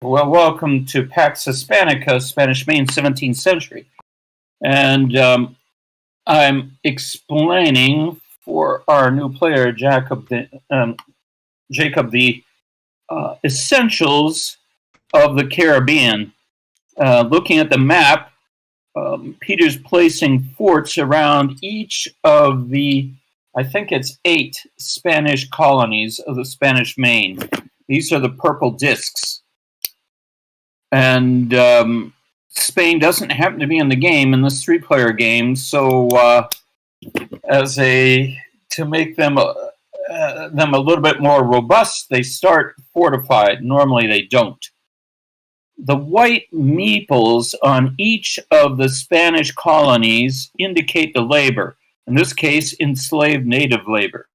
Well, welcome to Pax Hispanica, Spanish Main, 17th century. And I'm explaining for our new player, Jacob, the essentials of the Caribbean. Looking at the map, Peter's placing forts around each of the, I think it's 8 Spanish colonies of the Spanish Main. These are the purple discs. And Spain doesn't happen to be in the game in this 3-player game, so to make them a little bit more robust, they start fortified. Normally, they don't. The white meeples on each of the Spanish colonies indicate the labor. In this case, enslaved native labor.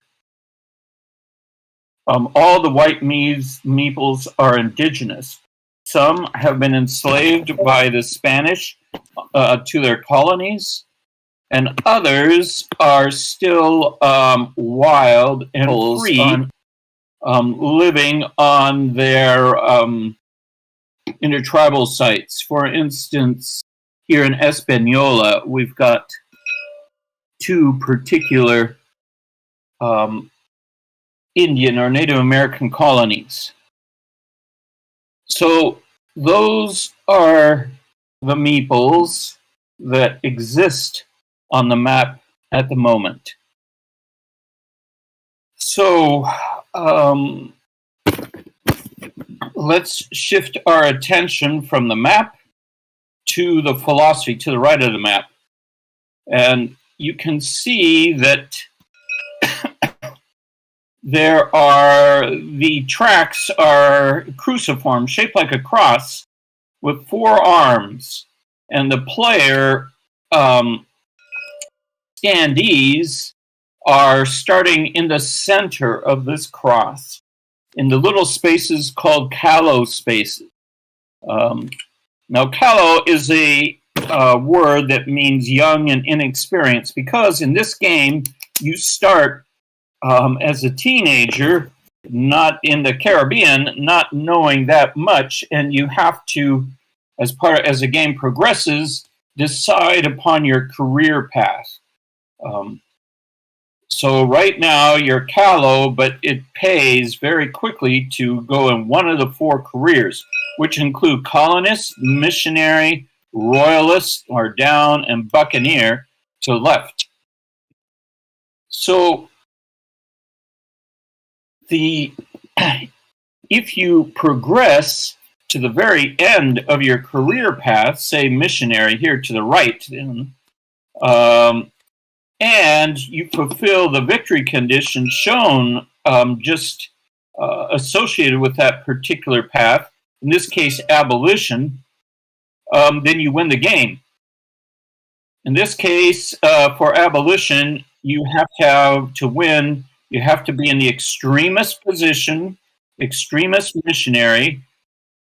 All the white meeples are indigenous. Some have been enslaved by the Spanish to their colonies, and others are still wild and free, living on their intertribal sites. For instance, here in Española, we've got 2 particular Indian or Native American colonies. So those are the meeples that exist on the map at the moment. So let's shift our attention from the map to the philosophy, to the right of the map. And you can see that the tracks are cruciform, shaped like a cross, with 4 arms, and the player standees are starting in the center of this cross, in the little spaces called Callow spaces. Now, Callow is a word that means young and inexperienced, because in this game you start as a teenager, not in the Caribbean, not knowing that much, and you have to, as the game progresses, decide upon your career path. So right now you're Callow, but it pays very quickly to go in one of the 4 careers, which include colonist, missionary, royalist, or down, and buccaneer to the left. So if you progress to the very end of your career path, say missionary here to the right, and you fulfill the victory condition shown just associated with that particular path, in this case abolition, then you win the game. In this case, for abolition, you have to win. You have to be in the extremist position, extremist missionary,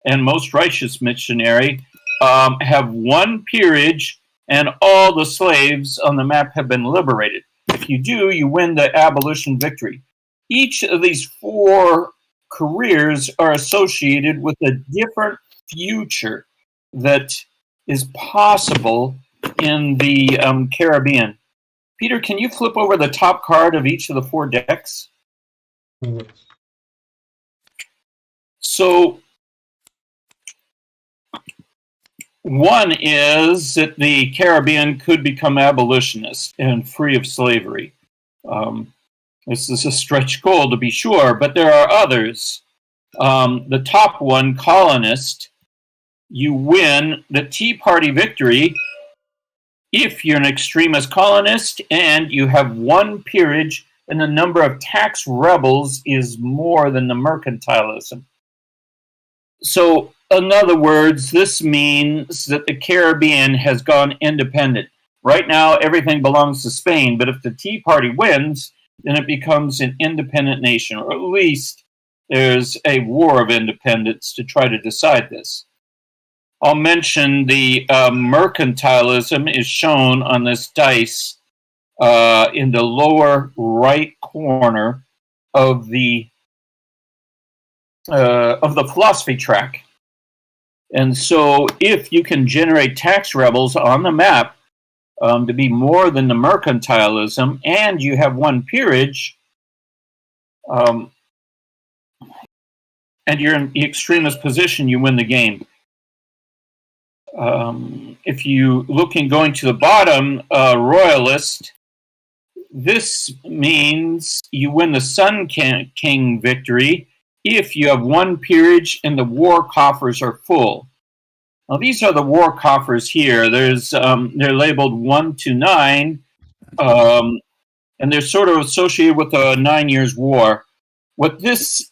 and most righteous missionary, have 1 peerage, and all the slaves on the map have been liberated. If you do, you win the abolition victory. Each of these 4 careers are associated with a different future that is possible in the Caribbean. Peter, can you flip over the top card of each of the 4 decks? Mm-hmm. So, one is that the Caribbean could become abolitionist and free of slavery. This is a stretch goal, to be sure, but there are others. The top one, colonist, you win the Tea Party victory if you're an extremist colonist and you have 1 peerage and the number of tax rebels is more than the mercantilism. So, in other words, this means that the Caribbean has gone independent. Right now, everything belongs to Spain, but if the Tea Party wins, then it becomes an independent nation, or at least there's a war of independence to try to decide this. I'll mention the mercantilism is shown on this dice in the lower right corner of the philosophy track. And so if you can generate tax rebels on the map to be more than the mercantilism, and you have one peerage, and you're in the extremist position, you win the game. If you look in going to the bottom, royalist, this means you win the Sun King victory if you have one peerage and the war coffers are full. Now these are the war coffers here. There's they're labeled 1 to 9, and they're sort of associated with the 9 Years' War. What this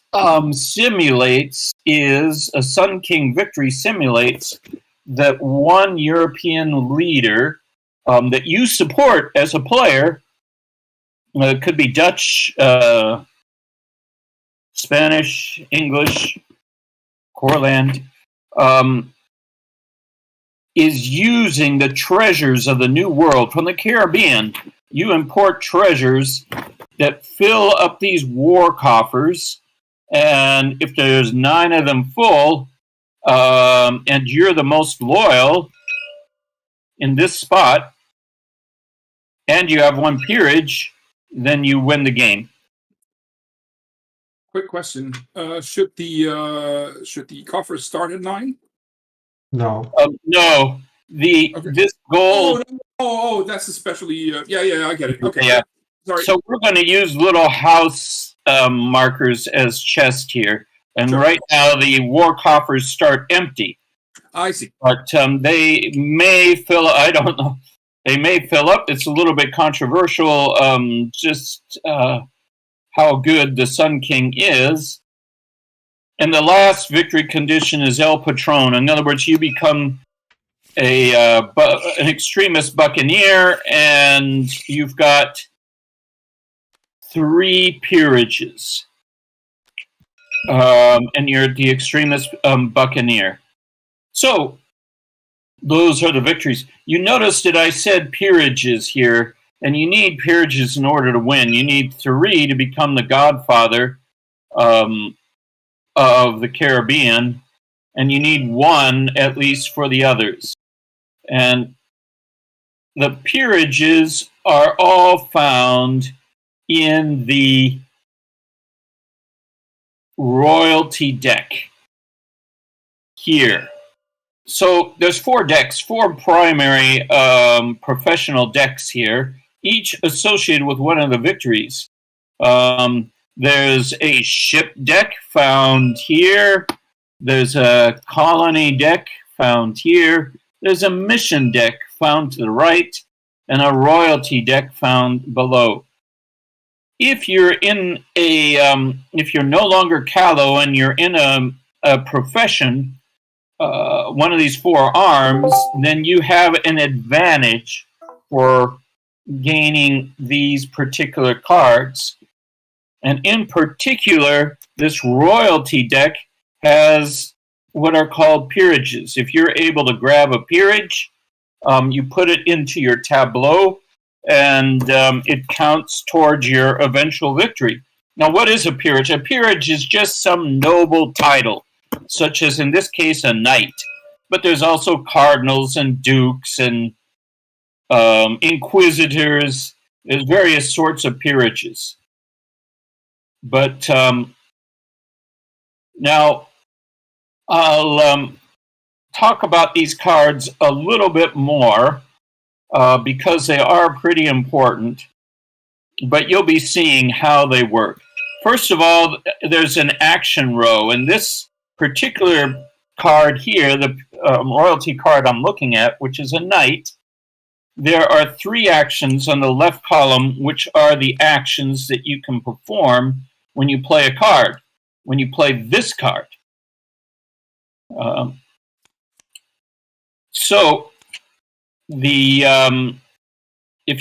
simulates is a Sun King victory simulates that one European leader that you support as a player, it could be Dutch, Spanish, English, Courland, is using the treasures of the New World. From the Caribbean, you import treasures that fill up these war coffers, and if there's 9 of them full, and you're the most loyal in this spot, and you have one peerage, then you win the game. Quick question: should the coffers start at 9? No. No. This goal. Oh, that's especially. Yeah, I get it. Okay. Yeah. Sorry. So we're going to use little house markers as chest here, and Sure. right now the war coffers start empty. I see. But they may fill. I don't know. They may fill up. It's a little bit controversial. Just how good the Sun King is. And the last victory condition is El Patron. In other words, you become an extremist buccaneer, and you've got 3 peerages. And you're the extremist buccaneer. So, those are the victories. You notice that I said peerages here, and you need peerages in order to win. You need 3 to become the godfather of the Caribbean, and you need 1 at least for the others. And the peerages are all found in the royalty deck here. So there's 4 decks, 4 primary professional decks here, each associated with one of the victories. There's a ship deck found here. There's a colony deck found here. There's a mission deck found to the right, and a royalty deck found below. If you're in if you're no longer Callow and you're in a profession, one of these 4 arms, then you have an advantage for gaining these particular cards. And in particular, this royalty deck has what are called peerages. If you're able to grab a peerage, you put it into your tableau, and it counts towards your eventual victory. Now, what is a peerage? A peerage is just some noble title, such as in this case a knight. But there's also cardinals and dukes and inquisitors. There's various sorts of peerages. But now I'll talk about these cards a little bit more because they are pretty important, but you'll be seeing how they work. First of all, there's an action row, and this particular card here, the royalty card I'm looking at, which is a knight, there are 3 actions on the left column, which are the actions that you can perform when you play a card, when you play this card. So if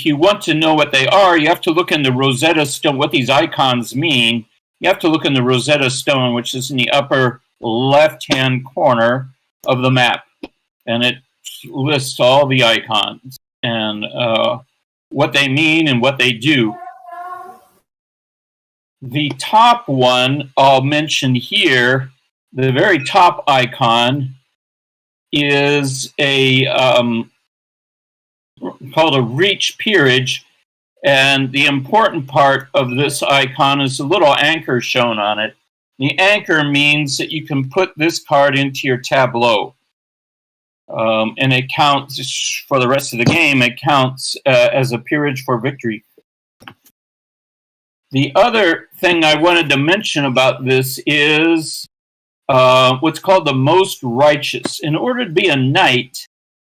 you want to know what they are, you have to look in the Rosetta Stone, what these icons mean. You have to look in the Rosetta Stone, which is in the upper left-hand corner of the map. And it lists all the icons and what they mean and what they do. The top one I'll mention here, the very top icon, is called a reach peerage, and the important part of this icon is the little anchor shown on it. The anchor means that you can put this card into your tableau, and it counts for the rest of the game. It counts as a peerage for victory. The other thing I wanted to mention about this is what's called the most righteous. In order to be a knight,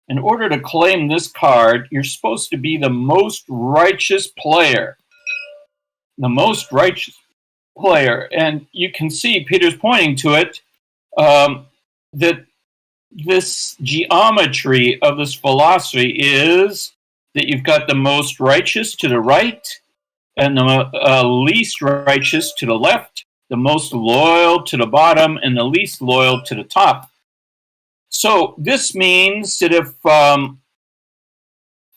in order to claim this card, you're supposed to be the most righteous player. The most righteous player. And you can see, Peter's pointing to it, that this geometry of this philosophy is that you've got the most righteous to the right and the least righteous to the left, the most loyal to the bottom, and the least loyal to the top. So this means that if,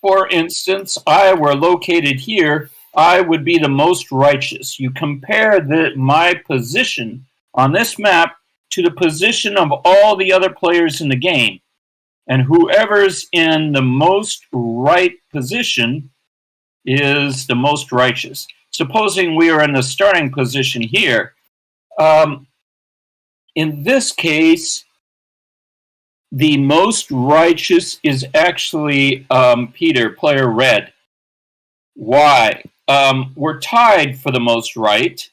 for instance, I were located here, I would be the most righteous. You compare my position on this map to the position of all the other players in the game. And whoever's in the most right position is the most righteous. Supposing we are in the starting position here, in this case, the most righteous is actually Peter, player red. Why? We're tied for the most right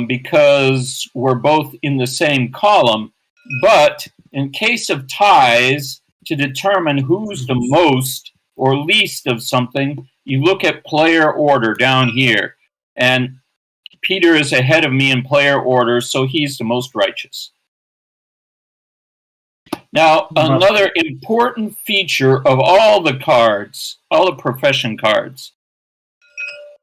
because we're both in the same column. But in case of ties, to determine who's the most or least of something, you look at player order down here. And Peter is ahead of me in player order, so he's the most righteous. Now, another important feature of all the cards, all the profession cards,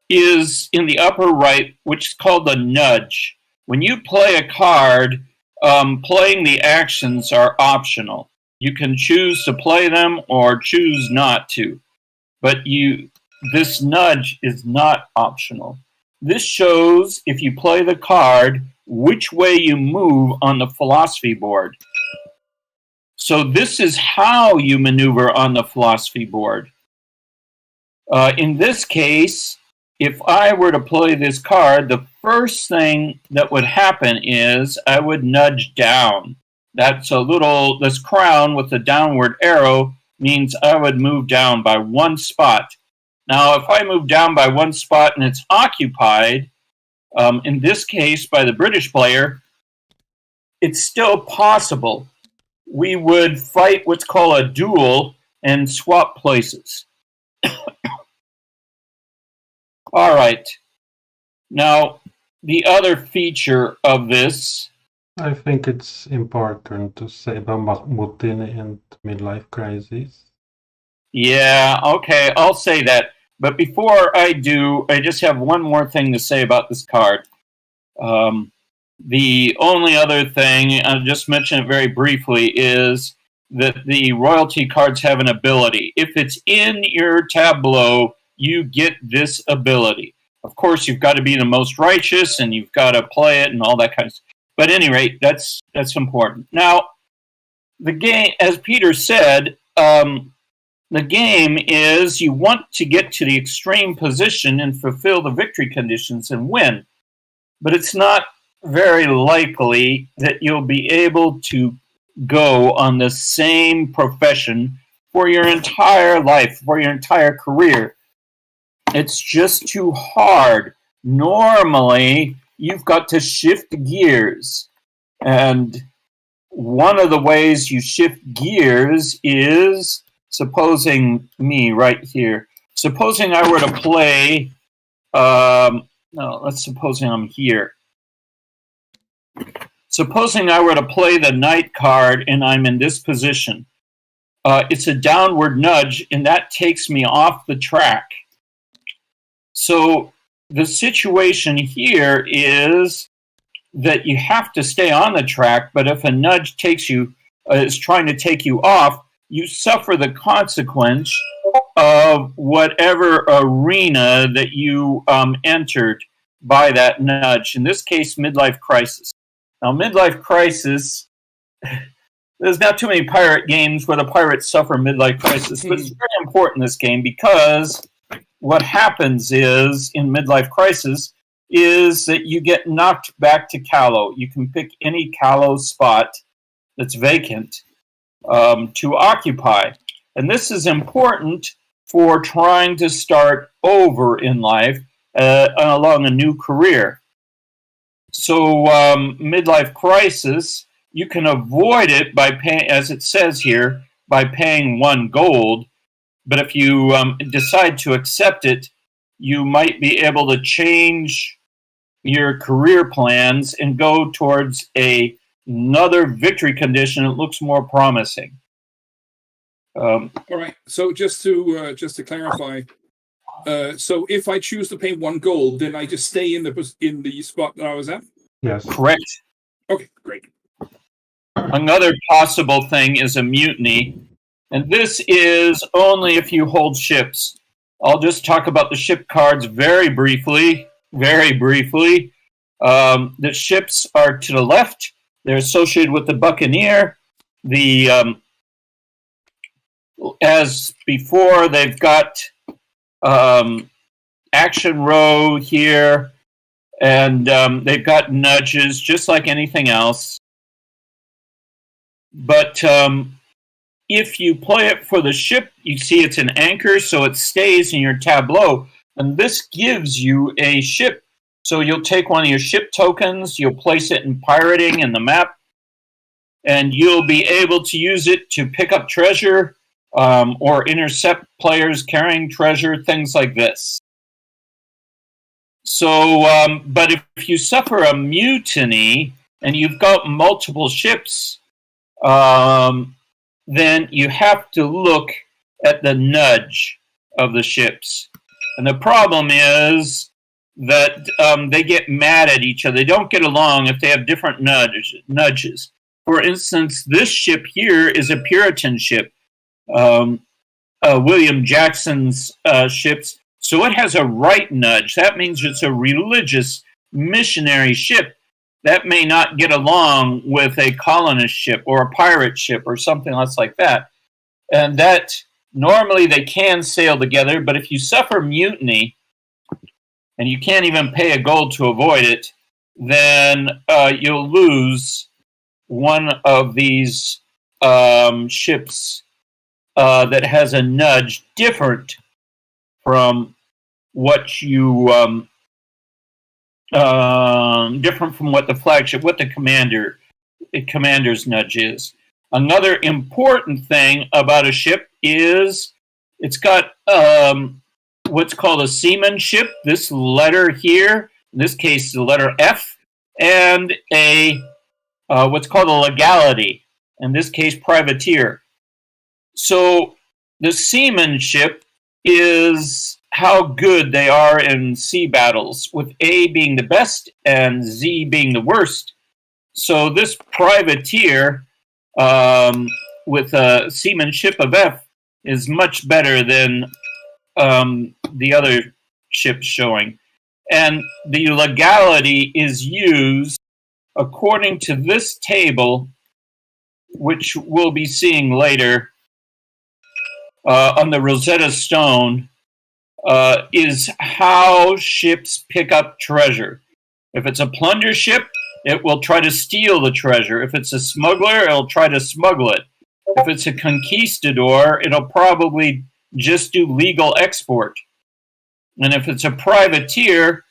is in the upper right, which is called the nudge. When you play a card, playing the actions are optional. You can choose to play them or choose not to. But this nudge is not optional. This shows, if you play the card, which way you move on the philosophy board. So this is how you maneuver on the philosophy board. In this case, if I were to play this card, the first thing that would happen is I would nudge down. That's this crown with the downward arrow means I would move down by one spot. Now, if I move down by one spot and it's occupied, in this case by the British player, it's still possible. We would fight what's called a duel and swap places. All right. Now, the other feature of this... I think it's important to say about Mutiny and Midlife Crisis. Yeah, okay, I'll say that. But before I do, I just have one more thing to say about this card. The only other thing, I'll just mention it very briefly, is that the royalty cards have an ability. If it's in your tableau, you get this ability. Of course, you've got to be the most righteous, and you've got to play it and all that kind of stuff. But at any rate, that's important. Now, the game, as Peter said, the game is you want to get to the extreme position and fulfill the victory conditions and win. But it's not very likely that you'll be able to go on the same profession for your entire life, for your entire career. It's just too hard. Normally, you've got to shift gears. And one of the ways you shift gears is, supposing me right here, supposing I were to play, let's supposing I'm here. Supposing I were to play the knight card and I'm in this position. It's a downward nudge, and that takes me off the track. So the situation here is that you have to stay on the track, but if a nudge takes you, is trying to take you off, you suffer the consequence of whatever arena that you entered by that nudge. In this case, midlife crisis. Now, midlife crisis there's not too many pirate games where the pirates suffer midlife crisis, but it's very important in this game because what happens is, in midlife crisis, is that you get knocked back to Callow. You can pick any Callow spot that's vacant to occupy. And this is important for trying to start over in life along a new career. So midlife crisis, you can avoid it by paying, as it says here, by paying 1 gold. But if you decide to accept it, you might be able to change your career plans and go towards another victory condition that looks more promising. All right. So just to clarify, so if I choose to pay 1 gold, then I just stay in the spot that I was at? Yes. Correct. Okay, great. Another possible thing is a mutiny, and this is only if you hold ships. I'll just talk about the ship cards very briefly. The ships are to the left. They're associated with the buccaneer. As before, they've got action row here, and they've got nudges, just like anything else. But if you play it for the ship, you see it's an anchor, so it stays in your tableau. And this gives you a ship. So you'll take one of your ship tokens, you'll place it in pirating in the map, and you'll be able to use it to pick up treasure or intercept players carrying treasure, things like this. So, but if you suffer a mutiny and you've got multiple ships, then you have to look at the nudge of the ships. And the problem is that they get mad at each other. They don't get along if they have different nudges. For instance, this ship here is a Puritan ship, William Jackson's ships. So it has a right nudge. That means it's a religious missionary ship. That may not get along with a colonist ship or a pirate ship or something else like that. And that normally they can sail together, but if you suffer mutiny and you can't even pay a gold to avoid it, then you'll lose one of these ships that has a nudge different from what you different from what the flagship, what the commander's nudge is. Another important thing about a ship is it's got what's called a seamanship, this letter here, in this case the letter F, and a what's called a legality, in this case privateer. So the seamanship is how good they are in sea battles, with A being the best and Z being the worst. So this privateer with a seamanship of F is much better than the other ships showing. And the legality is used according to this table, which we'll be seeing later on the Rosetta Stone, is how ships pick up treasure. If it's a plunder ship, it will try to steal the treasure. If it's a smuggler, it'll try to smuggle it. If it's a conquistador, it'll probably just do legal export. And if it's a privateer,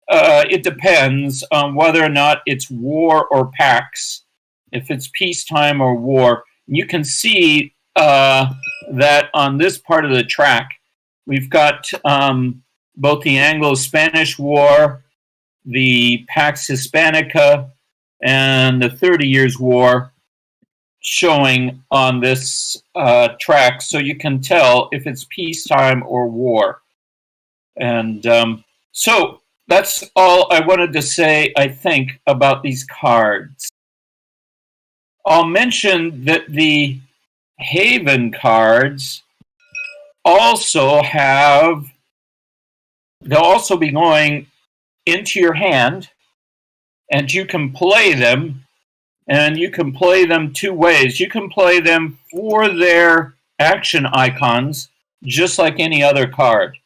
it depends on whether or not it's war or pax, if it's peacetime or war. You can see that on this part of the track, we've got both the Anglo-Spanish War, the Pax Hispanica, and the 30 Years' War showing on this track, so you can tell if it's peacetime or war. And so that's all I wanted to say, I think, about these cards. I'll mention that the Haven cards also they'll also be going into your hand, and you can play them, And you can play them two ways. You can play them for their action icons, just like any other card.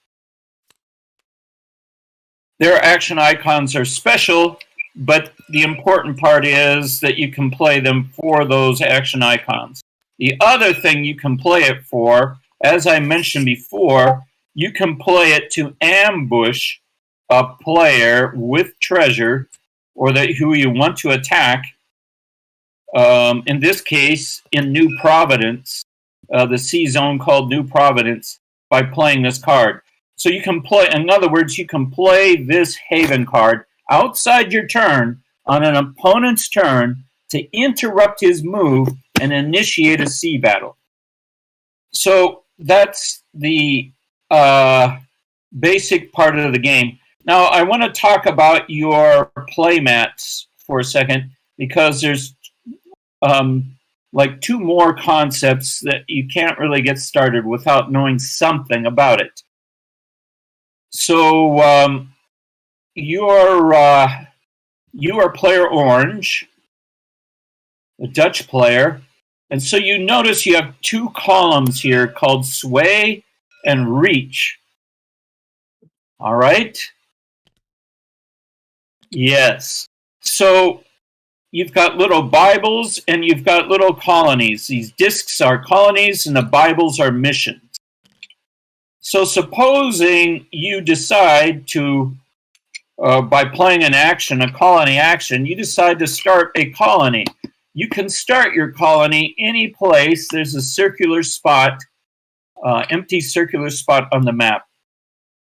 Their action icons are special, but the important part is that you can play them for those action icons. The other thing you can play it for, as I mentioned before, you can play it to ambush a player with treasure, or who you want to attack. In this case, in New Providence, the sea zone called New Providence, by playing this card. So you can play, in other words, you can play this Haven card outside your turn on an opponent's turn to interrupt his move and initiate a sea battle. So that's the basic part of the game. Now, I want to talk about your playmats for a second, because there's like two more concepts that you can't really get started without knowing something about it. So you are player orange, a Dutch player, and so you notice you have two columns here called sway and reach. All right? Yes. So you've got little Bibles and you've got little colonies. These discs are colonies and the Bibles are missions. So supposing you decide to, by playing an action, a colony action, you decide to start a colony. You can start your colony any place. There's a circular spot, empty circular spot on the map.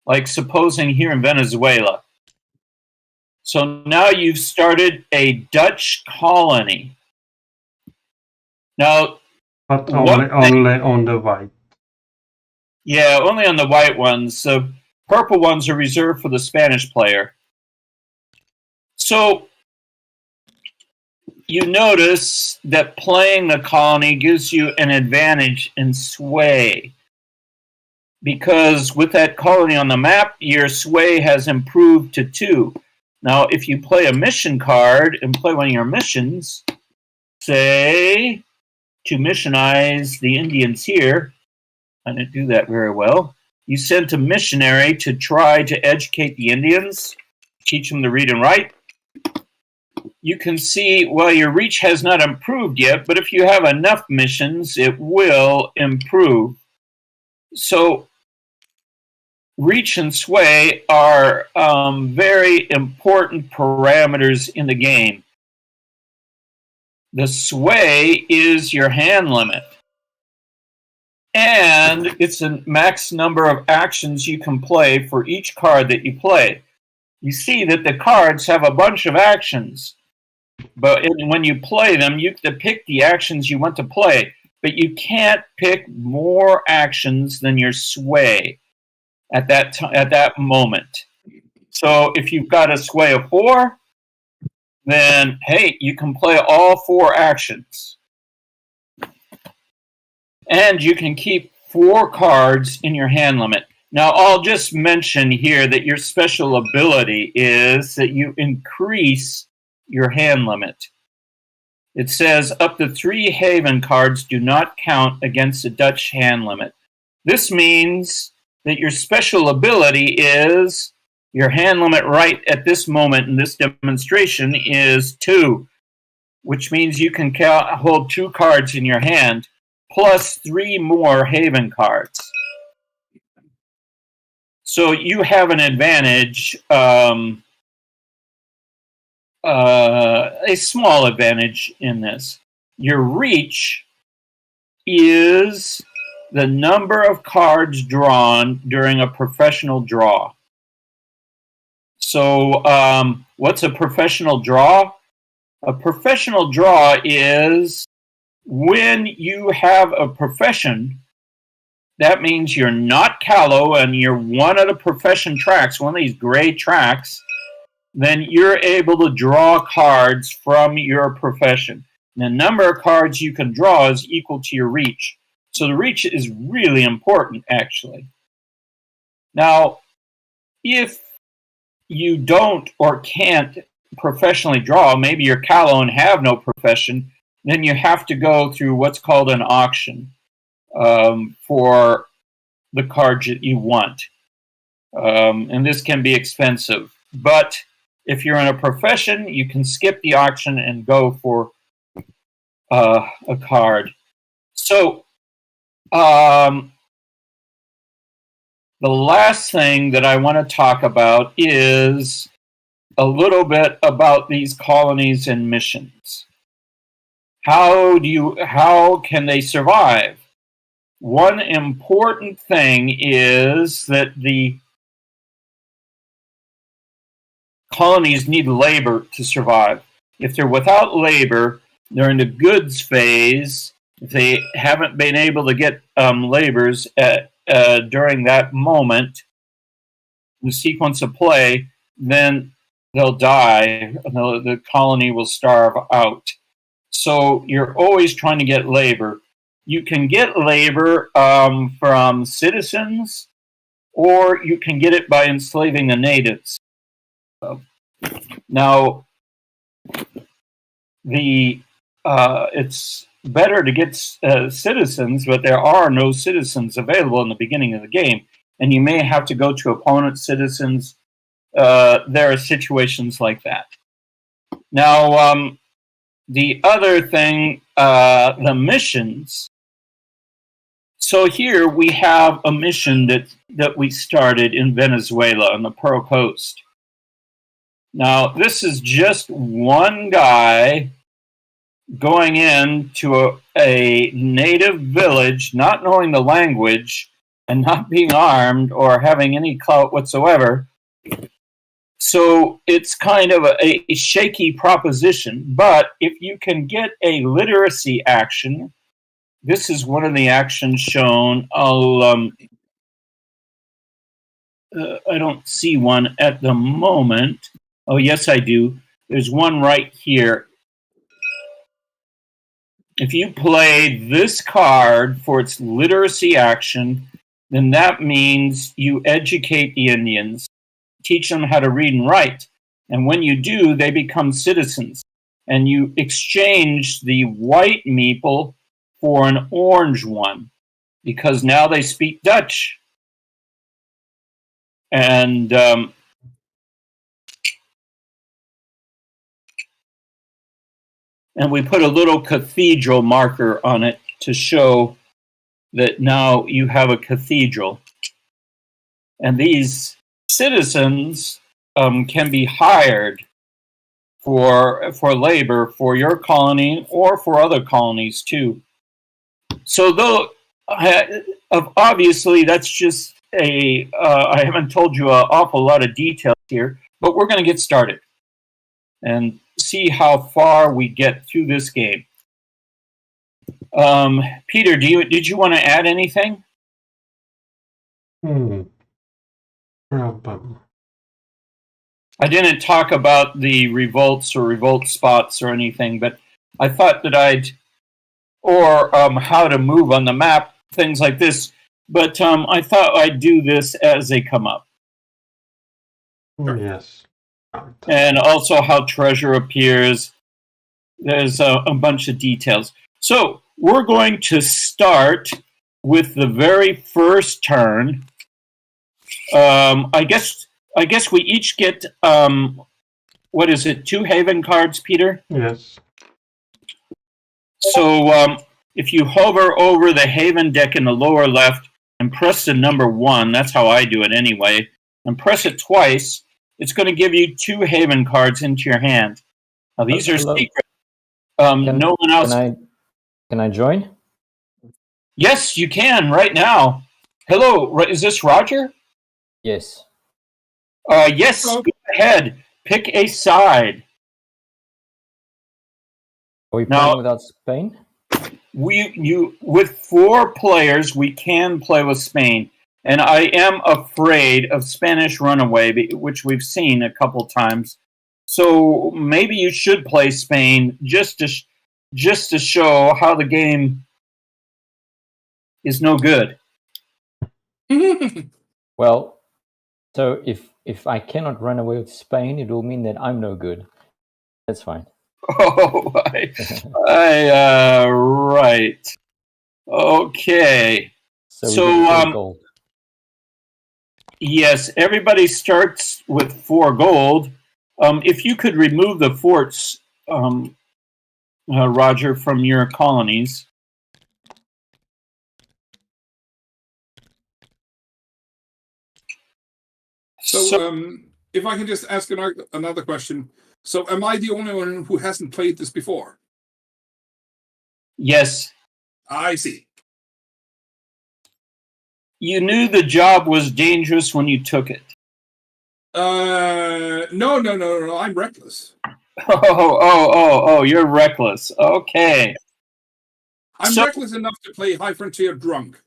Like supposing here in Venezuela. So now you've started a Dutch colony. Now, but only on the white. Yeah, only on the white ones. The purple ones are reserved for the Spanish player. So you notice that playing the colony gives you an advantage in sway. Because with that colony on the map, your sway has improved to 2. Now, if you play a mission card and play one of your missions, say, to missionize the Indians here, I didn't do that very well. You sent a missionary to try to educate the Indians, teach them to read and write. You can see, well, your reach has not improved yet, but if you have enough missions, it will improve. So reach and sway are very important parameters in the game. The sway is your hand limit. And it's a max number of actions you can play for each card that you play. You see that the cards have a bunch of actions. But when you play them, you have to pick the actions you want to play. But you can't pick more actions than your sway at that moment. So if you've got a sway of 4, then, hey, you can play all 4 actions. And you can keep 4 cards in your hand limit. Now, I'll just mention here that your special ability is that you increase your hand limit. It says up to 3 Haven cards do not count against the Dutch hand limit. This means that your special ability is your hand limit right at this moment in this demonstration is 2, which means you can hold 2 cards in your hand plus 3 more Haven cards. So you have an advantage, a small advantage in this. Your reach is the number of cards drawn during a professional draw. So what's a professional draw? A professional draw is when you have a profession, that means you're not Callow and you're one of the profession tracks, one of these gray tracks, then you're able to draw cards from your profession. And the number of cards you can draw is equal to your reach. So the reach is really important, actually. Now, if you don't or can't professionally draw, maybe you're Callow and have no profession, then you have to go through what's called an auction for the cards that you want. And this can be expensive. But if you're in a profession, you can skip the auction and go for a card. So the last thing that I want to talk about is a little bit about these colonies and missions. How can they survive? One important thing is that the colonies need labor to survive. If they're without labor, they're in the goods phase. If they haven't been able to get labors during that moment, the sequence of play, then they'll die. The colony will starve out. So you're always trying to get labor. You can get labor from citizens, or you can get it by enslaving the natives. Now, it's better to get citizens, but there are no citizens available in the beginning of the game, and you may have to go to opponent citizens. There are situations like that. Now, the other thing, the missions. So here we have a mission that we started in Venezuela on the Pearl Coast. Now, this is just one guy going into a native village, not knowing the language and not being armed or having any clout whatsoever. So it's kind of a shaky proposition. But if you can get a literacy action, this is one of the actions shown. I don't see one at the moment. Oh, yes, I do. There's one right here. If you play this card for its literacy action, then that means you educate the Indians, teach them how to read and write. And when you do, they become citizens. And you exchange the white meeple for an orange one, because now they speak Dutch. And we put a little cathedral marker on it to show that now you have a cathedral. And these citizens can be hired for labor for your colony or for other colonies too. So though obviously that's just I haven't told you an awful lot of details here, but we're going to get started and see how far we get through this game. Peter, did you want to add anything? Problem. I didn't talk about the revolts or revolt spots or anything, but I thought that or how to move on the map, things like this. But I thought I'd do this as they come up. Yes. And also how treasure appears. There's a bunch of details. So we're going to start with the very first turn. I guess we each get, what is it, 2 haven cards, Peter? Yes. So if you hover over the haven deck in the lower left and press the number 1, that's how I do it anyway, and press it twice, it's going to give you 2 haven cards into your hand. Now these are secret. No one else. Can I join? Yes, you can right now. Hello, is this Roger? Yes. Yes, go ahead. Pick a side. Are we playing without Spain? With 4 players, we can play with Spain. And I am afraid of Spanish Runaway, which we've seen a couple times. So maybe you should play Spain just to show how the game is no good. Well, so if I cannot run away with Spain, it will mean that I'm no good. That's fine. Oh, right. Okay. So gold. Yes, everybody starts with 4 gold. If you could remove the forts, Roger, from your colonies. So, if I can just ask another question. So, am I the only one who hasn't played this before? Yes. I see. You knew the job was dangerous when you took it. No. I'm reckless. Oh, you're reckless. Okay. I'm reckless enough to play High Frontier drunk.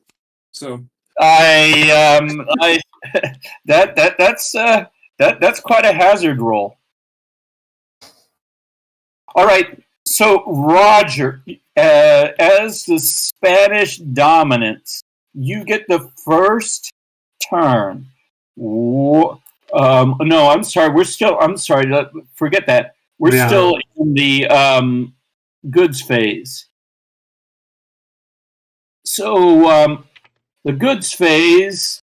So that's quite a hazard roll. All right. So Roger, as the Spanish dominance, you get the first turn. No, I'm sorry. I'm sorry. Forget that. We're still in the goods phase. So the goods phase,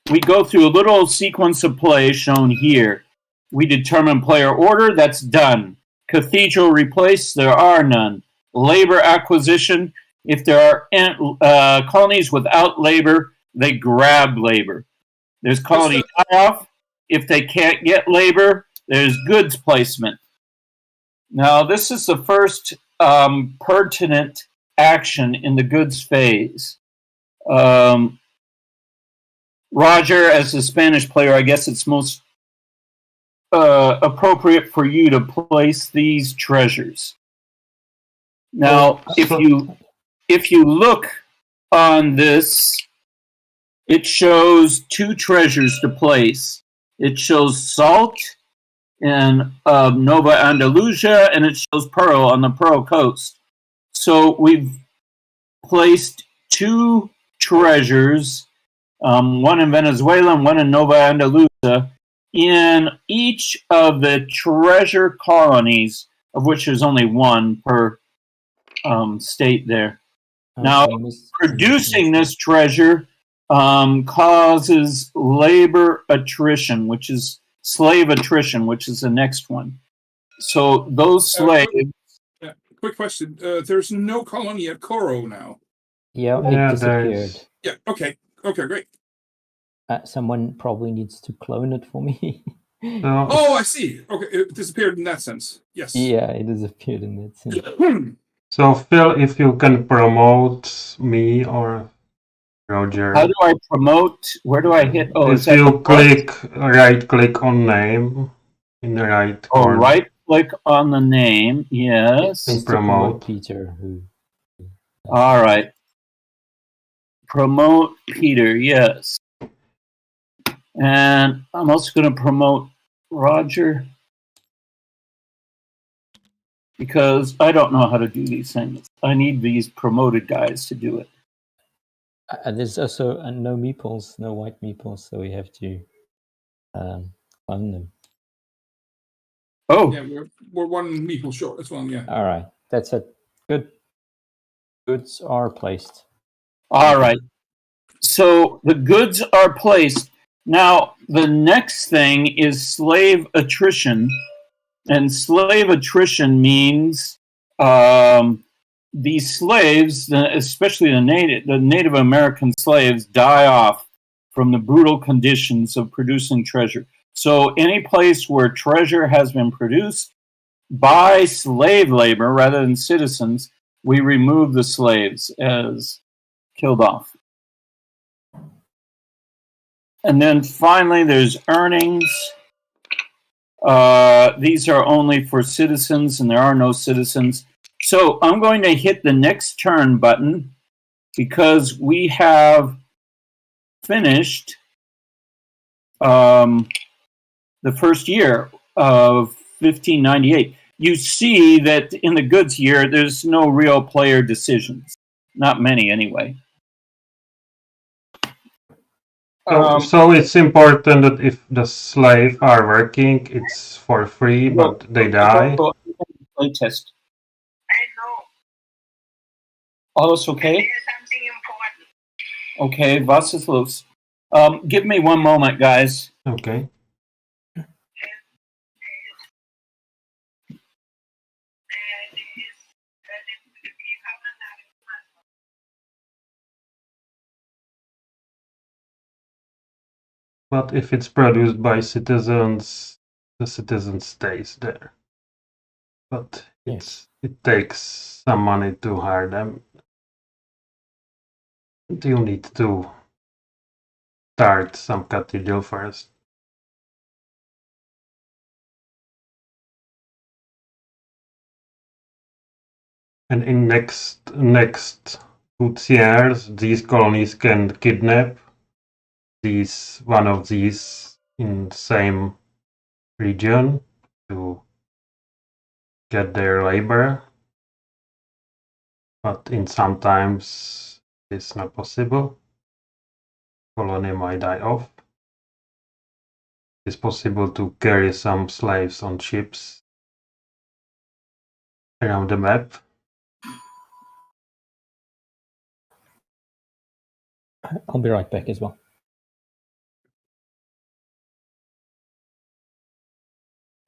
we go through a little sequence of play shown here. We determine player order. That's done. Cathedral replace. There are none. Labor acquisition. If there are colonies without labor, they grab labor. There's colony tie-off. If they can't get labor, there's goods placement. Now, this is the first pertinent action in the goods phase. Roger, as a Spanish player, I guess it's most appropriate for you to place these treasures. Now, if you look on this, it shows 2 treasures to place. It shows salt in Nova Andalusia, and it shows pearl on the Pearl Coast. So we've placed 2 treasures, one in Venezuela and one in Nova Andalusia, in each of the treasure colonies, of which there's only 1 per state there. Now, producing this treasure causes labor attrition, which is slave attrition, which is the next one. So those slaves... quick question. There's no colony at Coro now. Yeah, it disappeared. Yeah, okay, great. Someone probably needs to clone it for me. Oh, I see. Okay, it disappeared in that sense. Yes. Yeah, it disappeared in that sense. So, Phil, if you can promote me or Roger. How do I promote? Where do I hit? Oh, if you right-click on name in the right corner. Oh, right-click on the name, yes. And promote. Peter. All right. Promote Peter, yes. And I'm also going to promote Roger, because I don't know how to do these things. I need these promoted guys to do it. There's also no meeples, no white meeples, so we have to fund them. Oh. Yeah, we're 1 meeple short as well, yeah. All right, that's it. Good. Goods are placed. All right. So the goods are placed. Now, the next thing is slave attrition. And slave attrition means these slaves, especially the Native American slaves, die off from the brutal conditions of producing treasure. So any place where treasure has been produced by slave labor rather than citizens, we remove the slaves as killed off. And then finally, there's earnings. These are only for citizens, and there are no citizens. So I'm going to hit the next turn button because we have finished the first year of 1598. You see that in the goods year, there's no real player decisions. Not many, anyway. So it's important that if the slaves are working, it's for free, but they die. playtest. I know. Alles okay? There's something important. Okay, was ist los? Give me one moment, guys. Okay. But if it's produced by citizens, the citizen stays there. But it takes some money to hire them. You need to start some cathedral first. And in next good years, these colonies can kidnap one of these in the same region to get their labor. But in sometimes it's not possible. Colony might die off. It's possible to carry some slaves on ships around the map. I'll be right back as well.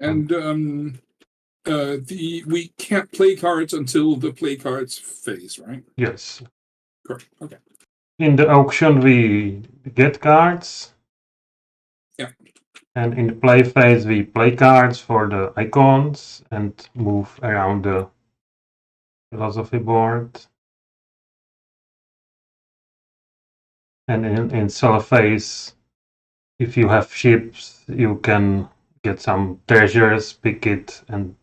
And we can't play cards until the play cards phase, right? Yes. Correct. Okay. In the auction, we get cards. Yeah. And in the play phase, we play cards for the icons and move around the philosophy board. And in sell phase, if you have ships, you can get some treasures, pick it, and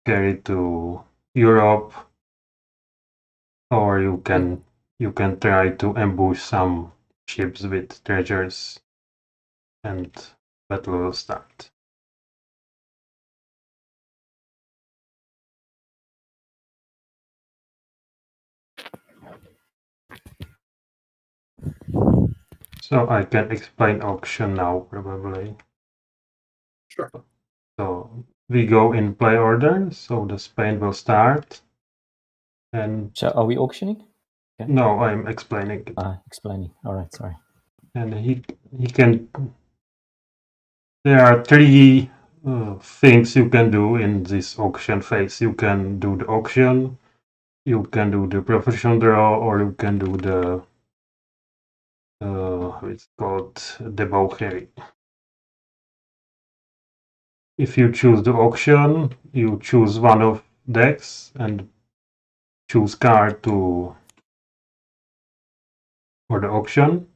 carry it to Europe. Or you can try to ambush some ships with treasures, and battle will start. So I can explain auction now, probably. Sure. So we go in play order, so the Spain will start. And So are we auctioning? Okay. No, I'm explaining it. Explaining. All right, sorry. And he can. There are three things you can do in this auction phase. You can do the auction, you can do the professional draw, or you can do the it's called debauchery. If you choose the auction, you choose one of decks and choose card for the auction.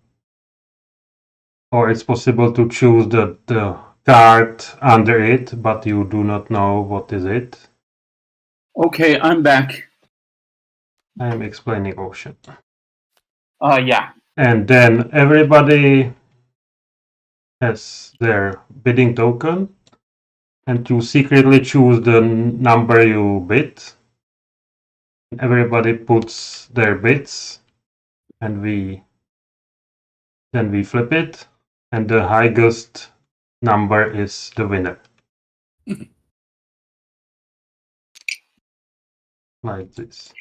Or it's possible to choose the card under it, but you do not know what is it. Okay, I'm back. I'm explaining auction. Yeah. And then everybody has their bidding token, and you secretly choose the number you bid. Everybody puts their bids, and then we flip it, and the highest number is the winner. Like this.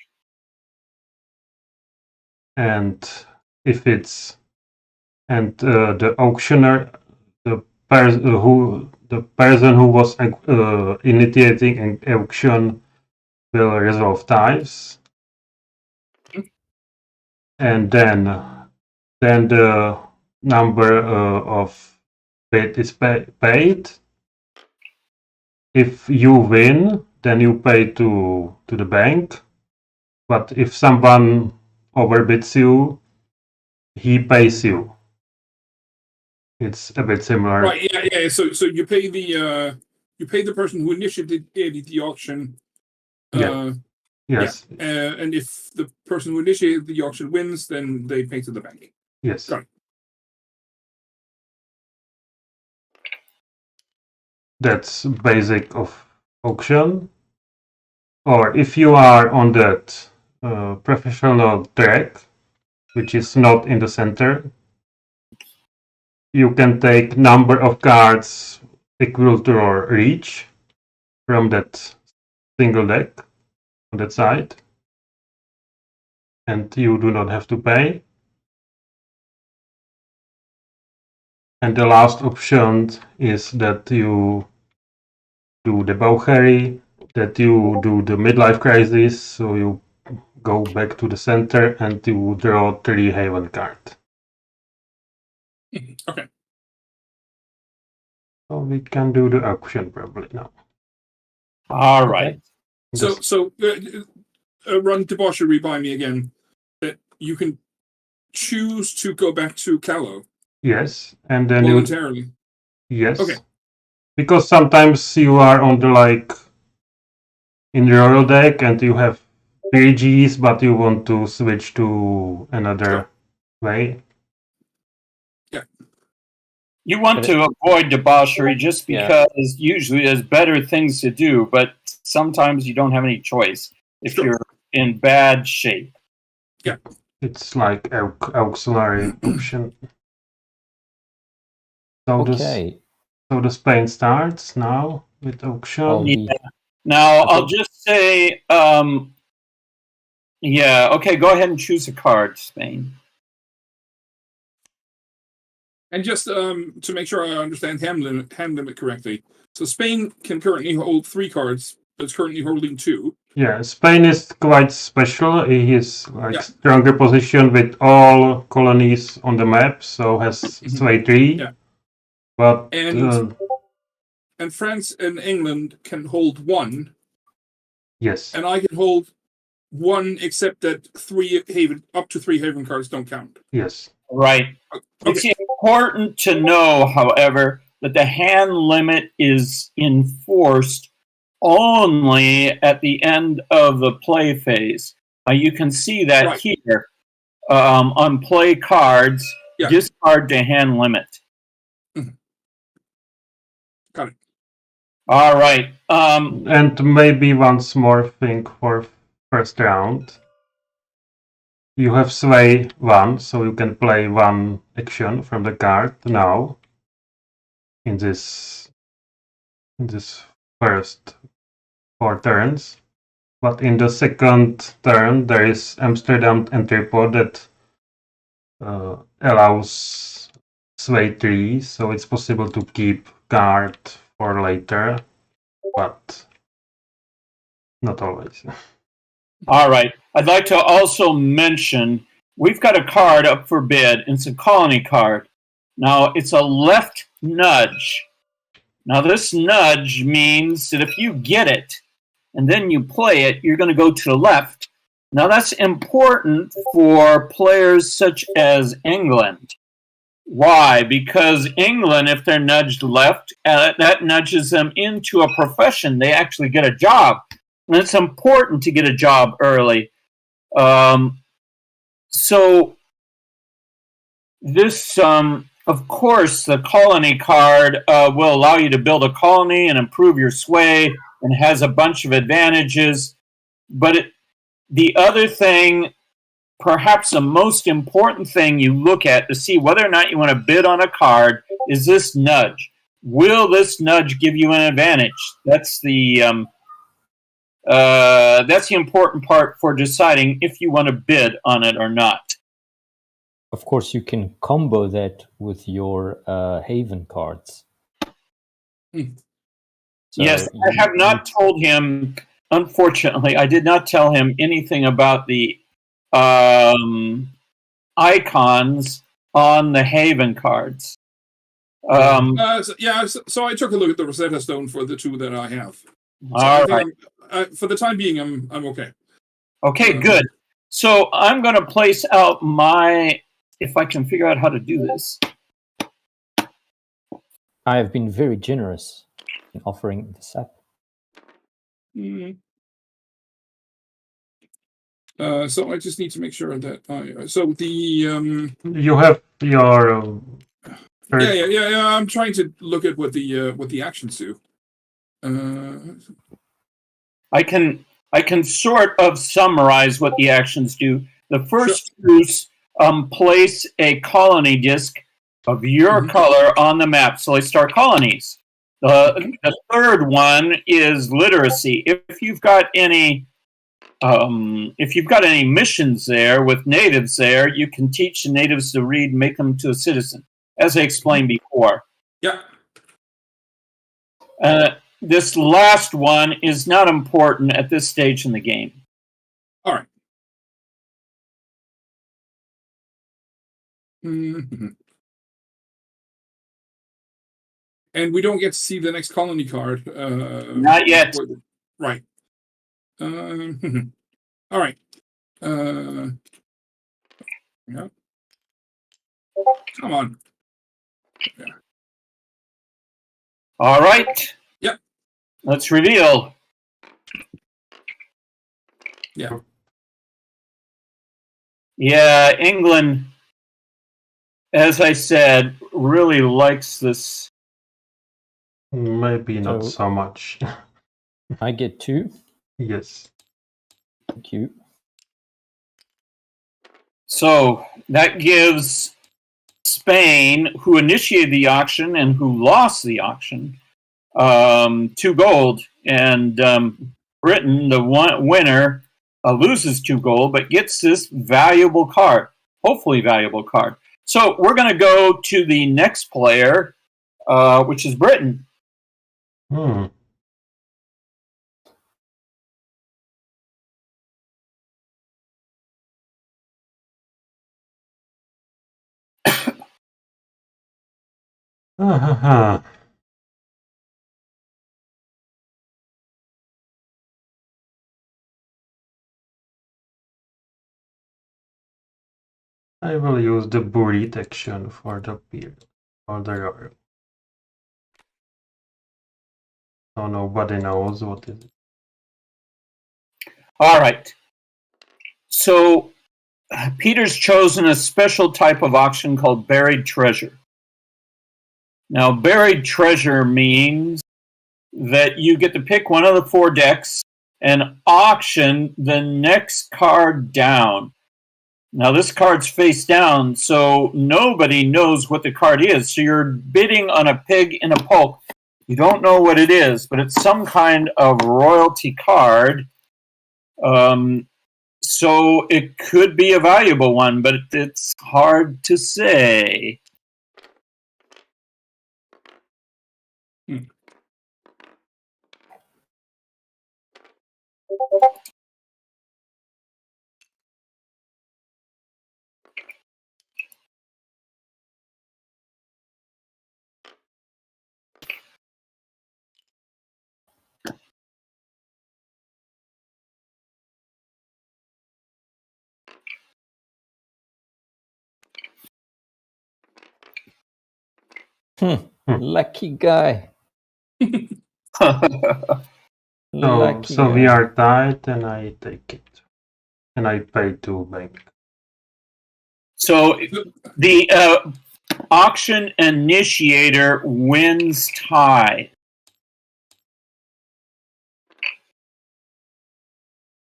And if it's the auctioneer, the person who was initiating an auction will resolve ties, and then the number of bid is paid. If you win, then you pay to the bank. But if someone overbids you, he pays you. It's a bit similar. Right. Yeah. So you pay the person who initiated the auction. Yes. Yeah. And if the person who initiated the auction wins, then they pay to the bank. Yes. Got it. That's basic of auction. Or if you are on that professional track, which is not in the center, you can take number of cards equal to your reach from that single deck on that side, and you do not have to pay. And the last option is that you do the Bauherry, that you do the midlife crisis, so you go back to the center and you draw 3 Haven cards. Okay. So we can do the auction probably now. All right. So run debauchery by me again. That you can choose to go back to Callow Yes, and then voluntarily. yes. Okay. Because sometimes you are on the in the royal deck and you have Peerages, but you want to switch to another way. Yeah. You want to avoid debauchery just because usually there's better things to do, but sometimes you don't have any choice if you're in bad shape. Yeah. It's like auxiliary option. So so the Spain starts now with auction. Now I'll just say, okay, go ahead and choose a card, Spain. And just to make sure I understand hand limit correctly, so Spain can currently hold 3 cards, but it's currently holding 2. Yeah, Spain is quite special. He is stronger position with all colonies on the map, so has sway 3. Yeah. But and France and England can hold 1. Yes. And I can hold 1, except that up to 3 Haven cards don't count. Yes. Right. Okay. It's important to know, however, that the hand limit is enforced only at the end of the play phase. You can see that here on play cards, discard the hand limit. Got it. All right. And maybe once more thing for first round. You have sway 1, so you can play 1 action from the card now. In this first 4 turns. But in the second turn, there is Amsterdam entry pod that allows sway 3, so it's possible to keep card for later, but not always. All right. I'd like to also mention we've got a card up for bid. It's a colony card. Now, it's a left nudge. Now, this nudge means that if you get it and then you play it, you're going to go to the left. Now, that's important for players such as England. Why? Because England, if they're nudged left, that nudges them into a profession. They actually get a job. And it's important to get a job early. So this, of course, the colony card will allow you to build a colony and improve your sway and has a bunch of advantages. But the other thing, perhaps the most important thing you look at to see whether or not you want to bid on a card is this nudge. Will this nudge give you an advantage? That's the important part for deciding if you want to bid on it or not. Of course, you can combo that with your Haven cards. So yes, I have not told him, unfortunately, I did not tell him anything about the icons on the Haven cards. So I took a look at the Rosetta Stone for the 2 that I have. For the time being, I'm okay. Okay, good. So I'm going to place out if I can figure out how to do this. I have been very generous in offering this up. So I just need to make sure that you have your I'm trying to look at what the actions do. I can sort of summarize what the actions do. The first is place a colony disc of your color on the map. So let's start colonies. The third one is literacy. If you've got any missions there with natives there, you can teach the natives to read, make them to a citizen, as I explained before. Yeah. This last one is not important at this stage in the game. All right. Mm-hmm. And we don't get to see the next colony card. Not yet. Right. All right. Yeah. Come on. Yeah. All right. Yep. Let's reveal. Yeah. Yeah, England, as I said, really likes this. Maybe not so much. I get 2. Yes. Thank you. So that gives Spain, who initiated the auction and who lost the auction, 2 gold. And Britain, the winner, loses 2 gold, but gets this valuable card, hopefully valuable card. So we're going to go to the next player, which is Britain. I will use the bullet action for the period, or the royal. So nobody knows what is it. All right. So Peter's chosen a special type of auction called buried treasure. Now, buried treasure means that you get to pick one of the 4 decks and auction the next card down. Now, this card's face down, so nobody knows what the card is. So you're bidding on a pig in a poke. You don't know what it is, but it's some kind of royalty card. So it could be a valuable one, but it's hard to say. Lucky guy. So we are tied, and I take it, and I pay 2 bank. So the auction initiator wins tie.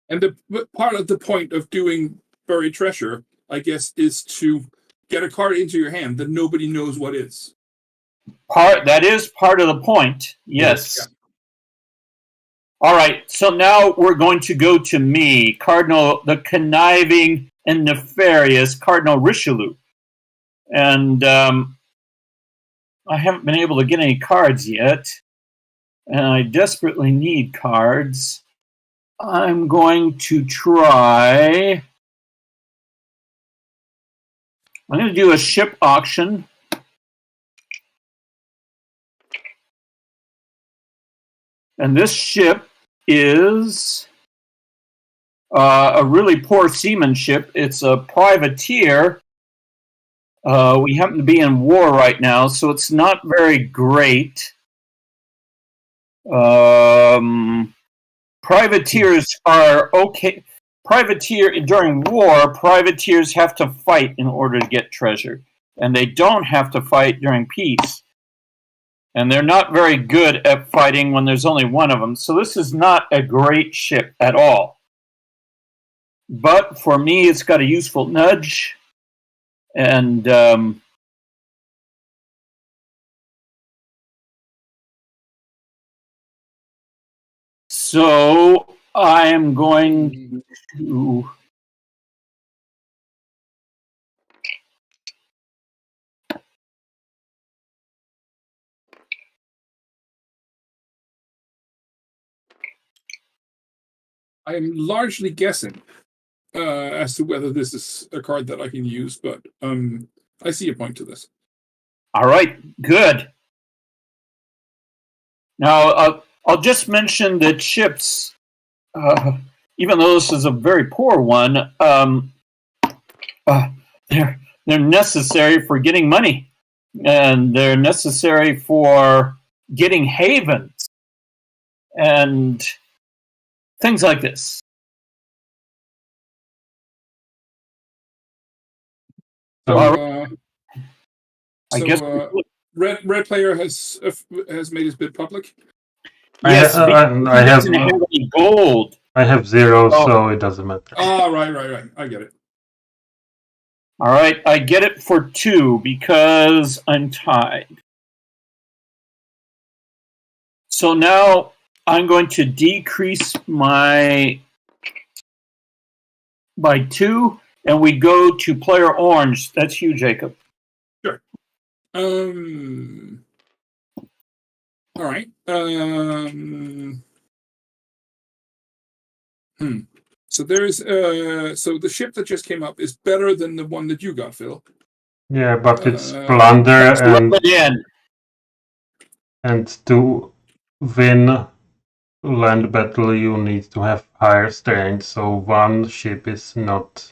And the part of the point of doing buried treasure, I guess, is to get a card into your hand that nobody knows what is. That is part of the point. Yes. Yeah. All right. So now we're going to go to me, Cardinal, the conniving and nefarious Cardinal Richelieu. And I haven't been able to get any cards yet. And I desperately need cards. I'm going to try. I'm going to do a ship auction. And this ship is a really poor seamanship. It's a privateer. We happen to be in war right now, so it's not very great. Privateers are okay. During war, privateers have to fight in order to get treasure. And they don't have to fight during peace. And they're not very good at fighting when there's only one of them. So this is not a great ship at all. But for me, it's got a useful nudge. And So I am going to. I'm largely guessing as to whether this is a card that I can use, but I see a point to this. All right, good. Now I'll just mention that ships, even though this is a very poor one, they're necessary for getting money, and they're necessary for getting havens and things like this. So, I guess red player has made his bid public. yes, I he doesn't have any gold. I have 0, so it doesn't matter. Oh, right. I get it. All right, I get it for 2 because I'm tied. So now I'm going to decrease my by 2, and we go to player orange. That's you, Jacob. Sure. All right. So there's so the ship that just came up is better than the one that you got, Phil. Yeah, but it's plunder and to win land battle you need to have higher strength, so one ship is not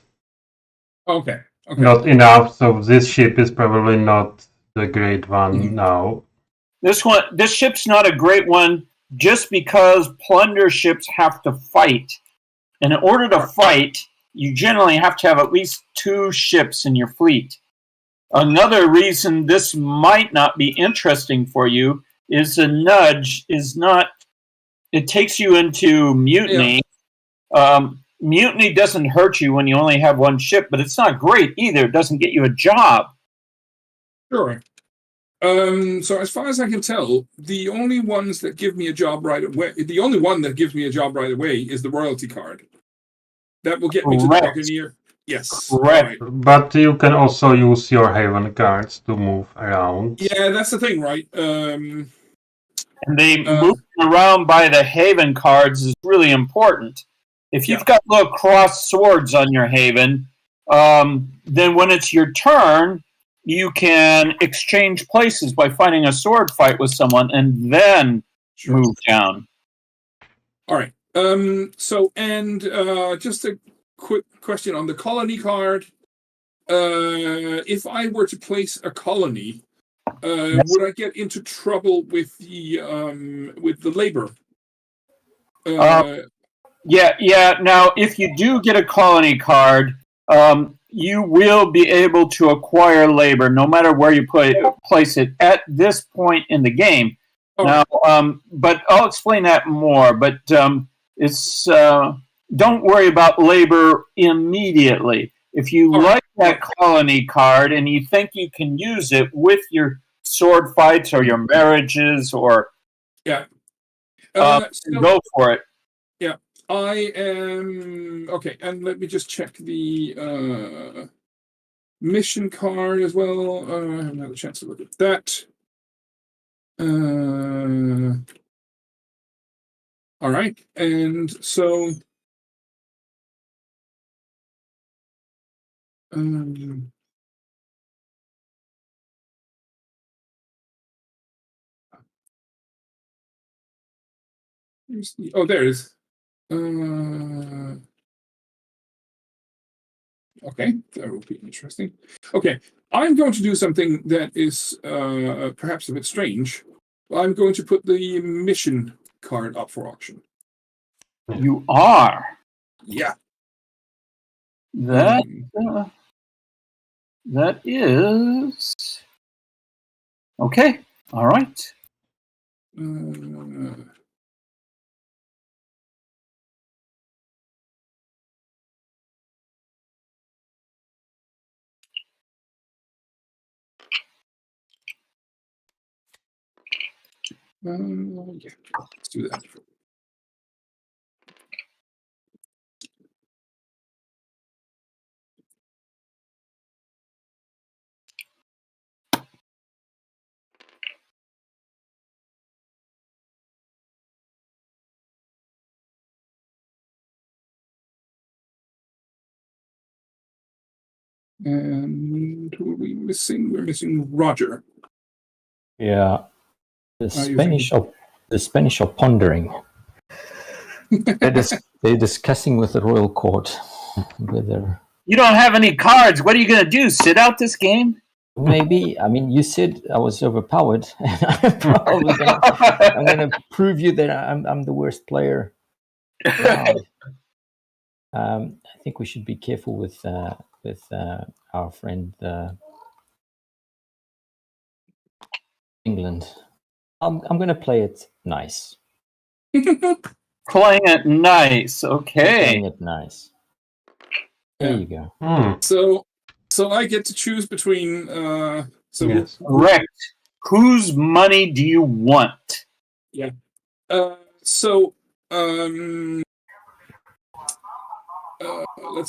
not enough, so this ship is probably not the great one now. This ship's not a great one just because plunder ships have to fight. And in order to fight, you generally have to have at least 2 ships in your fleet. Another reason this might not be interesting for you is the nudge is not. It takes you into mutiny. Yeah. Mutiny doesn't hurt you when you only have 1 ship, but it's not great either. It doesn't get you a job. Sure. So as far as I can tell, the only ones that give me a job right away, the only one that gives me a job right away is the royalty card. That will get me to the Buccaneer. Yes. Correct. Right. But you can also use your haven cards to move around. Yeah, that's the thing, right? And they moving around by the haven cards is really important. If you've got little crossed swords on your haven, then when it's your turn, you can exchange places by fighting a sword fight with someone and then move down. All right. So, and just a quick question on the colony card. If I were to place a colony, would I get into trouble with the labor? Yeah. Now, if you do get a colony card, you will be able to acquire labor no matter where you place it at this point in the game. Now, but I'll explain that more. But it's don't worry about labor immediately. If you like that colony card and you think you can use it with your sword fights or your marriages or go for it. Yeah, I am okay. And let me just check the mission card as well. I haven't had a chance to look at that. All right, and so there it is. Okay, that will be interesting. Okay, I'm going to do something that is perhaps a bit strange. I'm going to put the mission card up for auction. You are? Yeah. That is okay. All right. Yeah, let's do that. And who are we missing? We're missing Roger. Yeah. The Spanish are pondering. They're discussing with the royal court whether You don't have any cards. What are you going to do? Sit out this game? maybe. I mean, you said I was overpowered. I'm going to prove you that I'm the worst player around. I think we should be careful with our friend England. I'm going to play it nice. Playing it nice. Okay. Playing it nice. There you go. So I get to choose between. Yes. Correct. Whose money do you want? Yeah. Let's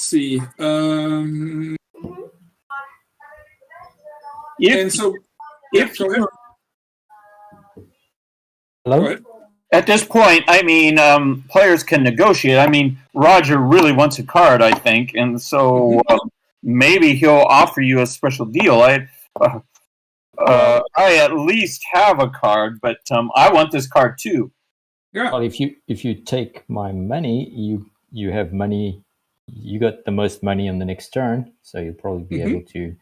see. Hello? At this point, I mean, players can negotiate. I mean, Roger really wants a card, I think, and so maybe he'll offer you a special deal. I at least have a card, but I want this card too. Yeah. Well, if you take my money, you have money. You got the most money on the next turn, so you'll probably be able to.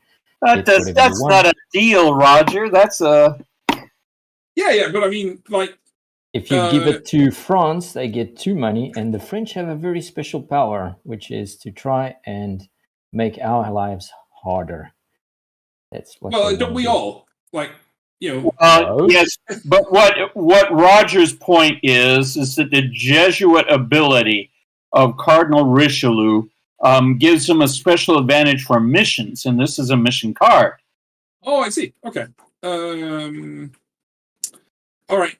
That's not a deal, Roger. That's a. Yeah, but I mean, like. If you give it to France, they get 2 money, and the French have a very special power, which is to try and make our lives harder. That's what. Well, don't we all like? No. Yes, but what Roger's point is that the Jesuit ability of Cardinal Richelieu gives him a special advantage for missions, and this is a mission card. Oh, I see. Okay. All right.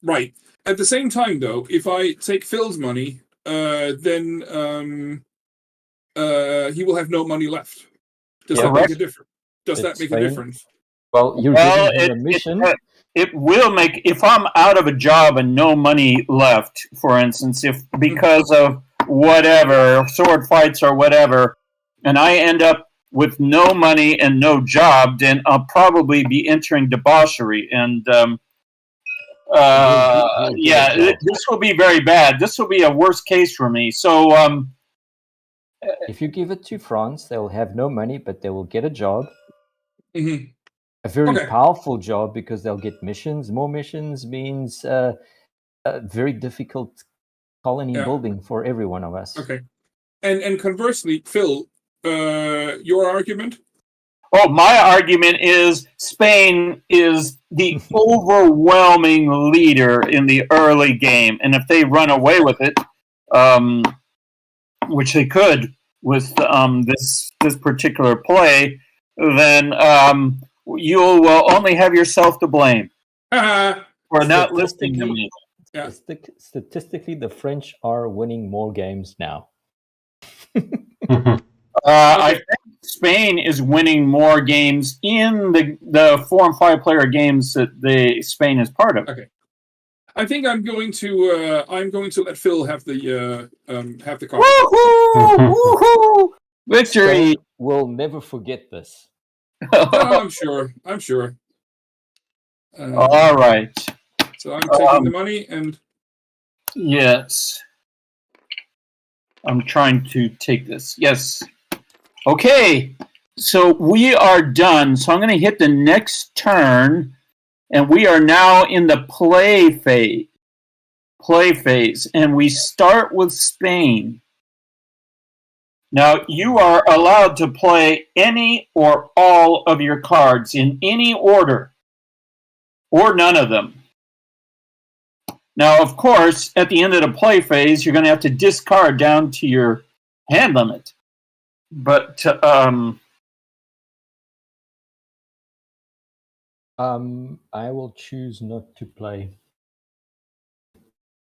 Right. At the same time, though, if I take Phil's money, then he will have no money left. Does that make a difference? Does that make a difference? Well, you're giving him a mission. It will make, if I'm out of a job and no money left, for instance, if because of whatever, sword fights or whatever, and I end up with no money and no job, then I'll probably be entering debauchery. And this will be very bad. This will be a worst case for me. So if you give it to France, they'll have no money, but they will get a job. Mm-hmm. A very powerful job because they'll get missions. More missions means a very difficult colony building for every one of us. Okay. And conversely, Phil, your argument? Oh, my argument is Spain is the overwhelming leader in the early game, and if they run away with it, which they could with this particular play, then you will only have yourself to blame for not listening to me. Yeah. Statistically, the French are winning more games now. I think Spain is winning more games in the 4 and 5 player games that Spain is part of. Okay, I think I'm going to let Phil have the card. Woohoo! Woohoo! Victory! Spain will never forget this. I'm sure. All right. So I'm taking the money and. Yes. I'm trying to take this. Yes. Okay. So we are done. So I'm going to hit the next turn, and we are now in the play phase. And we start with Spain. Now, you are allowed to play any or all of your cards in any order, or none of them. Now, of course, at the end of the play phase, you're going to have to discard down to your hand limit. But I will choose not to play.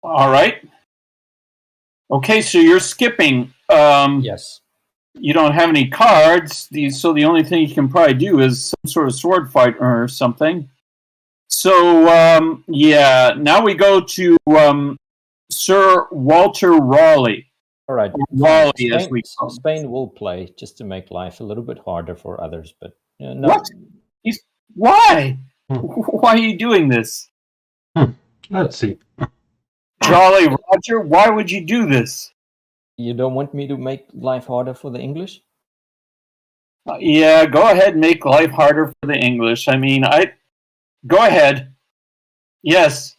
All right. Okay, so you're skipping. Yes. You don't have any cards, so the only thing you can probably do is some sort of sword fight or something. So, now we go to Sir Walter Raleigh. All right. Wally, as we call him. Spain will play just to make life a little bit harder for others, but no. What? Why? Hmm. Why are you doing this? Let's see. Jolly Roger, why would you do this? You don't want me to make life harder for the English? Yeah, go ahead and make life harder for the English. I mean, go ahead. Yes,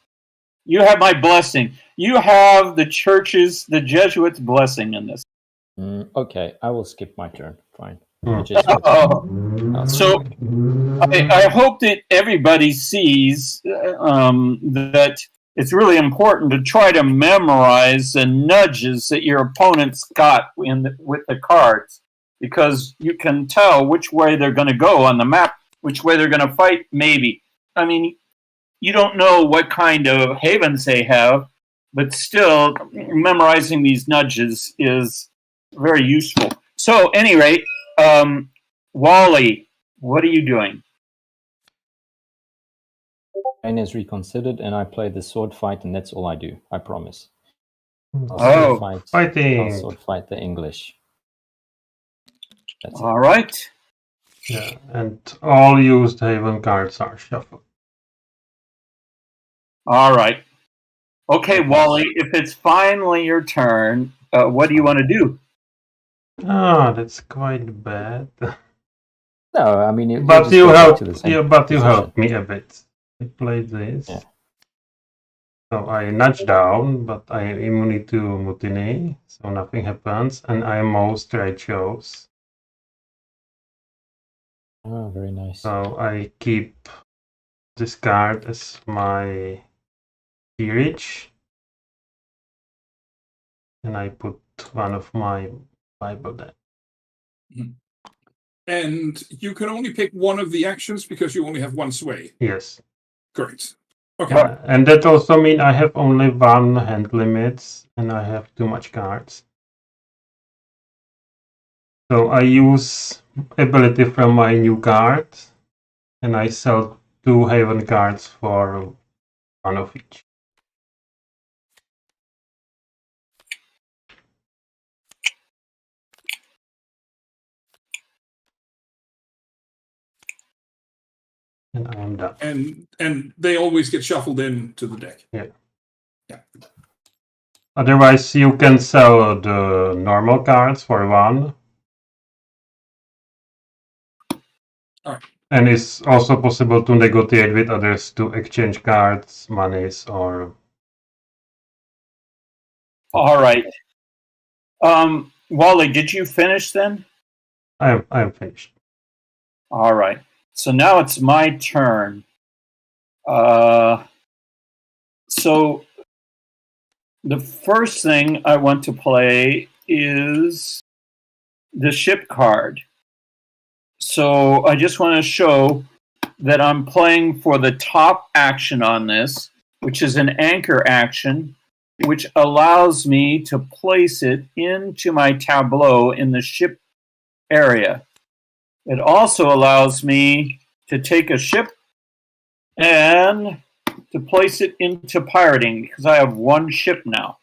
you have my blessing. You have the church's, the Jesuits' blessing in this. Okay, I will skip my turn. Fine. Hmm. So I hope that everybody sees that it's really important to try to memorize the nudges that your opponents got with the cards, because you can tell which way they're going to go on the map, which way they're going to fight, maybe. I mean, you don't know what kind of havens they have, but still, memorizing these nudges is very useful. So, at any rate, Wally, what are you doing? Spain is reconsidered, and I play the sword fight, and that's all I do. I promise. Fighting. I'll sword fight the English. That's All right. Yeah, and all used haven cards are shuffled. All right. Okay, Wally, if it's finally your turn, what do you want to do? Ah, that's quite bad. No, I mean, But you helped me a bit. I played this. Yeah. So I nudge down, but I am immune to Mutiny, so nothing happens, and I am most I chose. Oh, very nice. So I keep this card as my Peerage, and I put one of my Bible there. And you can only pick one of the actions because you only have one sway. Yes. Correct. Okay. And that also means I have only one hand limits, and I have too much cards. So I use ability from my new card, and I sell 2 haven cards for one of each. And I am done. And they always get shuffled into the deck. Yeah. Yeah. Otherwise, you can sell the normal cards for 1. All right. And it's also possible to negotiate with others to exchange cards, monies, or... All right. Wally, did you finish then? I am finished. All right. So now it's my turn. So the first thing I want to play is the ship card. So I just want to show that I'm playing for the top action on this, which is an anchor action, which allows me to place it into my tableau in the ship area. It also allows me to take a ship and to place it into pirating, because I have one ship now.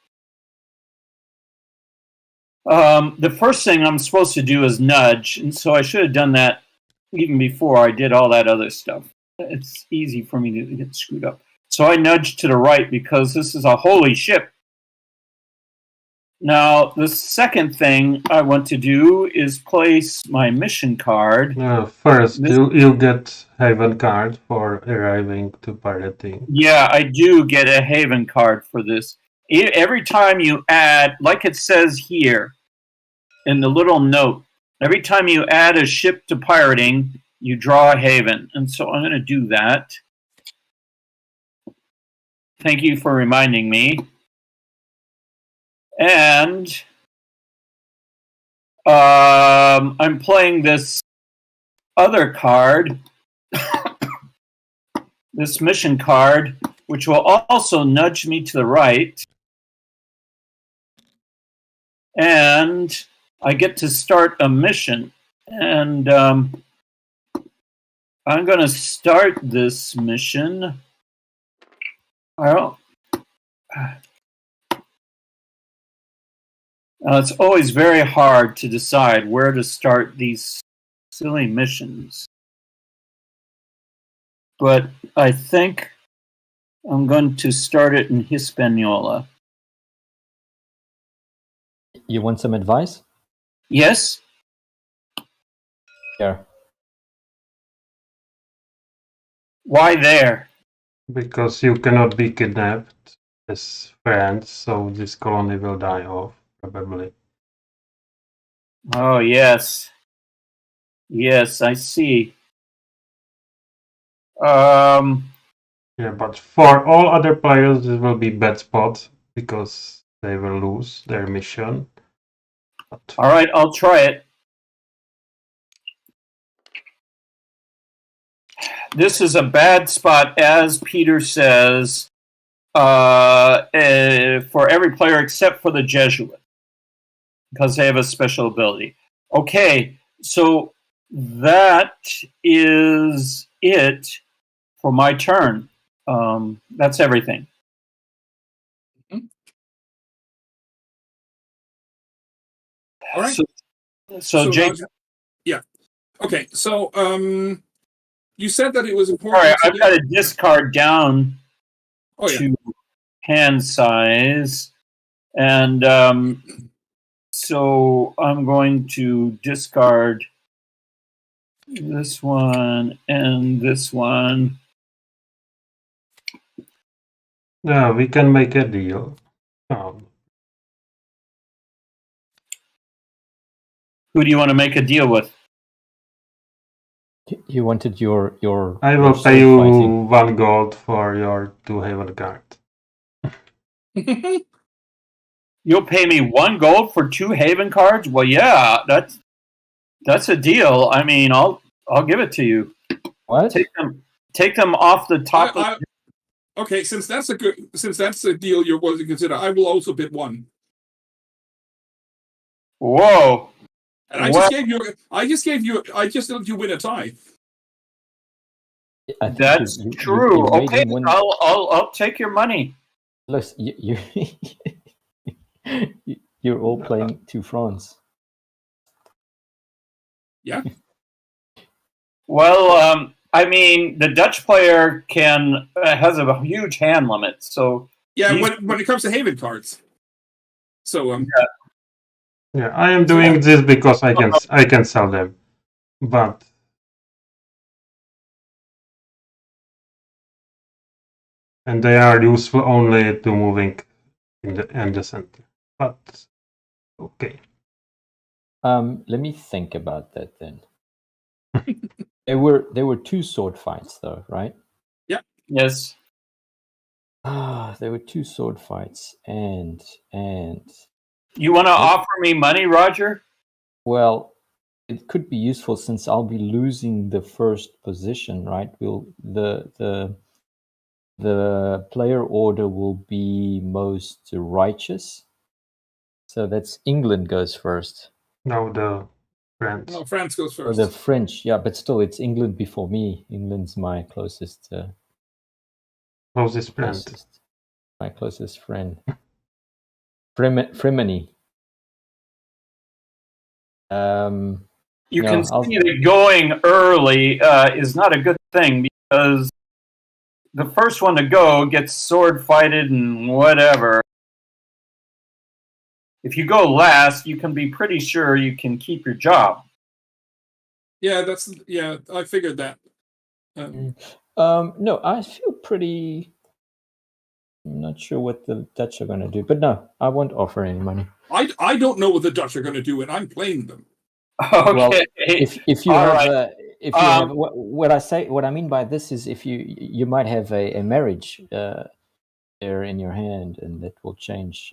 The first thing I'm supposed to do is nudge, and so I should have done that even before I did all that other stuff. It's easy for me to get screwed up. So I nudged to the right because this is a holy ship. Now, the second thing I want to do is place my mission card. First, you get Haven card for arriving to pirating. Yeah, I do get a Haven card for this. Every time you add, like it says here in the little note, every time you add a ship to pirating, you draw a Haven. And so I'm going to do that. Thank you for reminding me. And I'm playing this other card, this mission card, which will also nudge me to the right. And I get to start a mission. And I'm going to start this mission. It's always very hard to decide where to start these silly missions. But I think I'm going to start it in Hispaniola. You want some advice? Yes? Here. Why there? Because you cannot be kidnapped as friends, so this colony will die off, probably. Oh, yes. Yes, I see. Yeah, but for all other players, this will be bad spot because they will lose their mission. But All right, I'll try it. This is a bad spot, as Peter says, for every player except for the Jesuit, because they have a special ability. Okay, so that is it for my turn. That's everything. All right. So Jake, yeah. Okay. So you said that it was all important. right, I've got to discard down to hand size, and so I'm going to discard this one and this one. yeah, we can make a deal. Who do you want to make a deal with? You wanted your. I will your pay you sword fighting. 1 gold for your 2 Haven card. You'll pay me 1 gold for 2 Haven cards? Well, yeah, that's a deal. I mean, I'll give it to you. What? Take them off the top. Okay, since that's a deal you're willing to consider, I will also bid 1. Whoa! And I just let you win a tie. That's true. Okay, I'll take your money. Look, you're all playing 2 francs. Yeah. Well, I mean, the Dutch player has a huge hand limit, so yeah. When it comes to Haven cards, so Yeah, I am doing this because I can sell them, but and they are useful only to moving in the center. But okay. Let me think about that then. There were 2 sword fights though, right? Yeah. Yes. There were 2 sword fights, and you want to offer me money, Roger? Well, it could be useful since I'll be losing the first position, right? The player order will be most righteous. So that's England goes first. No, the France. No, France goes first. Or the French, yeah, but still, it's England before me. England's my closest friend. My closest friend. Fremini. You can see that going early is not a good thing because the first one to go gets sword fighted and whatever. If you go last, you can be pretty sure you can keep your job. Yeah, I figured that. No, I feel pretty. I'm not sure what the Dutch are going to do, but no, I won't offer any money. I don't know what the Dutch are going to do, and I'm playing them. Okay. Well, if you have have what I mean by this is if you might have a marriage there in your hand, and that will change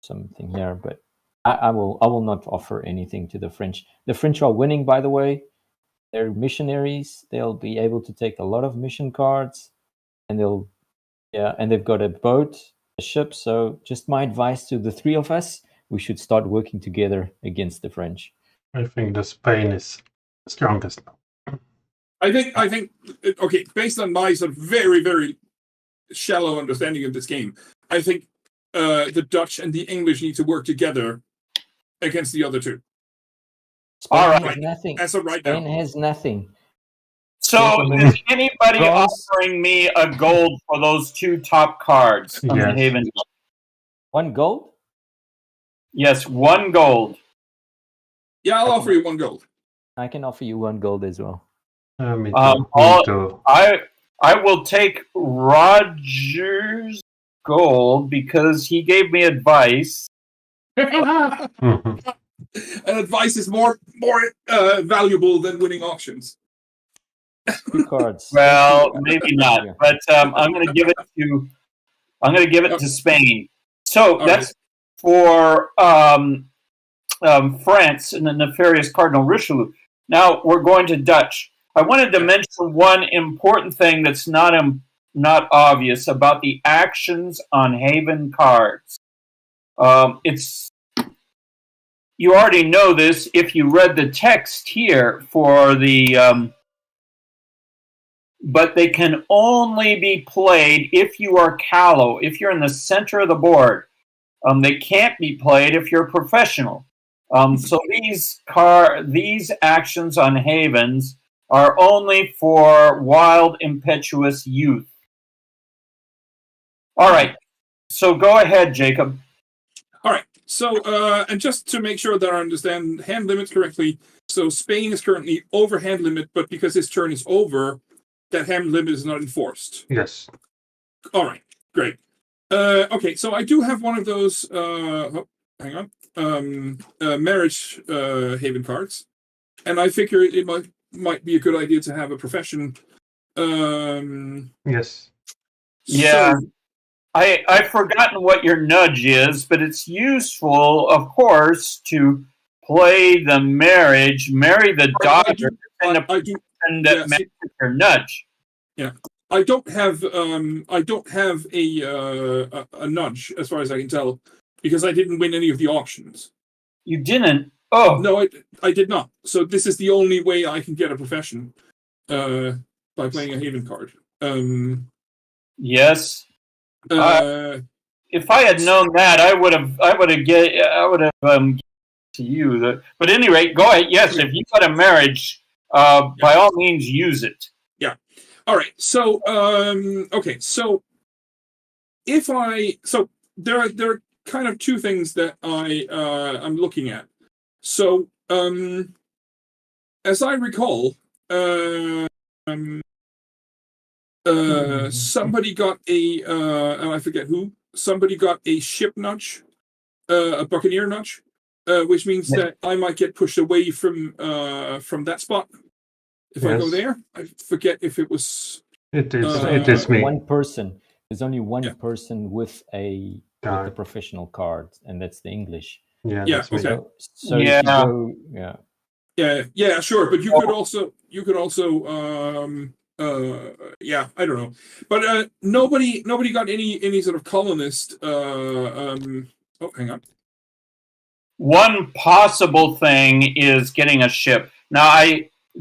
something here. But I will not offer anything to the French. The French are winning, by the way. They're missionaries. They'll be able to take a lot of mission cards, and they've got a boat, a ship. So just my advice to the 3 of us: we should start working together against the French. I think the Spain is strongest now. I think okay, based on my sort of very, very shallow understanding of this game, I think the Dutch and the English need to work together against the other two. Spain All has right. nothing. As of right Spain now. has nothing. So, Gentlemen, is anybody France- offering me a gold for those 2 top cards on the Yes. Haven? 1 gold? Yes, 1 gold. Yeah, I'll offer you 1 gold. I can offer you 1 gold as well. Me too. all- Me too. I will take Roger's gold because he gave me advice. Mhm. And advice is more valuable than winning auctions. 2 cards. Well, Thank you. maybe not, Yeah. but I'm going to give it to Spain. So All that's for France and the nefarious Cardinal Richelieu. Now we're going to Dutch. I wanted to mention one important thing that's not obvious about the actions on Haven cards. You already know this if you read the text here for the. But they can only be played if you are Callow, if you're in the center of the board. They can't be played if you're professional. So these actions on Havens are only for wild, impetuous youth. All right. So go ahead, Jacob. All right. So, and just to make sure that I understand hand limits correctly, so Spain is currently over hand limit, but because his turn is over, that hand limit is not enforced. Yes. All right. Great. Okay. So I do have one of those. Hang on. Marriage haven cards, and I figure it might be a good idea to have a profession. Yes. Yeah. So, I've forgotten what your nudge is, but it's useful, of course, to play the marry the daughter, and I do. that makes it your nudge. Yeah, I don't have a nudge as far as I can tell, because I didn't win any of the auctions. You didn't? Oh No, I did not. So this is the only way I can get a profession, by playing a haven card. yes. If I had known that, I would have to you. But at any rate, go ahead. Yes, if you got a marriage, by all means, use it. Yeah. All right. So, okay. So, there are kind of 2 things that I'm looking at. So, as I recall, somebody got and I forget who. Somebody got a ship nudge, a buccaneer nudge, which means that I might get pushed away from that spot if I go there. I forget if it was. It is me. 1 person. There's only 1 person with a professional card, and that's the English. Yeah. Yeah. That's me. Okay. So Yeah. if you go, Yeah, sure. But you could also, I don't know. But nobody got any sort of colonist. Hang on. One possible thing is getting a ship. Now,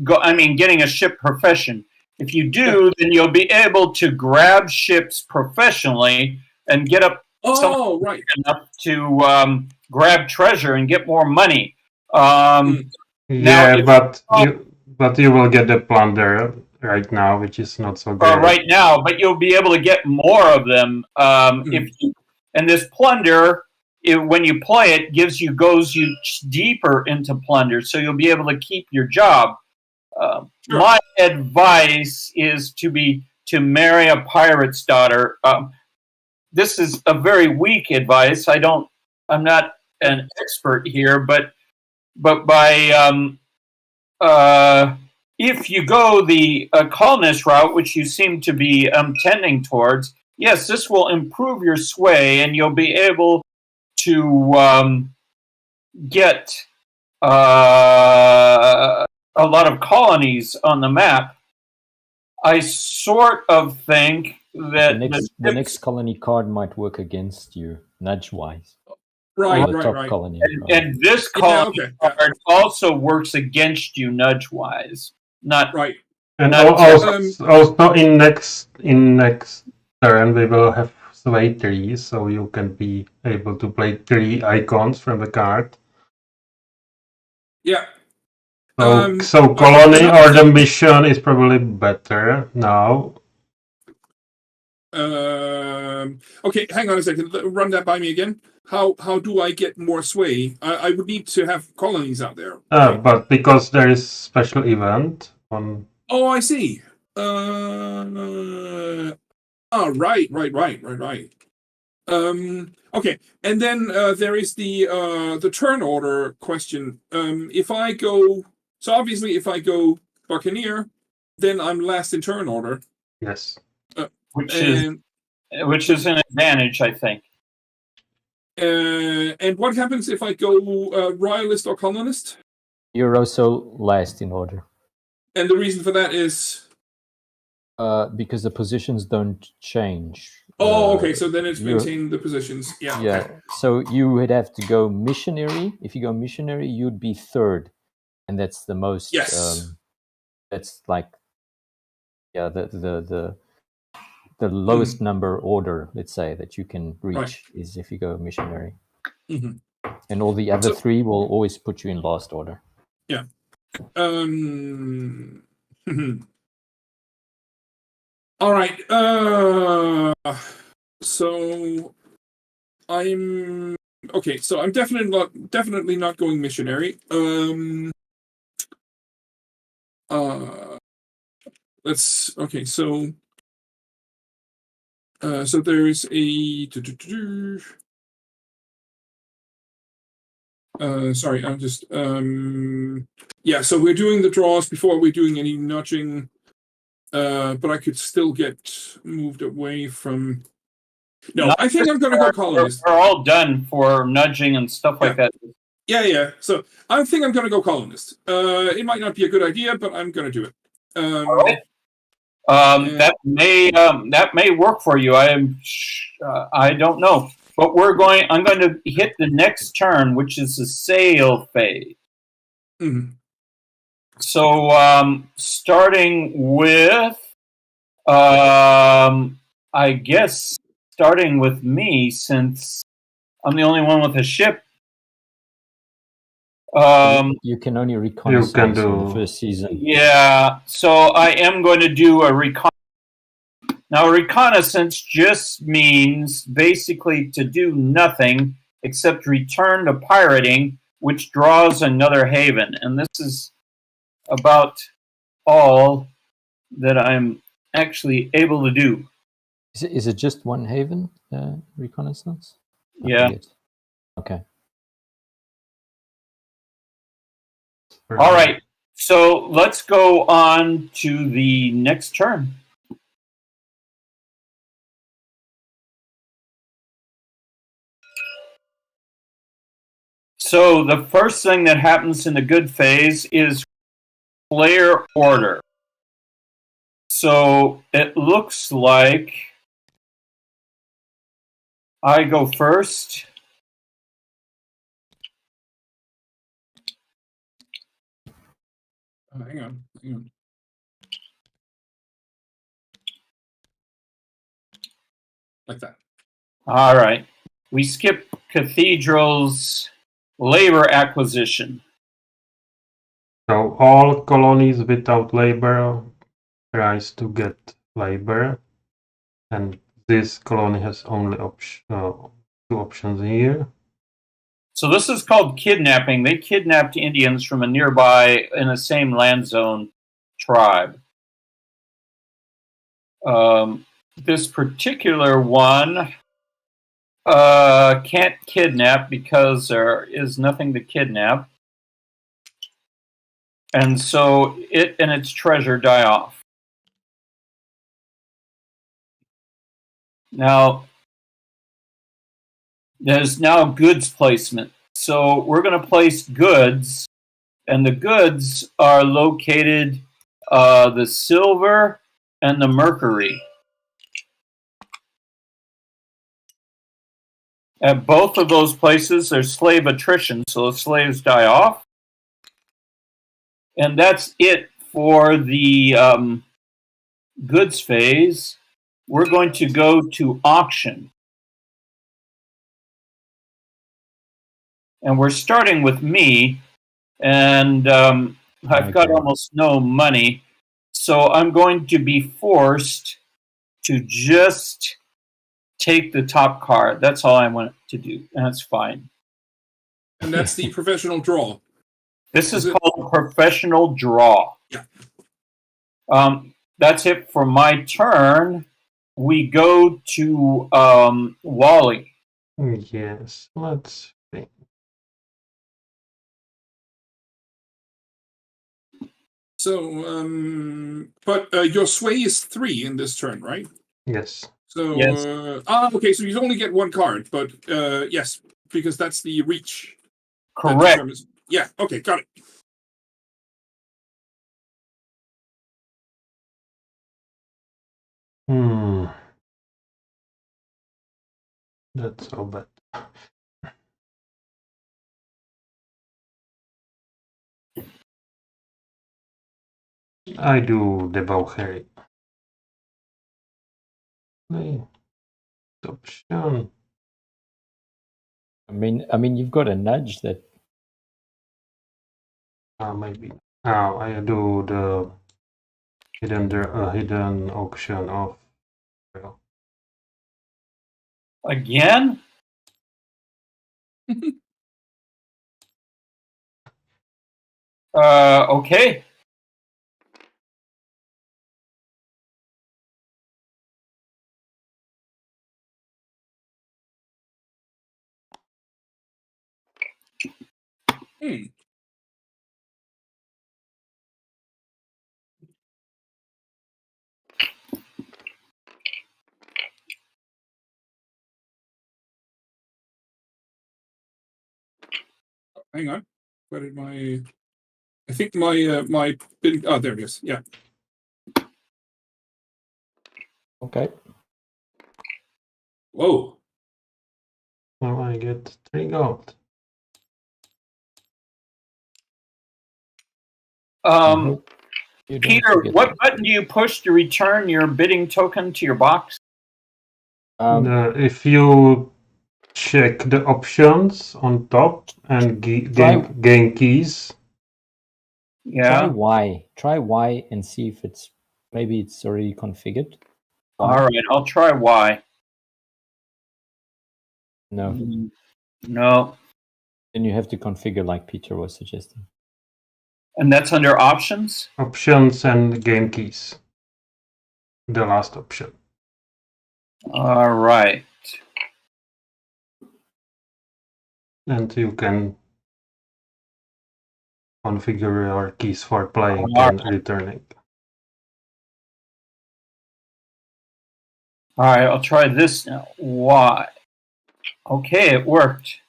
getting a ship profession. If you do, then you'll be able to grab ships professionally and get up right enough to grab treasure and get more money. Yeah, but you will get the plunder right now, which is not so good. Right now, but you'll be able to get more of them and this plunder. When you play it, goes you deeper into plunder, so you'll be able to keep your job. Sure. My advice is to marry a pirate's daughter. This is a very weak advice. I'm not an expert here, but by if you go the colonist route, which you seem to be tending towards, yes, this will improve your sway, and you'll be able to get a lot of colonies on the map. I sort of think that the next colony card might work against you, nudge-wise. Right. Colony and this colony card also works against you nudge-wise. Not right. And not also in next turn we will have sway 3, so you can be able to play 3 icons from the card. Yeah. So colony or the mission is probably better now. Okay, hang on a second. Run that by me again. How do I get more sway? I would need to have colonies out there. Right? But because there is special event on. Oh, I see. Right. Okay, and then there is the turn order question. If I go, so obviously if I go Buccaneer, then I'm last in turn order. Yes. Which is an advantage, I think. And what happens if I go Royalist or Colonist? You're also last in order. And the reason for that is? Because the positions don't change. Oh, okay. So then it's maintaining the positions. Yeah. Yeah. Okay. So you would have to go missionary. If you go missionary, you'd be third, and that's the most. Yes. That's like, yeah, the lowest number order, let's say, that you can reach is if you go missionary. Mm-hmm. And all the other three will always put you in last order. Yeah. All right. So I'm okay. So I'm definitely not going missionary. Let's okay. So there's a. Sorry, I'm just yeah. So we're doing the draws before we're doing any nudging. But I could still get moved away from. No, I think I'm going to go colonist. We're all done for nudging and stuff like that. Yeah. So I think I'm going to go colonist. It might not be a good idea, but I'm going to do it. All right. That may work for you. I don't know, but I'm going to hit the next turn, which is the sail phase. Mm-hmm. So starting with, I guess starting with me, since I'm the only one with a ship. You can only reconnaissance in the first season. Yeah, so I am going to do a reconnaissance. Now, reconnaissance just means basically to do nothing except return to pirating, which draws another haven. And this is about all that I'm actually able to do. Is it just one haven, reconnaissance? Yeah. Okay. All right. So let's go on to the next turn. So the first thing that happens in the good phase is player order. So it looks like I go first. Hang on. Like that. All right. We skip Cathedrals labor acquisition. So all colonies without labor tries to get labor, and this colony has only two options here. So this is called kidnapping. They kidnapped Indians from a nearby, in the same land zone, tribe. This particular one can't kidnap because there is nothing to kidnap. And so it and its treasure die off. Now, there's now goods placement. So we're going to place goods, and the goods are located the silver and the mercury. At both of those places, there's slave attrition, so the slaves die off. And that's it for the goods phase. We're going to go to auction. and we're starting with me, and I've got almost no money, so I'm going to be forced to just take the top card. That's all I want to do, and that's fine. And that's the professional draw. This is called professional draw. Yeah. That's it for my turn. We go to Wally. Yes, let's see. So, but your sway is 3 in this turn, right? Yes. So, Yes. Okay, so you only get 1 card, but yes, because that's the reach. Correct. Yeah, okay, got it. That's so bad. I do the Bauheri. Option. I mean, you've got a nudge that. Maybe. Now I do the hidden auction of. Again? Okay. Hang on. Where did my... I think my... Oh, there it is. Yeah. Okay. Whoa. Now I get 3 gold. Peter, what button do you push to return your bidding token to your box? If you check the options on top and gain keys. Yeah. Try Y and see if maybe it's already configured. All right, I'll try Y. No. No. Then you have to configure like Peter was suggesting. And that's under options? Options and game keys. The last option. All right. And you can configure your keys for playing and returning. All right, I'll try this now. Y. Okay, it worked.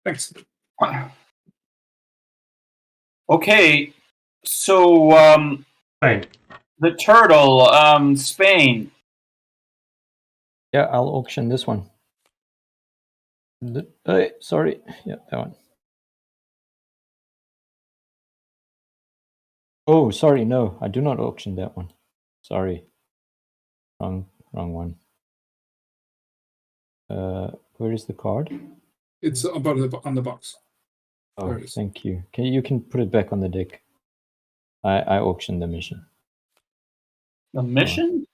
Thanks. Okay, so Spain. The turtle, Spain. Yeah, I'll auction this one. Sorry. Yeah, that one. Oh, sorry. No, I do not auction that one. Sorry. Wrong one. Where is the card? It's about on the box. Oh, thank you. You can put it back on the deck. I auctioned the mission. The mission?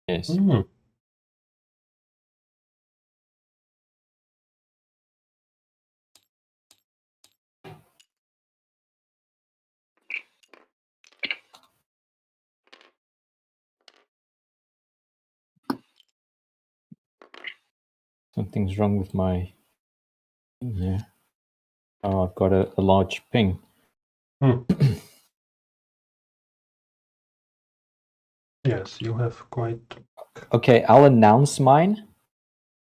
Yes. Something's wrong with my thing here. Oh, I've got a large ping. Yes, you have quite. Okay, I'll announce mine.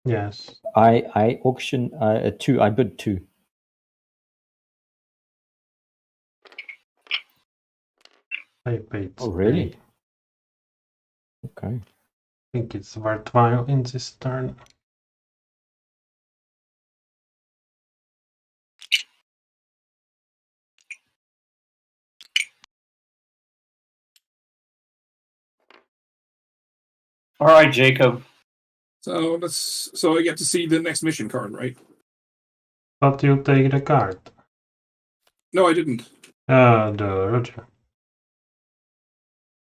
Yes. I auction 2. I bid 2. I paid. Oh, really? 3. Okay. I think it's worthwhile in this turn. All right, Jacob. So I get to see the next mission card, right? But you take the card. No, I didn't. The Roger.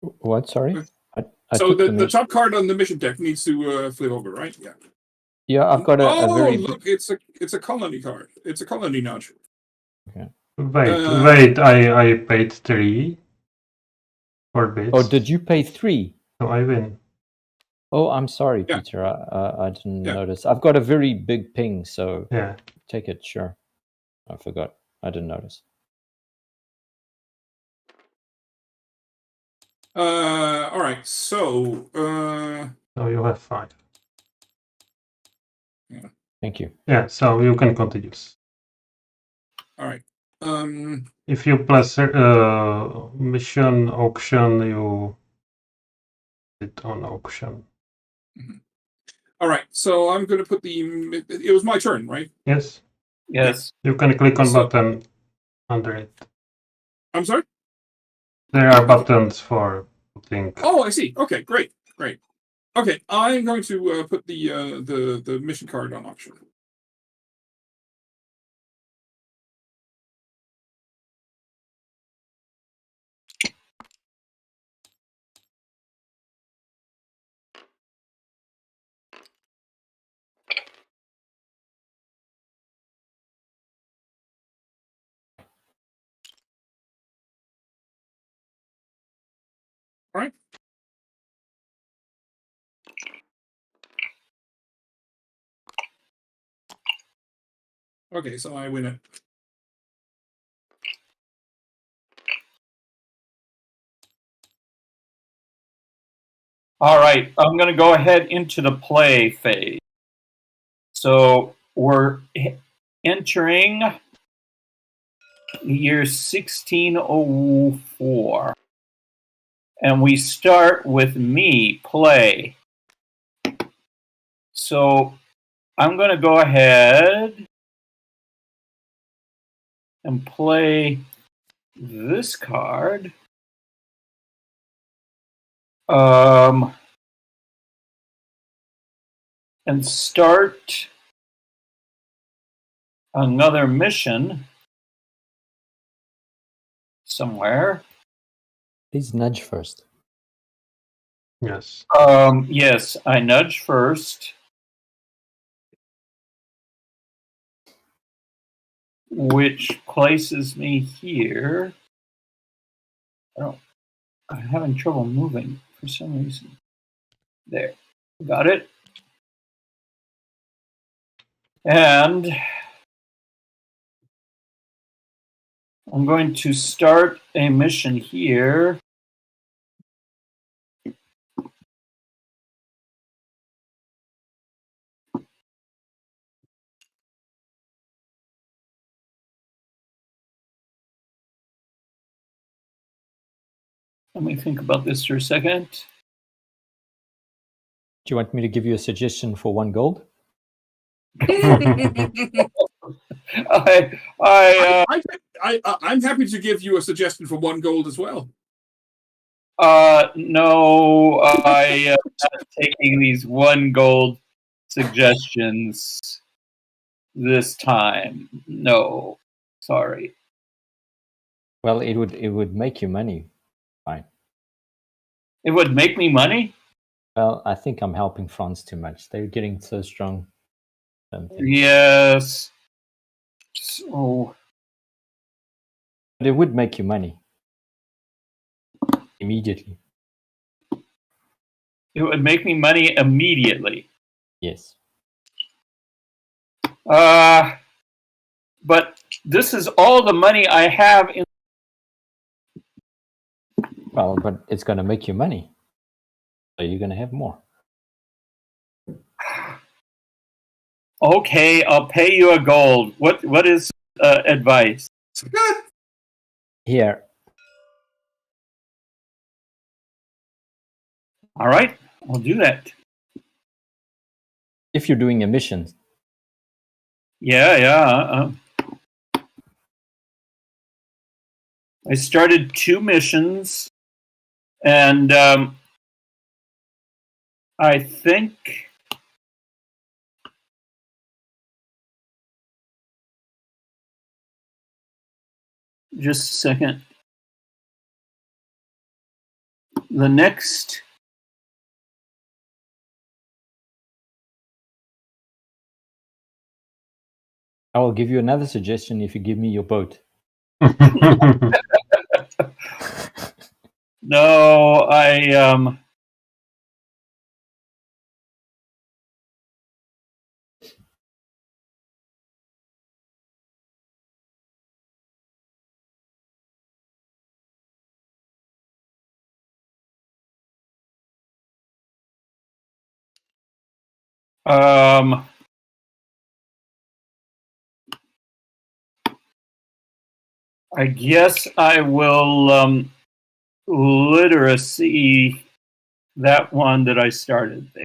What? Sorry. I So took the top card on the mission deck needs to flip over, right? Yeah. Yeah, I've got a very look! It's a colony card. It's a colony nudge. Wait! I paid 3 for bits. Oh, did you pay 3? So I win. Oh, I'm sorry, Yeah. Peter. I didn't notice. I've got a very big ping, so Yeah. take it. Sure. I forgot. I didn't notice. All right. So. So you have 5. Yeah. Thank you. Yeah. So you can continue. All right. If you plus mission auction, you it on auction. All right. So I'm going to put the. It was my turn, right? Yes. Yes. You can click on button under it. I'm sorry. There are buttons for putting. Oh, I see. Okay, great. Okay, I'm going to put the mission card on auction. All right. Okay, so I win it. All right, I'm going to go ahead into the play phase. So we're entering the year 1604. And we start with me, play. So I'm going to go ahead and play this card. And start another mission somewhere. Please nudge first. Yes. Yes, I nudge first. Which places me here. I'm having trouble moving for some reason. There. Got it. And I'm going to start a mission here. Let me think about this for a second. Do you want me to give you a suggestion for 1 gold? I'm happy to give you a suggestion for 1 gold as well. No, I am not taking these 1 gold suggestions this time. No, sorry. Well, it would make you money. Fine. It would make me money? Well, I think I'm helping France too much. They're getting so strong. Yes. So, but it would make you money. Immediately. It would make me money immediately. Yes. But this is all the money I have in. Well, but it's going to make you money. So you're going to have more. Okay, I'll pay you a gold. What is advice? Here. All right, I'll do that. If you're doing a mission. Yeah. I started 2 missions, and I think Just a second. The next I will give you another suggestion if you give me your boat. No, I I guess I will literacy that one that I started there.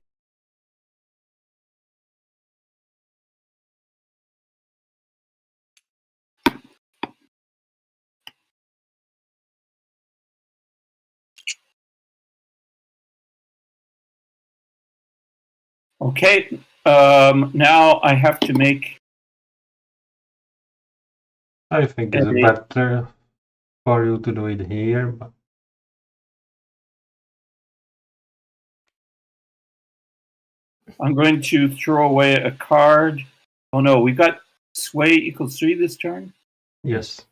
Okay, now I have to make. I think it's better for you to do it here, but I'm going to throw away a card. Oh no, we've got sway equals 3 this turn. yes.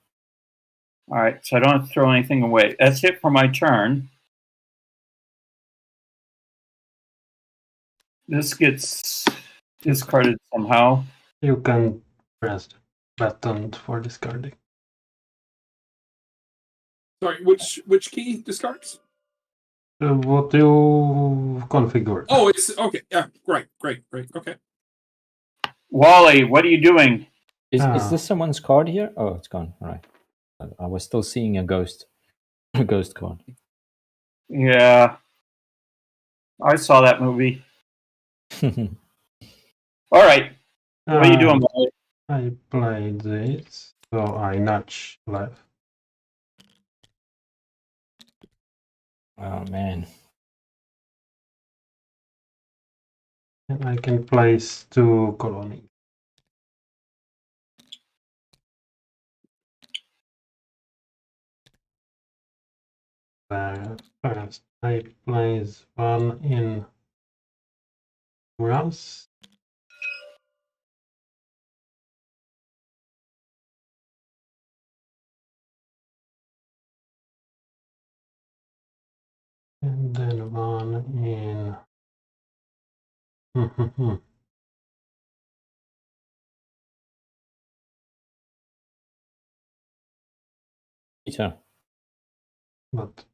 All right, so I don't have to throw anything away. That's it for my turn. This gets discarded somehow. You can press the button for discarding. Sorry, which key discards? What you configure. Oh, it's okay. Yeah, great. Okay. Wally, what are you doing? Is this someone's card here? Oh, it's gone. All right. I was still seeing a ghost card. Yeah, I saw that movie. All right, what are you doing, Wally? I played this, so I nudge left. Oh man. And I can place 2 colonies. First, I place 1 in grass. And then 1 in. Peter. But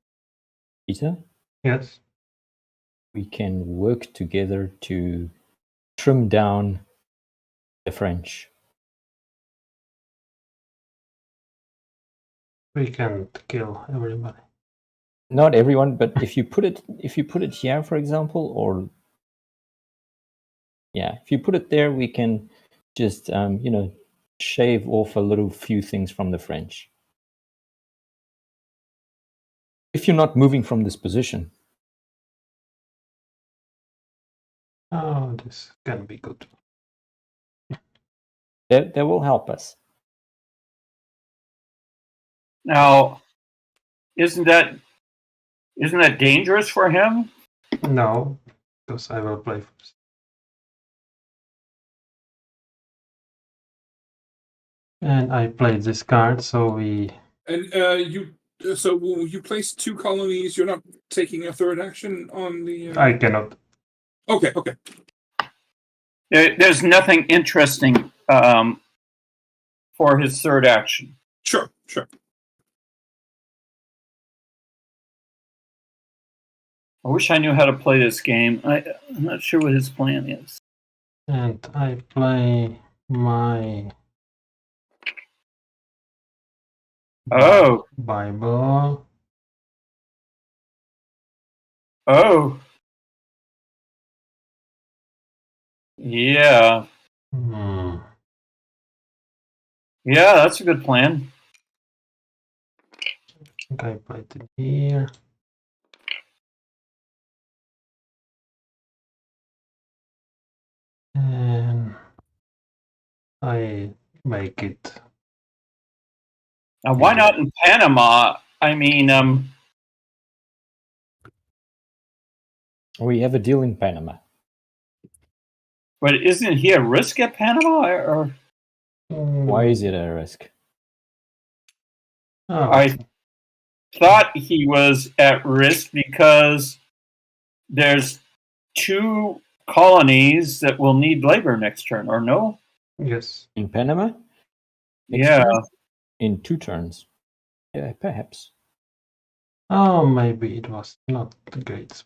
Peter, yes, we can work together to trim down the French. we can't kill everybody. Not everyone, but if you put it here, for example, or if you put it there, we can just shave off a little few things from the French. If you're not moving from this position. Oh, this can be good. That will help us. Now, isn't that dangerous for him? No, because I will play first. And I played this card, so we. And you place 2 colonies. You're not taking a third action on the. I cannot. Okay. There's nothing interesting for his third action. Sure. I wish I knew how to play this game. I'm not sure what his plan is. And I play my. Oh. Bible. Oh. Yeah. Yeah, that's a good plan. I think I played it here. And I make it Now, why not in Panama? I mean, We have a deal in Panama. but isn't he a risk at Panama? Or Why is it a risk? Oh, I thought he was at risk because there's 2 colonies that will need labor next turn, or no? yes. In Panama? Next Yeah. turn? In 2 turns. Yeah, perhaps. Oh, maybe it was not the great.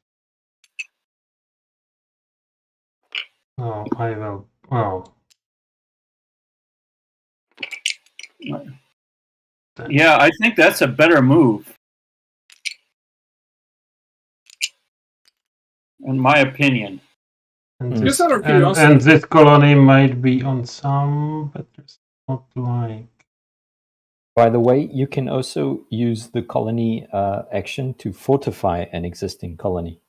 Oh, I will. Oh. Yeah, I think that's a better move. In my opinion. And Mm. this, Just out of and curiosity. this colony might be on some, but there's not like. By the way, you can also use the colony action to fortify an existing colony.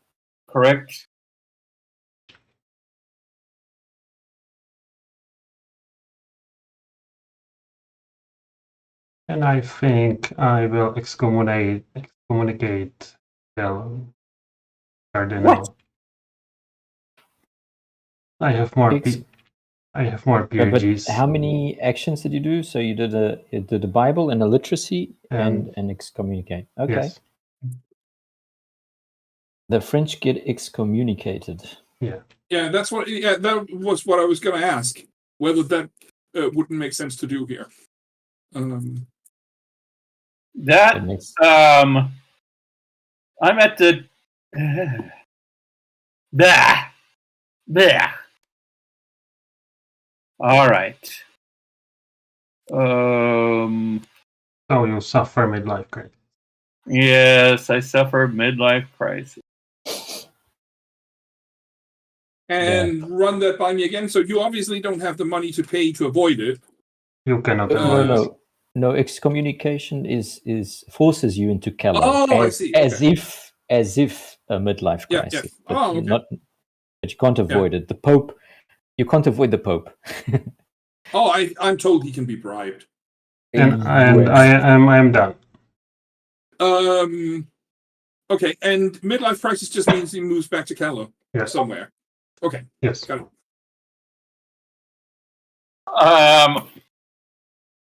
Correct? And I think I will excommunicate Callow. Cardinal. I have more But peerages. how many actions did you do? So you did a Bible and a literacy and an excommunicate. Okay. Yes. The French get excommunicated. Yeah. Yeah, that's what. Yeah, that was what I was going to ask. Whether that wouldn't make sense to do here. That It makes I'm at the Bah. Bah. All right. So you suffer midlife crisis. Yes, I suffer midlife crisis. and run that by me again. So you obviously don't have the money to pay to avoid it. You cannot No, avoid it. no. Excommunication is forces you into Callow. Oh, I see. As Okay. if a midlife Yeah, crisis. yeah. But Oh, okay. but you can't avoid it. The Pope, you can't avoid the Pope. Oh, I'm told he can be bribed. And I am done. Okay, and midlife crisis just means he moves back to Callow somewhere. Okay, Yes. got it.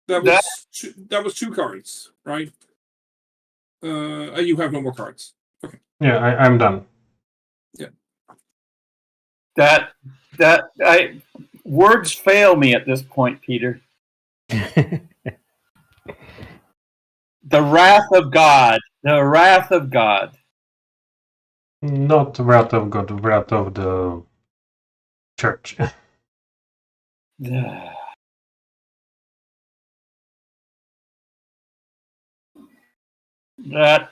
That was 2 cards, right? You have no more cards. Okay. Yeah, I'm done. Yeah. Words fail me at this point, Peter. The wrath of God. The wrath of God. Not the wrath of God, the wrath of the church. That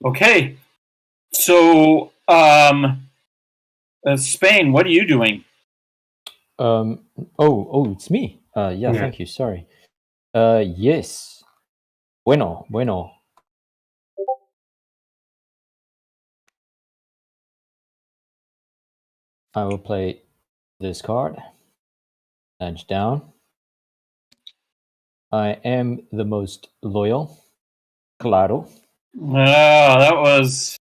okay. So Spain, what are you doing? It's me. Yeah, thank you. Sorry. Yes. Bueno. I will play this card. Nudge down. I am the most loyal. Claro. That was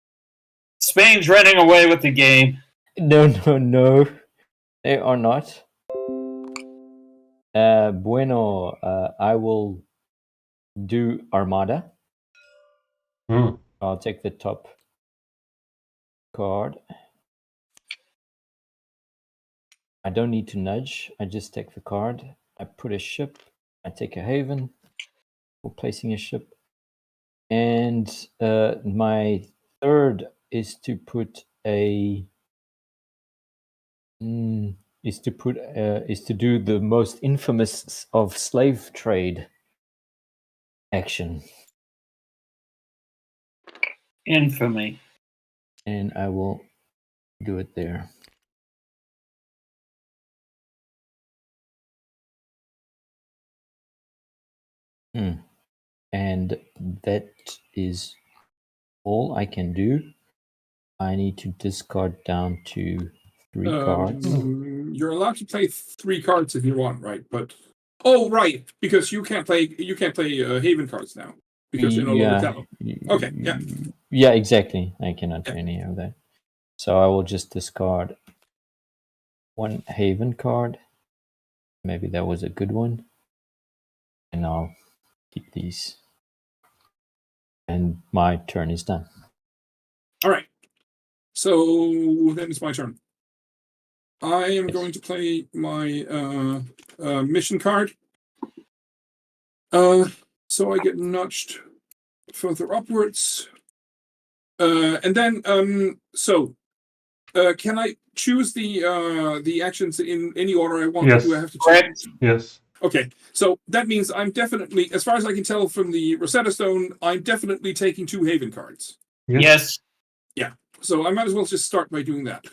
Spain's running away with the game. No. They are not. Bueno, I will do Armada. I'll take the top card. I don't need to nudge. I just take the card. I put a ship. I take a haven for placing a ship. And my third is to put is to do the most infamous of slave trade action. Infamy. And I will do it there. And that is all I can do. I need to discard down to 3 cards. You're allowed to play 3 cards if you want, right? But right, because you can't play Haven cards now because you're no longer Callow. Okay, yeah. Yeah, exactly. I cannot do Yeah. any of that. So I will just discard 1 Haven card. Maybe that was a good one. And I'll keep these. And my turn is done. All right. So then it's my turn. I am going to play my mission card. So I get nudged further upwards. And then can I choose the actions in any order I want? Yes. Do I have to Correct. Yes. Okay, so that means I'm definitely, as far as I can tell from the Rosetta Stone, I'm definitely taking 2 Haven cards. Yes. So I might as well just start by doing that.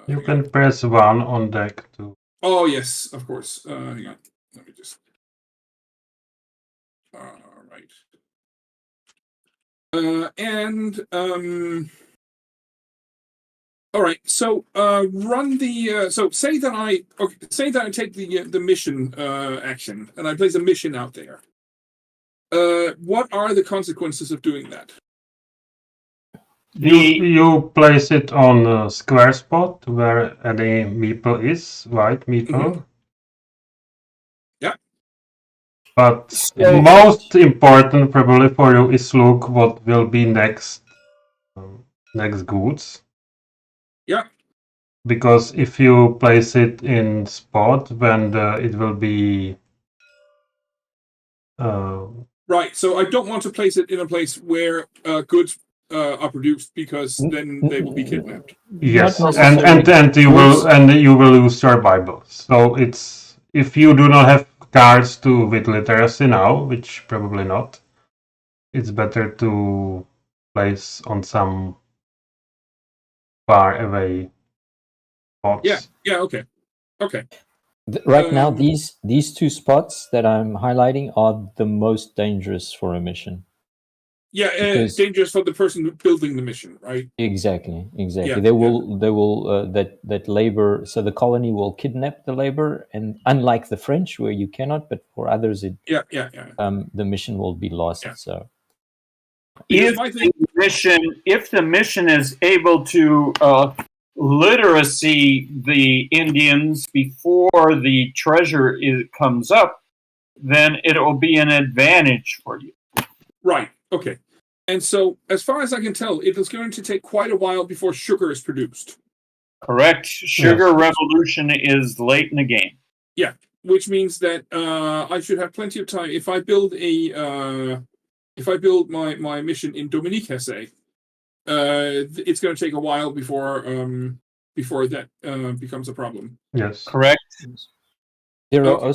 You can press 1 on deck too. Oh, yes, of course. Hang on. Let me just... All right. All right. So run the. So say that I take the mission action and I place a mission out there. What are the consequences of doing that? You place it on a square spot where any meeple is, white meeple. Yeah. But So- most important probably for you is look what will be next goods. Yeah. Because if you place it in spot, then it will be Right. So I don't want to place it in a place where goods are produced because then they will be kidnapped. yes, Not and necessarily. you will lose your Bible. So it's if you do not have cards with literacy now, which probably not, it's better to place on some far away spots. Yeah. Okay. Right now, Um, these 2 spots that I'm highlighting are the most dangerous for a mission. Yeah, Because- dangerous for the person building the mission, right? Exactly. Yeah, They will that labor. So the colony will kidnap the labor, and unlike the French, where you cannot, but for others, it Yeah. the mission will be lost. Yeah. So Because my thing, if the mission is able to literacy the Indians before the treasure comes up, then it will be an advantage for you. right? Okay. And so, as far as I can tell, it is going to take quite a while before sugar is produced. Correct. Sugar revolution is late in the game. Which means that I should have plenty of time if I build my mission in Dominique Hesse. It's going to take a while before that becomes a problem. Yes. Correct. there are Okay.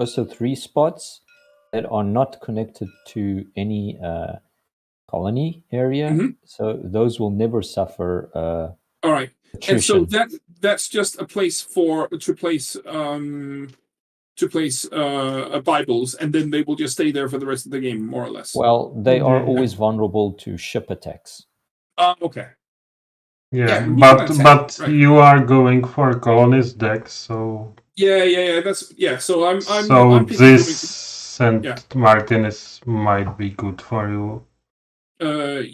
also 3 spots that are not connected to any colony area. Mhm. So those will never suffer All right. attrition. And so that's just a place to place Bibles, and then they will just stay there for the rest of the game, more or less. Well, they are Yeah. always vulnerable to ship attacks. Okay. Yeah, we but can understand, right. you are going for colonies deck, so Yeah. So I'm picking this Saint Yeah. Martin might be good for you.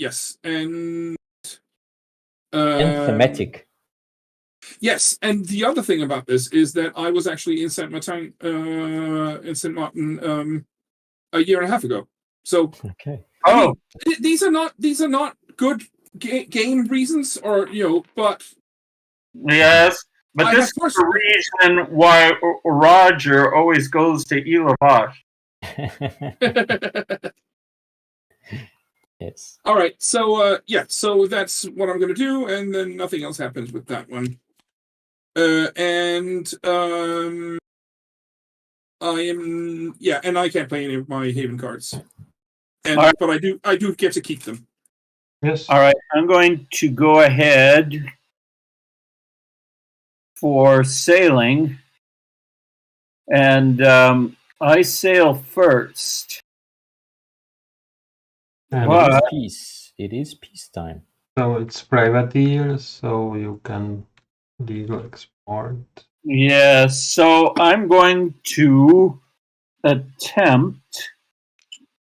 Yes, and Thematic. Yes, and the other thing about this is that I was actually in Saint Martin a year and a half ago. So Okay. I mean, these are not good game reasons, or but Yes, but I this have is the reason why Roger always goes to Ilavash. Yes. All right, so so that's what I'm going to do, and then nothing else happens with that one. And I can't play any of my Haven cards, Right. but I do get to keep them. Yes. All right, I'm going to go ahead for sailing, and I sail first. And What? it is peacetime. So it's privateer, so you can legal export. Yes, so I'm going to attempt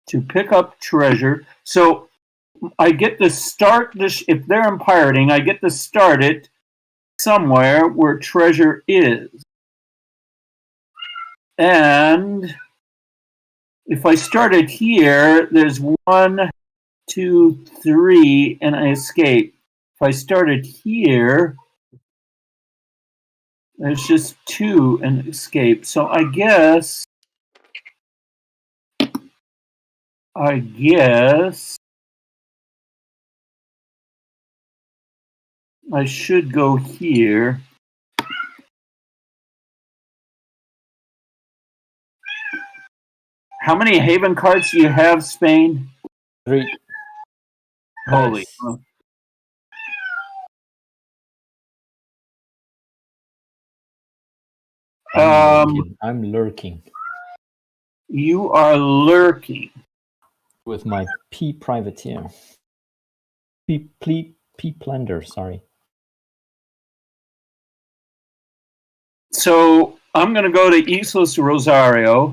to pick up treasure. So I get to start this, if they're pirating, I get to start it somewhere where treasure is. And if I start it here, there's 1, 2, 3, and I escape. If I start it here, there's just 2 and escape. So I guess I should go here. How many haven cards do you have, Spain? 3. Holy. Nice. I'm lurking You are lurking. with my P privateer. P plunder, sorry. So I'm going to go to Islas Rosario,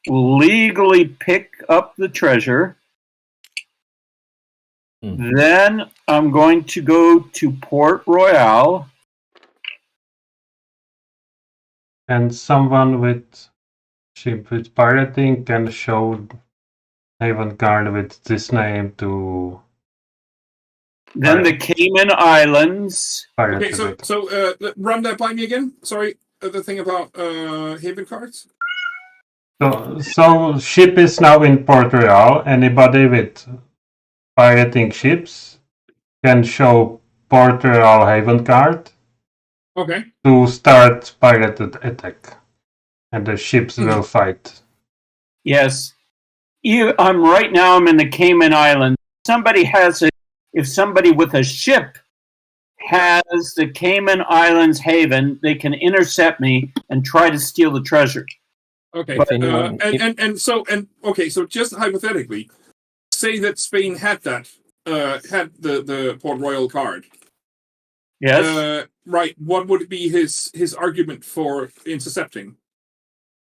legally pick up the treasure. Then I'm going to go to Port Royal. And someone with ship with pirating can show haven card with this name to Then the Cayman Islands. pirate. Okay, so run that by me again. Sorry, the thing about haven cards. So ship is now in Port Royal. Anybody with pirating ships can show Port Royal haven card. Okay. To start pirated attack, and the ships will fight. Yes. I'm right now. I'm in the Cayman Islands. If somebody with a ship has the Cayman Islands haven, they can intercept me and try to steal the treasure. Okay. But, So just hypothetically, say that Spain had that had the Port Royal card. Yes. Right. What would be his argument for intercepting?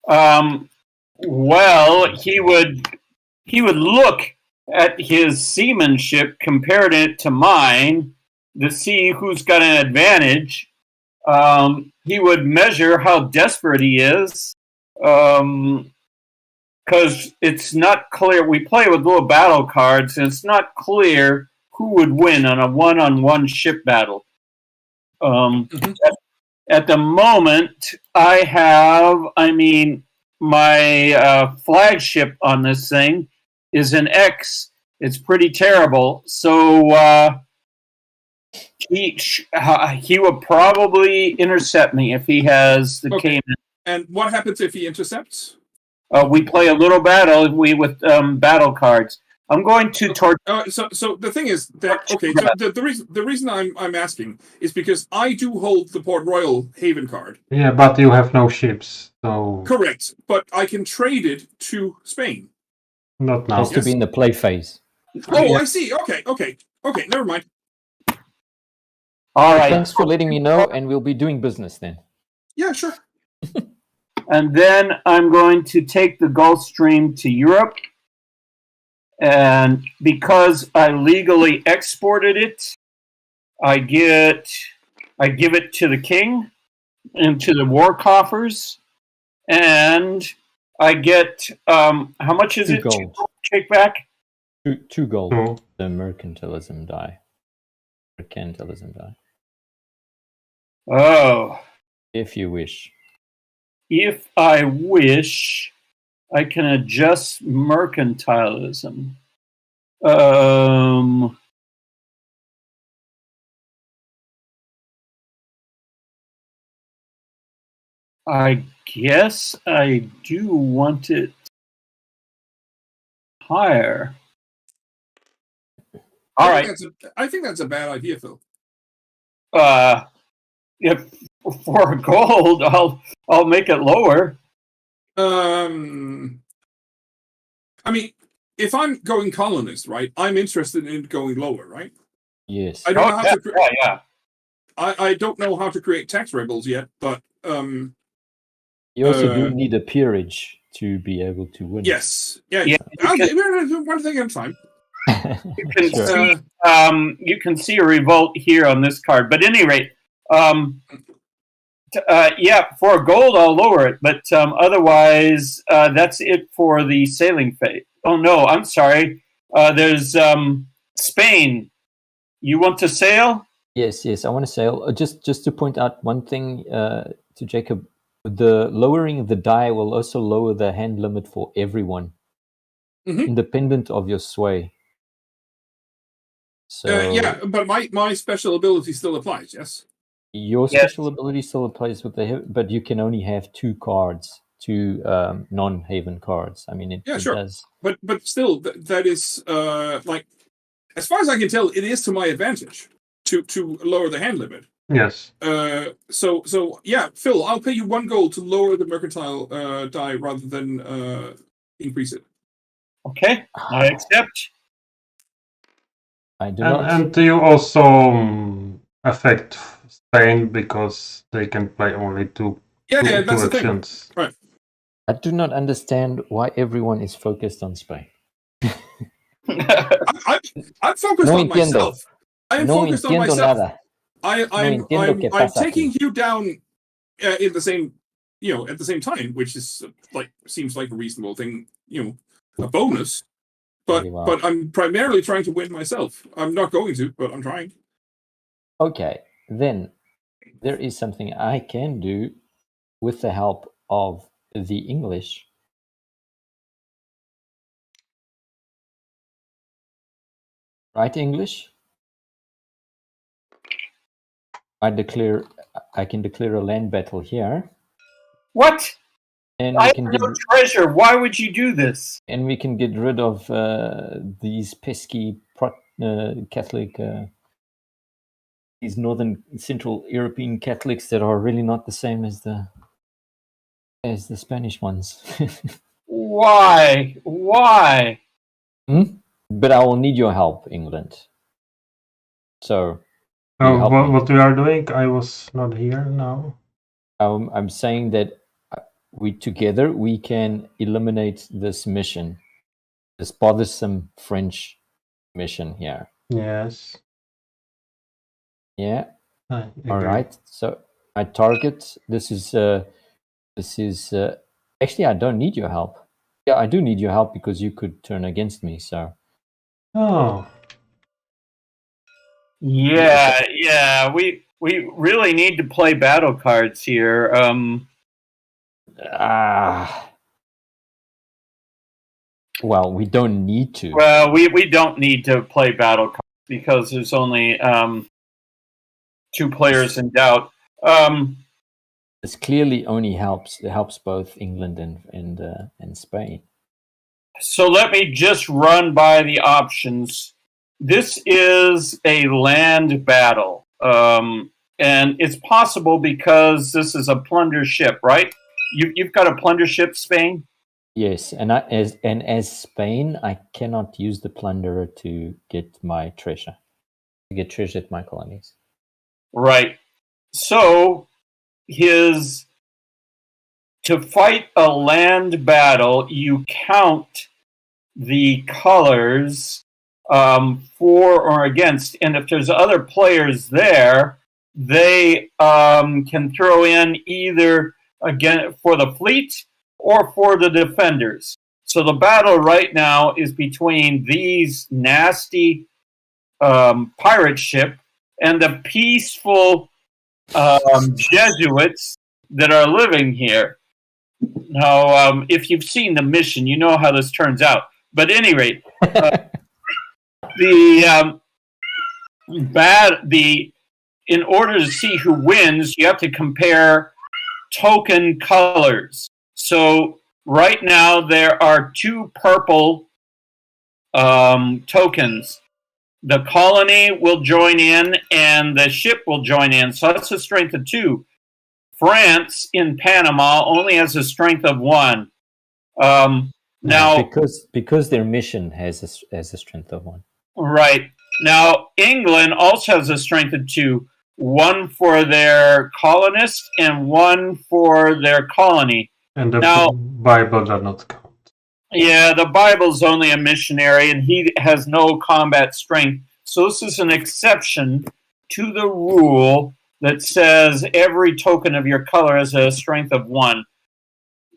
Well, he would look at his seamanship, compared it to mine, to see who's got an advantage. He would measure how desperate he is, because it's not clear. We play with little battle cards, and it's not clear who would win on a one-on-one ship battle. At the moment, my flagship on this thing is an X. It's pretty terrible. So he would probably intercept me if he has the Cayman. And what happens if he intercepts? We play a little battle with battle cards. I'm going to So the thing is that so the reason I'm asking is because I do hold the Port Royal Haven card. Yeah, but you have no ships, so correct. But I can trade it to Spain. Not now. It has to be in the play phase. Oh, I see. Okay. Never mind. All right. Thanks for letting me know, and we'll be doing business then. Yeah, sure. And then I'm going to take the Gulf Stream to Europe. And because I legally exported it, I give it to the king and to the war coffers, and I get how much is 2 it? gold. Kick back. 2 gold. No. The mercantilism die. Oh, if you wish. If I wish, I can adjust mercantilism. I guess I do want it higher. All right. I think that's a bad idea, Phil. If for gold, I'll make it lower. I mean, if I'm going colonist, right, I'm interested in going lower, right? Yes. I don't know how to. yeah. I don't know how to create tax rebels yet, but You also do need a peerage to be able to win. yes, Yeah, one thing at a time. You can Sure. see you can see a revolt here on this card. But at any rate, for gold I'll lower it, but otherwise that's it for the sailing phase. Oh no, I'm sorry. There's Spain. You want to sail? Yes, I want to sail. Just to point out one thing to Jacob, the lowering of the die will also lower the hand limit for everyone, independent of your sway. So but my special ability still applies. Yes. Your special ability still applies with but you can only have 2 cards, 2 non-haven cards. I mean, it does. But still, that is like, as far as I can tell, it is to my advantage to lower the hand limit. Yes. So yeah, Phil, I'll pay you 1 gold to lower the mercantile die rather than increase it. Okay, I accept. I do not. And do you also affect Spain because they can play only two that's the actions? Thing. Right. I do not understand why everyone is focused on Spain. I'm focused on myself. I am focused on myself. Nada. I'm taking you down in the same, at the same time, which is seems like a reasonable thing, a bonus. But I'm primarily trying to win myself. I'm not going to, but I'm trying. Okay, then there is something I can do with the help of the English. Right, English? I can declare a land battle here. What? And I have no treasure. Why would you do this? And we can get rid of these pesky Catholic, these Northern Central European Catholics that are really not the same as the Spanish ones. Why? But I will need your help, England. So. What we are doing? I was not here now. I'm saying that we can eliminate this mission, this bothersome French mission here. Yes. Yeah. All right. So my target. This is. Actually, I don't need your help. Yeah, I do need your help because you could turn against me. So. Oh. Yeah. We really need to play battle cards here. Well, we don't need to. Well, we don't need to play battle cards because there's only 2 players in doubt. This clearly only helps both England and Spain. So let me just run by the options. This is a land battle, and it's possible because this is a plunder ship, right? You've got a plunder ship, Spain? Yes, and as Spain, I cannot use the plunderer to get my treasure, to get treasure at my colonies. Right. So to fight a land battle, you count the colors for or against, and if there's other players there, they can throw in either again for the fleet or for the defenders. So the battle right now is between these nasty pirate ship and the peaceful Jesuits that are living here. Now, if you've seen the mission, you know how this turns out. But at any rate, in order to see who wins, you have to compare token colors. So right now there are 2 purple tokens. The colony will join in and the ship will join in. So that's a strength of 2. France in Panama only has a strength of 1. Now, because their mission has a strength of 1. Right. Now, England also has a strength of 2, one for their colonists and one for their colony. And the Now- Bible does not count. Yeah, the Bible's only a missionary, and he has no combat strength. So this is an exception to the rule that says every token of your color has a strength of 1.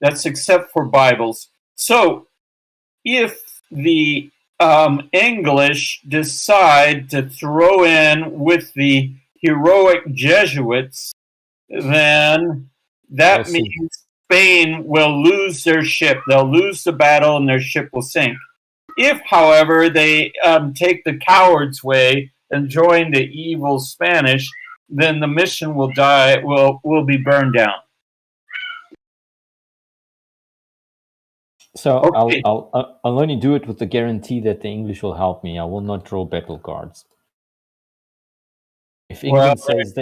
That's except for Bibles. So if the English decide to throw in with the heroic Jesuits, then that I see. means Spain will lose their ship. They'll lose the battle and their ship will sink. If, however, they take the coward's way and join the evil Spanish, then the mission will die. Will be burned down. So Okay. I'll only do it with the guarantee that the English will help me. I will not draw battle cards. If England says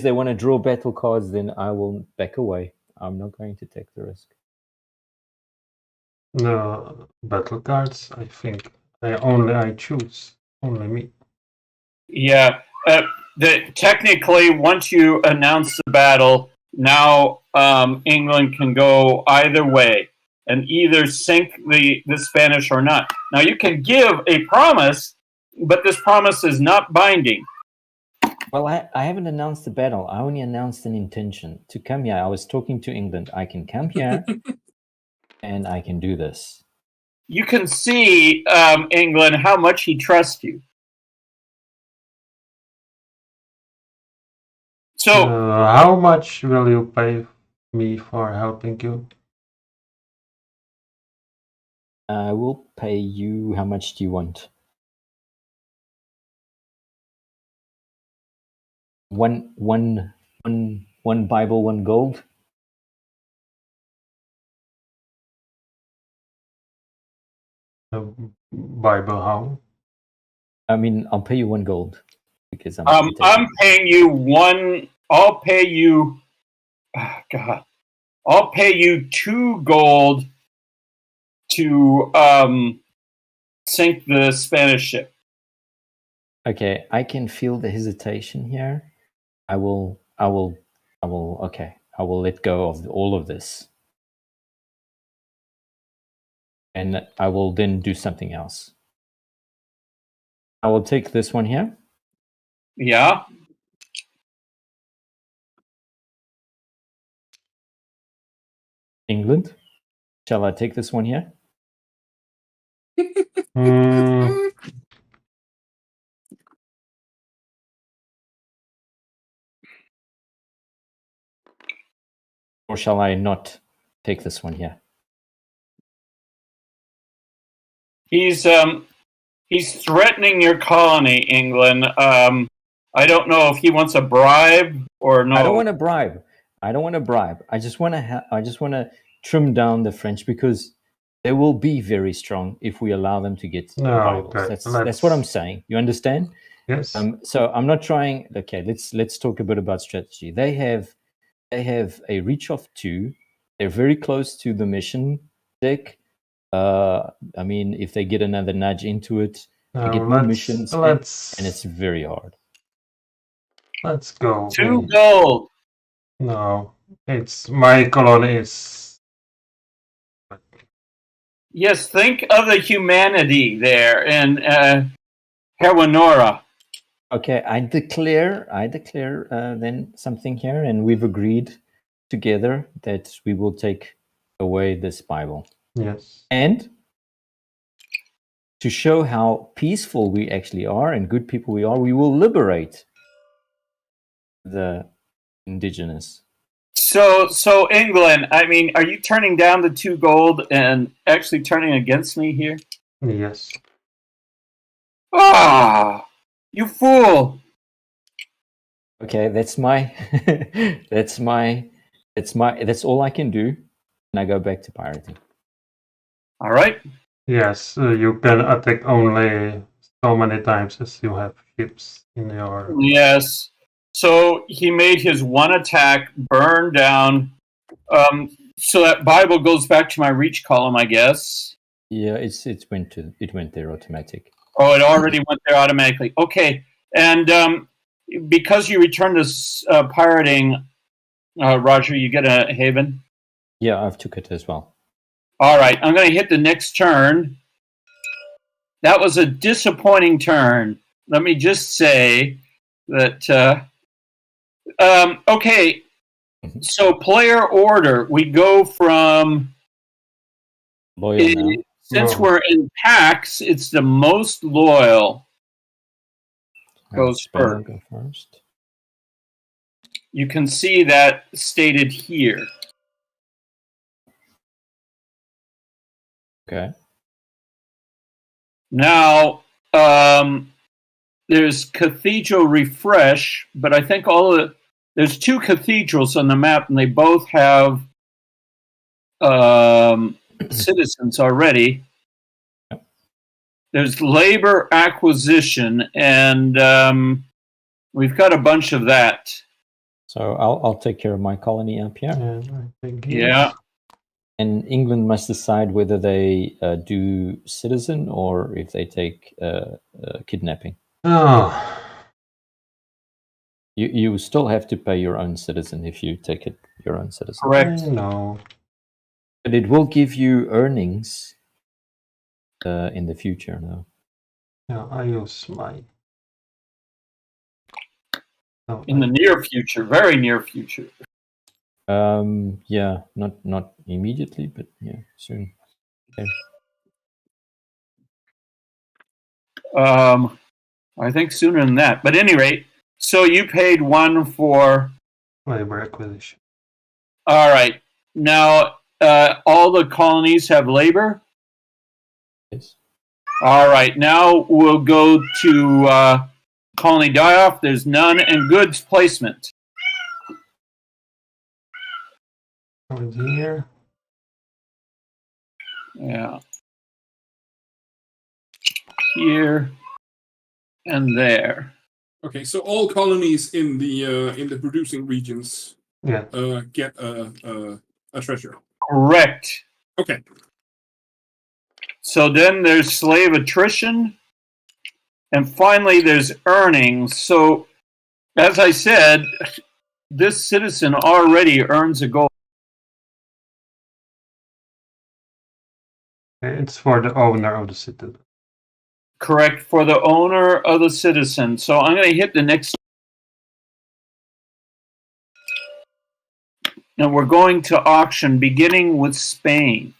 they want to draw battle cards, then I will back away. I'm not going to take the risk. No battle cards, I think. I choose. Only me. Yeah. Technically, once you announce the battle, now England can go either way and either sink the Spanish or not. Now, you can give a promise, but this promise is not binding. Well, I haven't announced the battle. I only announced an intention to come here. I was talking to England. I can come here and I can do this. You can see, England, how much he trusts you. So, How much will you pay me for helping you? I will pay you. How much do you want? One Bible, 1 gold. Bible how? I mean, I'll pay you 1 gold because I'm paying you 1. I'll pay you. Oh, God, I'll pay you 2 gold to sink the Spanish ship. Okay, I can feel the hesitation here. I will let go of all of this. And I will then do something else. I will take this one here. Yeah. England. Shall I take this one here? Or shall I not take this one here? He's threatening your colony, England. I don't know if he wants a bribe or no. I don't want to bribe. I just want to trim down the French because they will be very strong if we allow them to get the Bibles. Okay. That's what I'm saying. You understand? Yes. So I'm not trying. Okay, let's talk a bit about strategy. They have a reach of 2. They're very close to the mission deck. I mean, if they get another nudge into it, they get more missions, and it's very hard. Let's go. 2 gold. No, it's my colony is. Yes, think of the humanity there in Herwanora. Okay, I declare then something here, and we've agreed together that we will take away this Bible. Yes. And to show how peaceful we actually are and good people we are, we will liberate the indigenous. So England, I mean, are you turning down the 2 gold and actually turning against me here? Yes. Ah, you fool! Okay, that's all I can do, and I go back to pirating. All right. Yes, you can attack only so many times as you have ships in your. Yes. So he made his 1 attack, burn down. So that Bible goes back to my reach column, I guess. Yeah, it went there automatic. Oh, it already went there automatically. Okay, and because you returned this pirating, Roger, you get a haven. Yeah, I've took it as well. All right, I'm going to hit the next turn. That was a disappointing turn. Let me just say that. Okay, so player order. We go from. Loyal now. Since we're in Pax, it's the most loyal goes Spain will first. go first. You can see that stated here. Okay. Now, there's Cathedral Refresh, but I think there's two cathedrals on the map, and they both have citizens already. There's Labor Acquisition, and we've got a bunch of that. So I'll take care of my colony up here. Yeah. And England must decide whether they do citizen or if they take kidnapping. Oh, You still have to pay your own citizen if you take it your own citizen. Correct. no. But it will give you earnings in the future now. Yeah, I use my. No, In the near future, very near future. Yeah, not immediately, but yeah, soon. Okay. I think sooner than that. But at any rate, so you paid one for. labor acquisition. All right. Now, all the colonies have labor. Yes. All right. Now we'll go to colony die-off. There's none. And goods placement. Over here. Yeah. Here and there. Okay, so all colonies in the producing regions Yeah. get a treasure. Correct. Okay. So then there's slave attrition. And finally, there's earnings. So, as I said, this citizen already earns a gold. It's for the owner of the city. Correct, for the owner of the citizen. So I'm going to hit the next. And we're going to auction, beginning with Spain.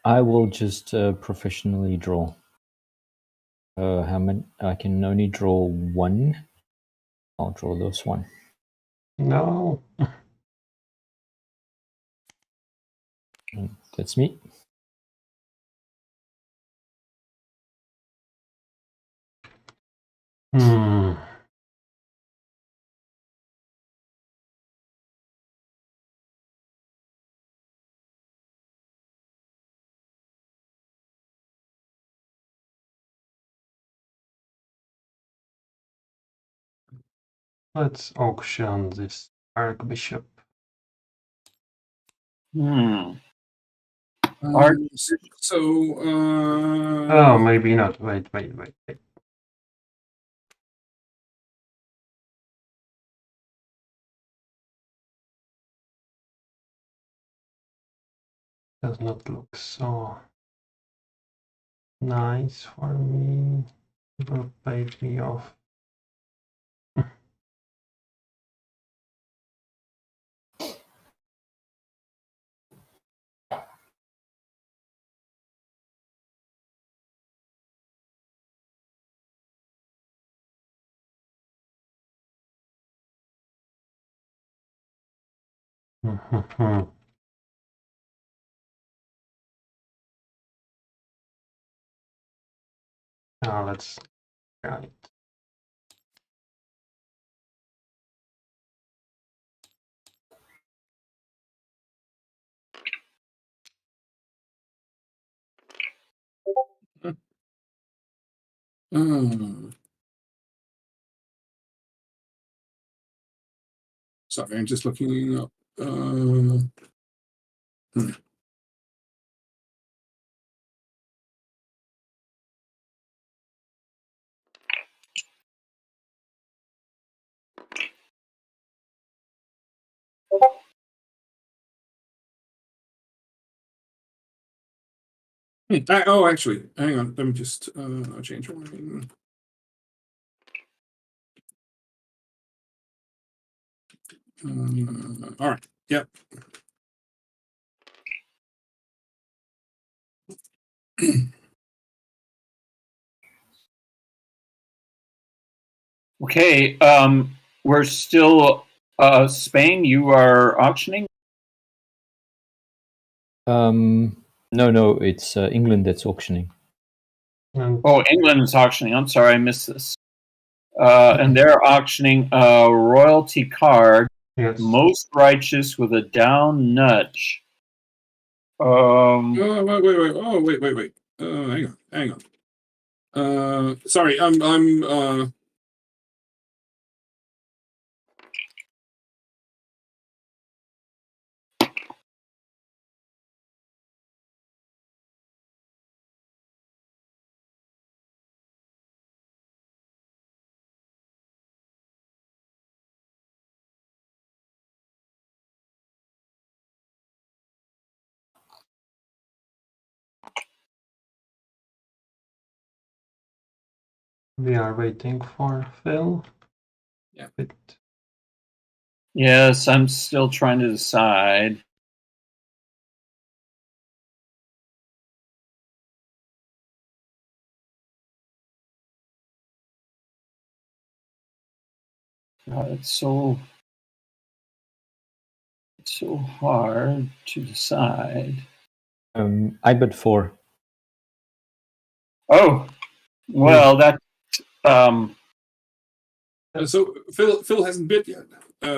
I will just professionally draw. How many? I can only draw one. I'll draw this one. No. That's me. Hmm. Let's auction this Archbishop. So. Oh, maybe not. Wait. Does not look so nice for me. It will pay me off. Now let's try it. Sorry, I'm just looking up. Actually, hang on. Let me just change one. All right. Yep. Okay, we're still Spain. You are auctioning. No, it's England that's auctioning. Oh, England is auctioning. I'm sorry, I missed this. And they're auctioning a royalty card, Yes. most righteous with a down nudge. Wait. Oh, wait. Hang on. Sorry, I'm. We are waiting for Phil. Yeah. Yes, I'm still trying to decide. God, it's so hard to decide. I bet 4. Oh, well, that So Phil hasn't bid yet.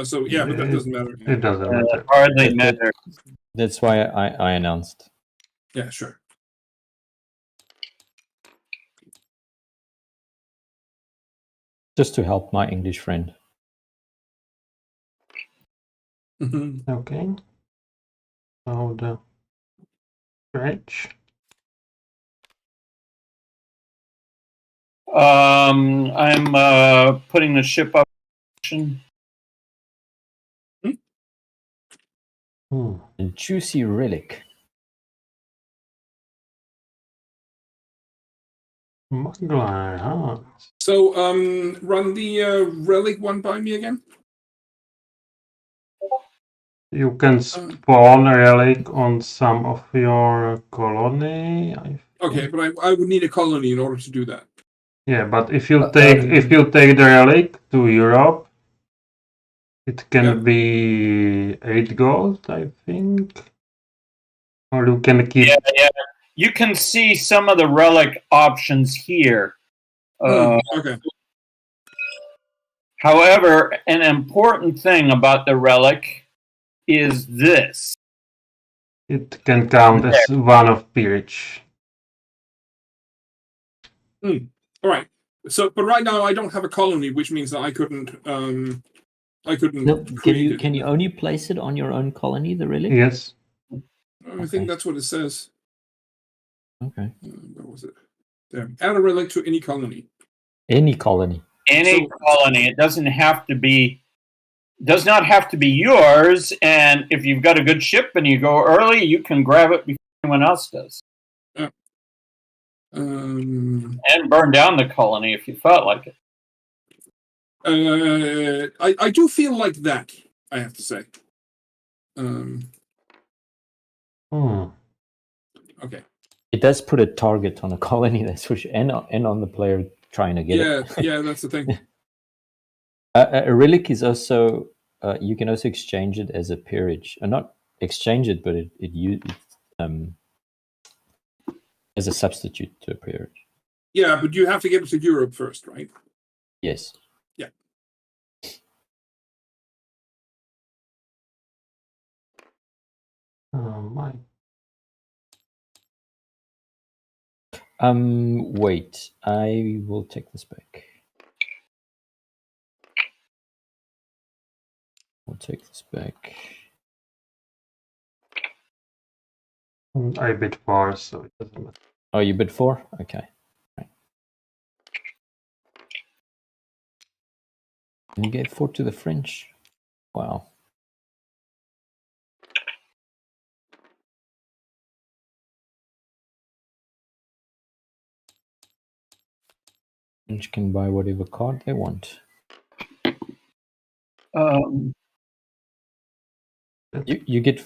So yeah, but that doesn't matter. It doesn't matter. hardly matter. That's why I announced. Yeah, sure. Just to help my English friend. Okay. So the stretch. I'm putting the ship up. A juicy relic. Mugler, huh? So run the relic one by me again. You can spawn a relic on some of your colony. Okay, but I would need a colony in order to do that. Yeah, but if you take the relic to Europe, it can be 8 gold, I think. Or you can keep. Yeah. You can see some of the relic options here. Okay. However, an important thing about the relic is this. It can count as one of Peerage. All right. So, but right now I don't have a colony, which means that I couldn't. No, can you only place it on your own colony, the relic? Yes. I think that's what it says. Okay. Where was it? There. Add a relic to any colony. Any colony. Any colony. It does not have to be yours. And if you've got a good ship and you go early, you can grab it before anyone else does. And burn down the colony if you felt like it. I do feel like that, I have to say. Okay. It does put a target on a colony, that's for sure, and on the player trying to get it. Yeah, that's the thing. A relic is also you can also exchange it as a peerage, or not exchange it, but it as a substitute to a peerage. Yeah, but you have to get it to Europe first, right? Yes. Yeah. My. Wait, I will take this back. I'll take this back. I bid 4, so it doesn't matter. Oh, you bid 4? Okay. Right. And you gave 4 to the French. Wow. Each can buy whatever card they want. You get.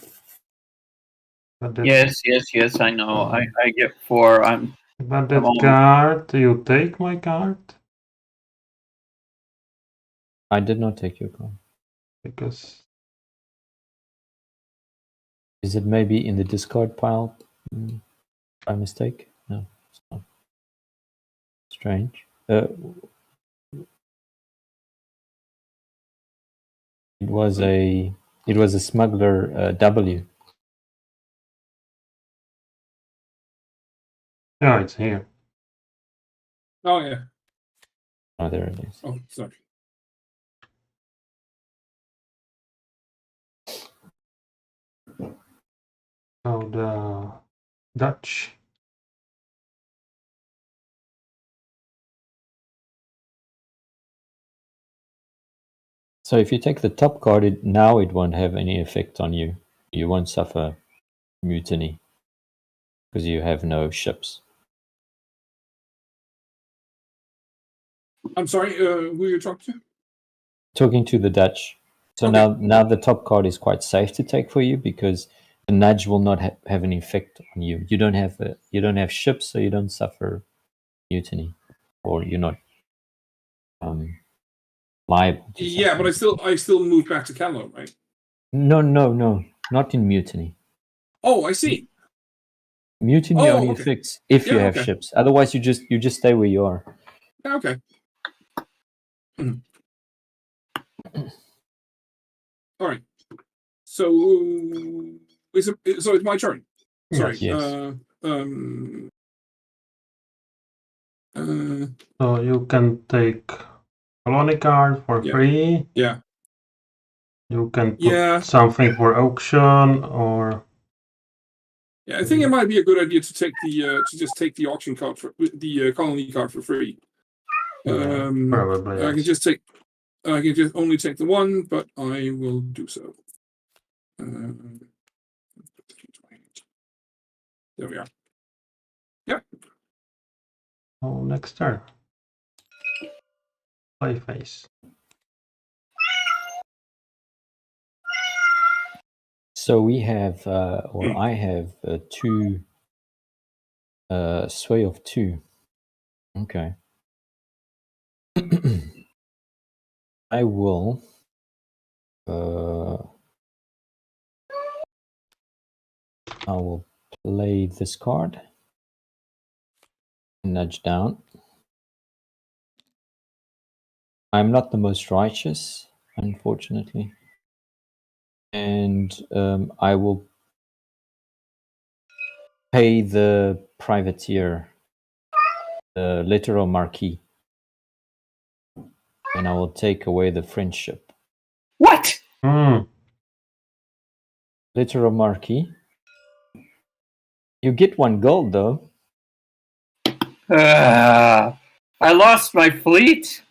But that, Yes, I know. I get 4. but that card, you take my card? I did not take your card. Because Is it maybe in the discard pile by mistake? No, it's not. Strange. It was a smuggler W. yeah, it's here. Oh yeah. Oh, there it is. Oh, sorry. Oh, the Dutch. So if you take the top card, it won't have any effect on you. You won't suffer mutiny because you have no ships. I'm sorry. Who you talking to? Talking to the Dutch. So Okay. now the top card is quite safe to take for you because the nudge will not have an effect on you. You don't have ships, so you don't suffer mutiny, or you're not liable. To Yeah, but I still move back to Callow, right? No, not in mutiny. Oh, I see. Mutiny only okay. affects if you have ships. Otherwise, you just stay where you are. Okay. All right. So it's my turn. Sorry. Yes. So you can take colony card for free. Yeah. You can put something for auction, or yeah, I think it might be a good idea to take to just take the auction card for the colony card for free. Probably. I can just only take the one, but I will do so. There we are. Yep. Oh, next turn. Play phase. So we have, or I have 2 sway of 2. Okay. I will play this card. Nudge down. I'm not the most righteous, unfortunately. And I will pay the privateer, the literal marquis. And I will take away the friendship. What? Literal marquis. You get 1 gold, though. I lost my fleet.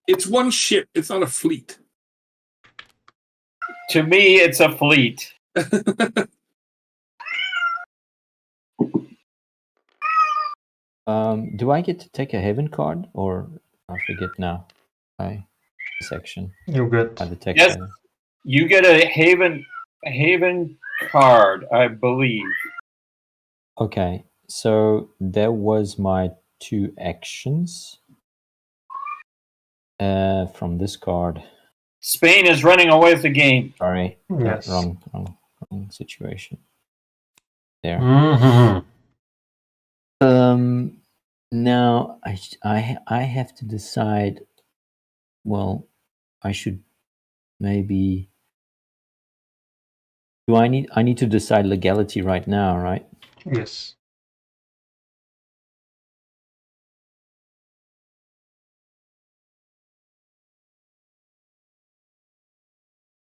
It's 1 ship. It's not a fleet. To me, it's a fleet. Do I get to take a heaven card, or I forget now? Section. You get. The text yes, heaven. You get a haven card, I believe. Okay, so that was my 2 actions from this card. Spain is running away with the game. Sorry, Yes. wrong situation. There. Now I have to decide. Well, I should maybe. I need to decide legality right now, right? Yes.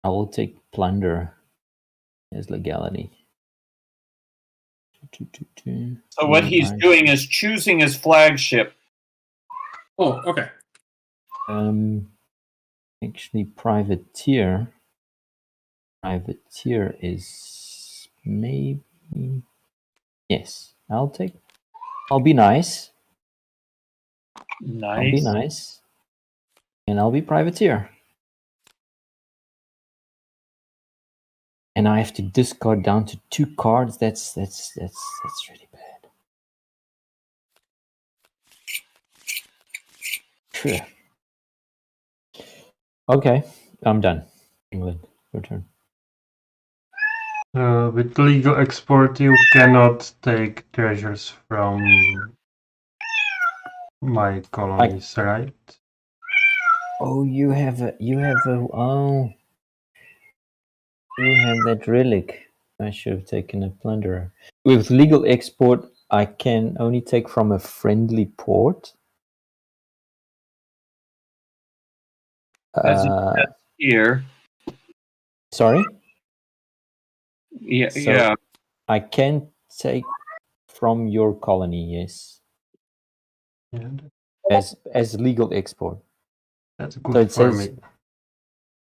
I will take plunder as legality. So what he's doing is choosing his flagship. Oh, okay. Actually, privateer. Privateer is maybe. Yes, I'll be nice. Nice. I'll be nice. And I'll be privateer. And I have to discard down to 2 cards. That's really bad. Phew. Okay, I'm done. England, your turn. With legal export, you cannot take treasures from my colonies, right? Oh, you have that relic. I should have taken a plunderer. With legal export, I can only take from a friendly port. As it says here. Sorry? Yeah, So yeah. I can take from your colony, yes. Yeah, As legal export. that's So good it for says me.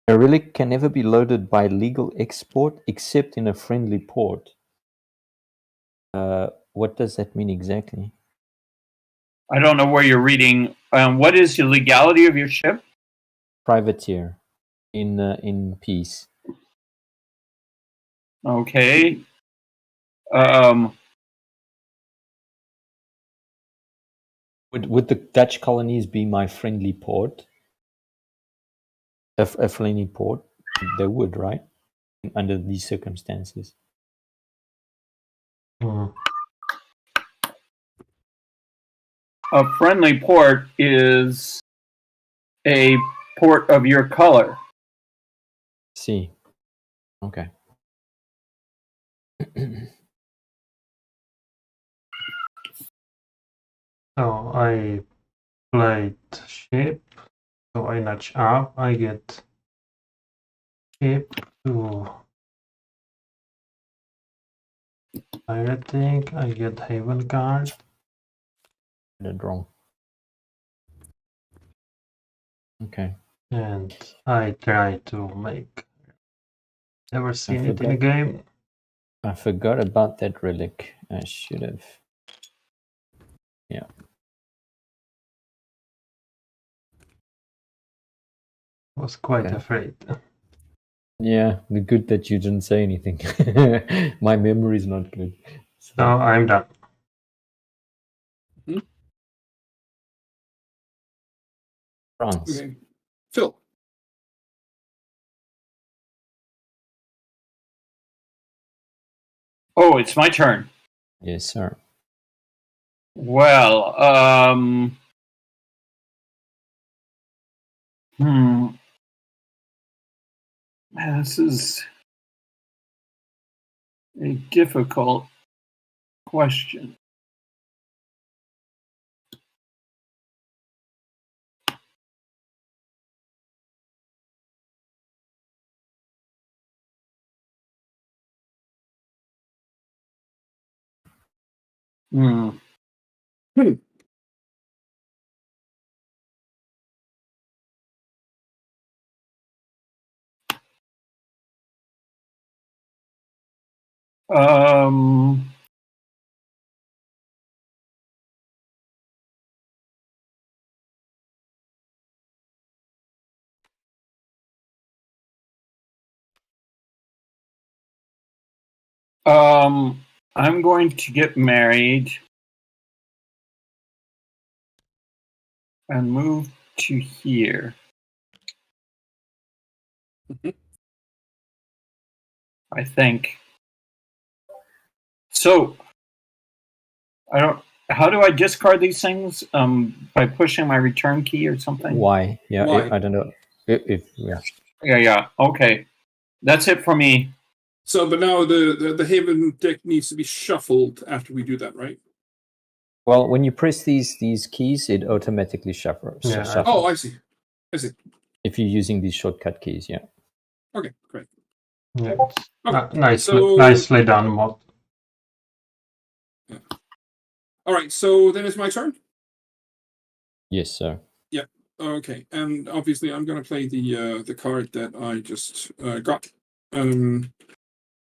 a relic can never be loaded by legal export except in a friendly port. What does that mean exactly? I don't know where you're reading. What is the legality of your ship? Privateer in peace. Okay. Would the Dutch colonies be my friendly port? A friendly port? They would, right? Under these circumstances. Mm. A friendly port is a port of your color. See. Okay. So I played ship, so I notch up, I get ship to pirating, I get Haven Guard. Did wrong. Okay. And I try to make. Never seen it in a game. I forgot about that relic. I should have. Yeah. Was quite Okay. afraid. Yeah, the good that you didn't say anything. My memory is not good. So I'm done. France. Okay. Phil. Oh, it's my turn. Yes, sir. Well, this is a difficult question. Um, I'm going to get married and move to here. I think. So, I don't. How do I discard these things? By pushing my return key or something? Why? Yeah, Why? I don't know. Yeah. Yeah. Okay, that's it for me. So, but now the Haven deck needs to be shuffled after we do that, right? Well, when you press these keys, it automatically shuffles. Yeah. Oh, I see. I see. If you're using these shortcut keys, yeah. Okay, great. Yeah. Okay, Nicely done, Mod. Yeah. All right, so then it's my turn? Yes, sir. Yeah. Okay, and obviously I'm going to play the card that I just got.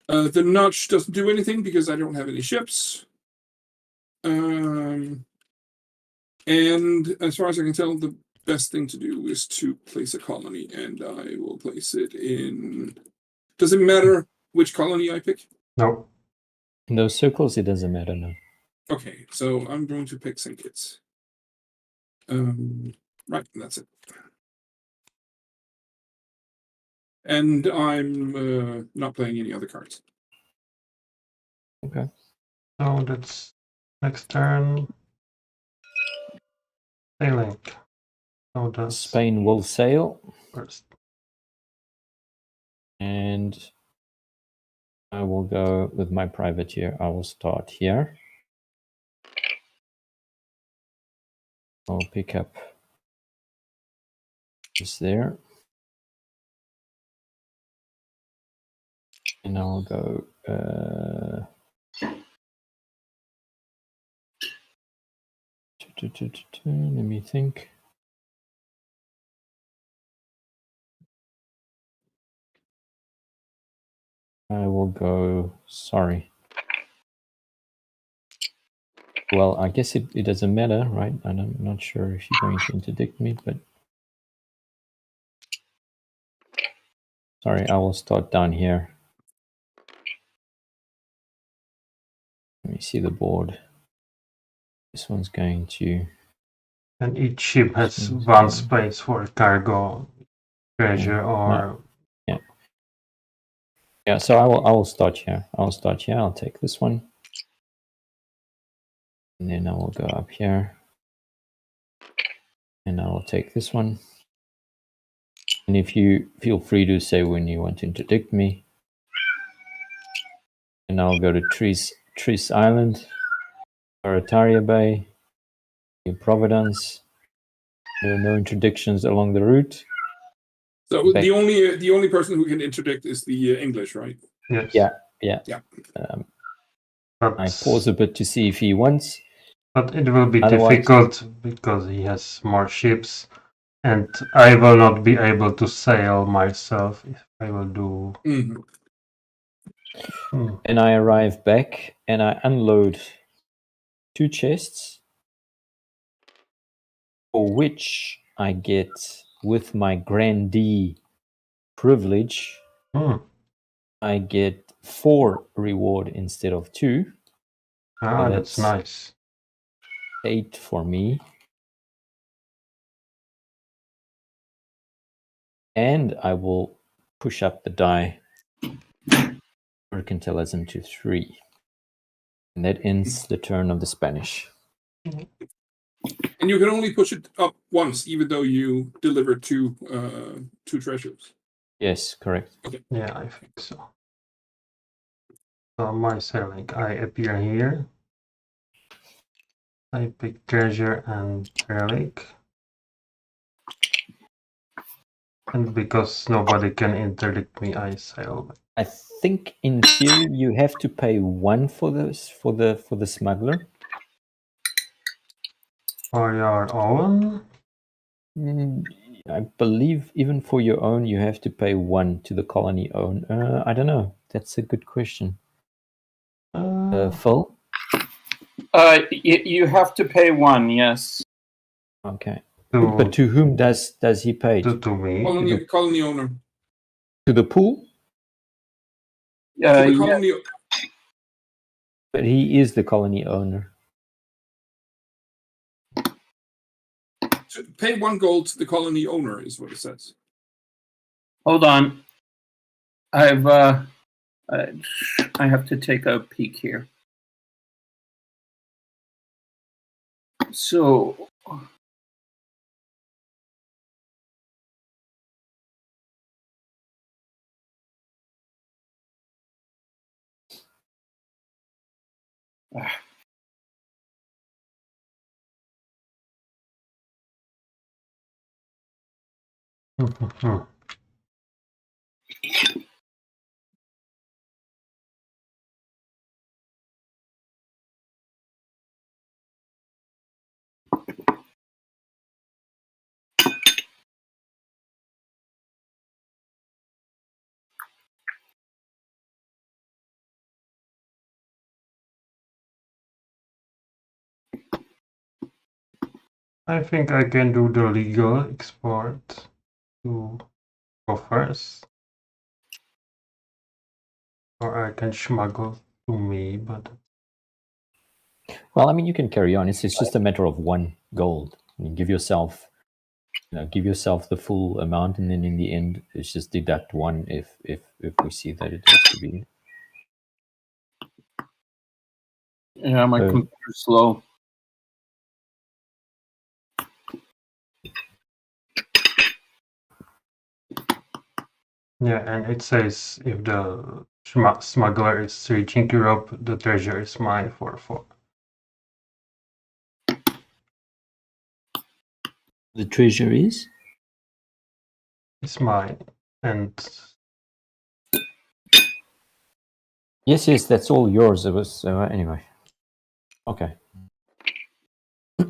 The notch doesn't do anything because I don't have any ships. And as far as I can tell, the best thing to do is to place a colony, and I will place it in. Does it matter which colony I pick? No. In those circles, it doesn't matter now. Okay, so I'm going to pick St. Kitts. Right, that's it. And I'm not playing any other cards. Okay. So that's next turn. Sailing. So does Spain will sail, first. and I will go with my privateer. I will start here. I'll pick up this there. And I'll go let me think. I will go, sorry. Well, I guess it doesn't matter, right? And I'm not sure if you're going to interdict me, but sorry, I will start down here. Let me see the board. This one's going to... And each ship has one space for cargo, treasure, or... No. Yeah, so I will start here. I'll take this one. And then I will go up here. And I will take this one. And if you feel free to say when you want to interdict me. And I'll go to Trees Island, Barataria Bay, New Providence. There are no interdictions along the route. So the only person who can interdict is the English, right? Yes. Yeah. But, I pause a bit to see if he wants. but it will be Otherwise- difficult because he has more ships, and I will not be able to sail myself if I will do. Mhm. And I arrive back and I unload 2 chests, for which I get, with my grandee privilege, I get 4 reward instead of 2. Ah, So that's nice. 8 for me. And I will push up the die mercantilism to 3. And that ends the turn of the Spanish. And you can only push it up once, even though you deliver two treasures. Yes, correct. Okay. Yeah, I think so. So my sailing, I appear here. I pick treasure and relic. And because nobody can interdict me, I sail. I think in theory you have to pay 1 for this for the smuggler. For your own? I believe even for your own you have to pay 1 to the colony own. I don't know. That's a good question. Phil? You have to pay 1, yes. Okay. But to whom does he pay? To me. Colony owner. To the pool? To the colony. Yeah. But he is the colony owner. To pay 1 gold to the colony owner is what it says. Hold on. I have to take a peek here. So I think I can do the legal export to coffers. Or I can smuggle to me, but Well, I mean, you can carry on. It's just a matter of 1 gold. You give yourself, give yourself the full amount, and then in the end, it's just deduct 1 if we see that it has to be. Yeah, my So- computer's slow. yeah, and it says if the smuggler is reaching Europe, the treasure is mine for 4. The treasure is? It's mine, and Yes, that's all yours. It was anyway. Okay. I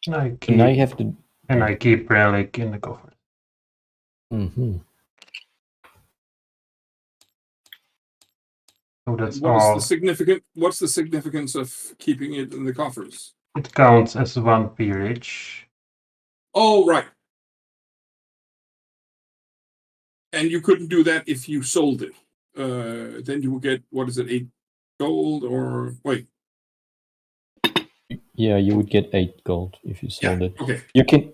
So now you keep have to. and I keep relic in the coffer. Mm-hmm. So that's What all. is what's the significance of keeping it in the coffers? It counts as 1 peerage. Oh, right. And you couldn't do that if you sold it. Then you will get, what is it, 8 gold or wait? Yeah, you would get 8 gold if you sold it. Okay.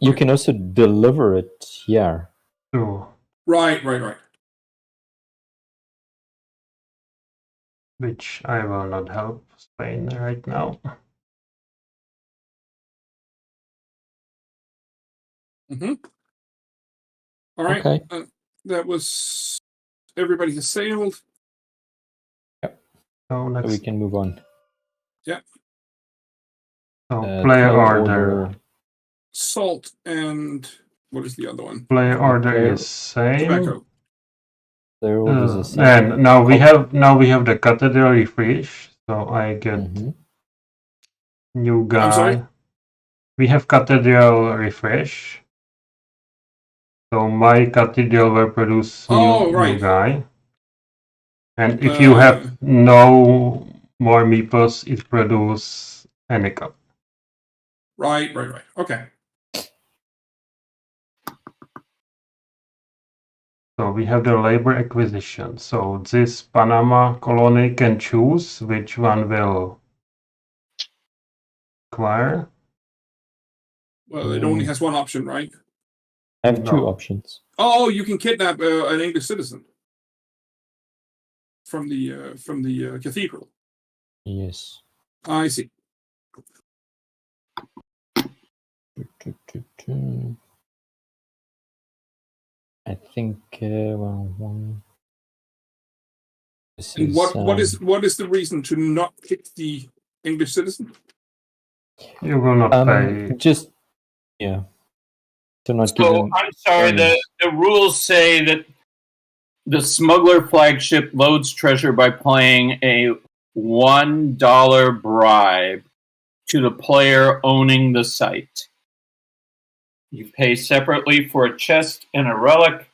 You can also deliver it here. So Right. which I will not help Spain right now. Mm-hmm. All right. Okay. That was everybody has sailed. So So next, we can move on. so player order. Salt and what is the other one? Player order Player- is same. Tobacco. There was a same. And now we have the Cathedral refresh. So I get Mhm. new guy. I'm sorry? We have Cathedral refresh. So my Cathedral will produce Oh, new right. guy. And if you have no more meeples, it produces any cup. Right. Okay. So we have the labor acquisition. So this Panama colony can choose which one will acquire. Well, it only has one option, right? I have 2 No. options. Oh, you can kidnap an English citizen from the cathedral. Yes. I see. I think well, one. This And is, what is the reason to not pick the English citizen? You will not pay. just to not give So them. I'm sorry. The rules say that the smuggler flagship loads treasure by paying a $1 bribe to the player owning the site. You pay separately for a chest and a relic.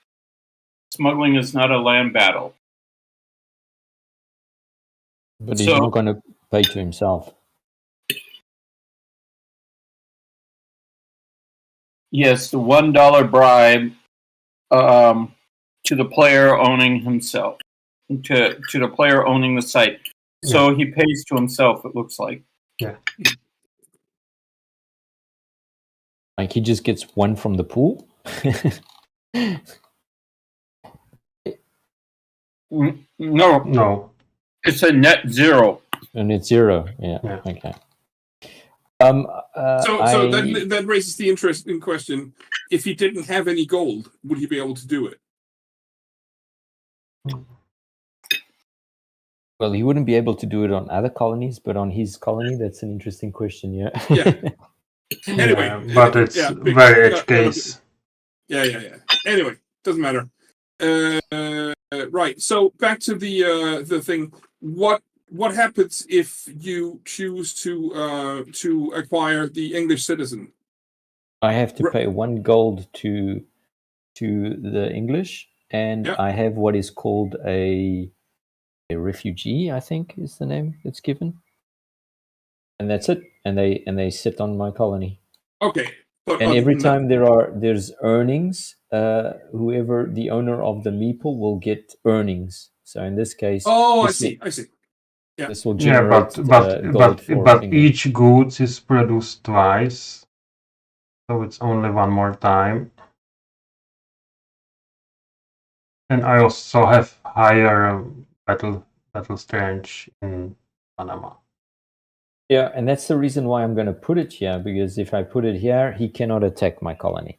Smuggling is not a land battle. But he's So- not going to pay to himself. Yes, the $1 bribe to the player owning himself, to the player owning the site. So he pays to himself, it looks like. Yeah. Like he just gets 1 from the pool. No, it's a net 0. And it's 0. Yeah. Okay. So that raises the interesting question: if he didn't have any gold, would he be able to do it? Well, he wouldn't be able to do it on other colonies, but on his colony, that's an interesting question. Yeah. Anyway, but it's very edge case. Yeah. Anyway, doesn't matter. Right. So back to the thing. What happens if you choose to acquire the English citizen? I have to pay 1 gold to the English, and I have what is called a refugee, I think is the name that's given. and that's it. And they sit on my colony. Okay. But And other every than that- time there's earnings, whoever the owner of the meeple will get earnings. So in this case, Oh, I this see. I see. Yeah. this will Yeah, generate gold for but England. each goods is produced twice, so it's only one more time. And I also have higher battle strength in Panama. Yeah, and that's the reason why I'm going to put it here, because if I put it here, he cannot attack my colony.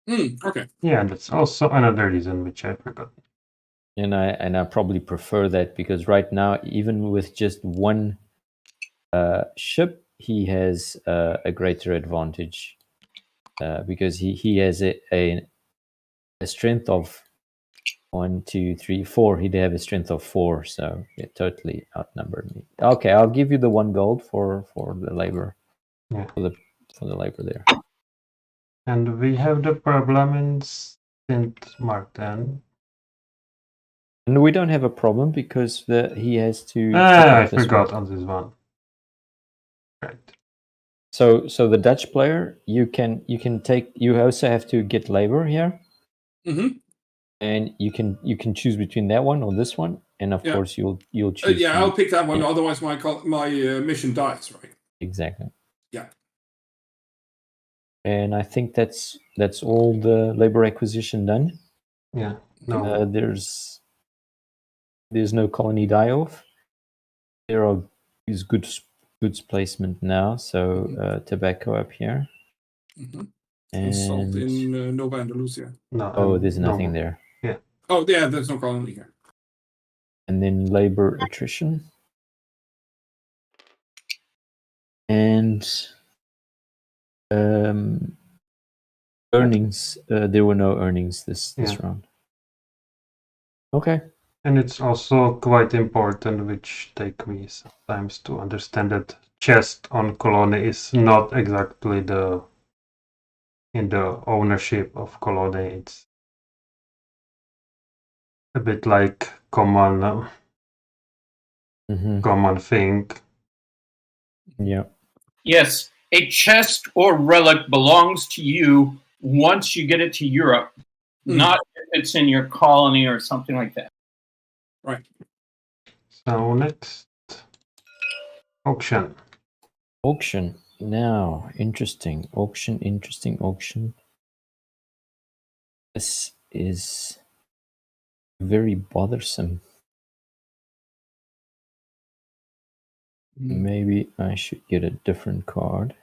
Okay. Yeah, that's also another reason which I forgot. And I probably prefer that, because right now, even with just one ship, he has a greater advantage, because he has a strength of 1, 2, 3, 4. He'd have a strength of 4, so it totally outnumbered me. Okay, I'll give you the 1 gold for the labor. Yeah. For the labor there. And we have the problem in Saint Martin. And we don't have a problem because he has to. I this forgot one. on this one. Right. So the Dutch player, you can take. You also have to get labor here. Mm-hmm. And you can choose between that one or this one, and of course you'll choose. I'll pick that one. Yeah. Otherwise, my mission dies. Right. Exactly. Yeah. And I think that's all the labor acquisition done. Yeah. No. There's no colony die-off. There are is goods placement now. So tobacco up here. Mm-hmm. And salt in Nova Andalusia. No. There's nothing there. Yeah. Oh, yeah. There's no colony here. And then labor attrition. And earnings. There were no earnings this round. Okay. And it's also quite important, which take me sometimes to understand, that chest on colony is not exactly in the ownership of colony. It's a bit like common thing. Yeah. Yes, a chest or relic belongs to you once you get it to Europe, not if it's in your colony or something like that. Right. So next, auction. Auction. Now, interesting. Auction. This is very bothersome. Maybe I should get a different card.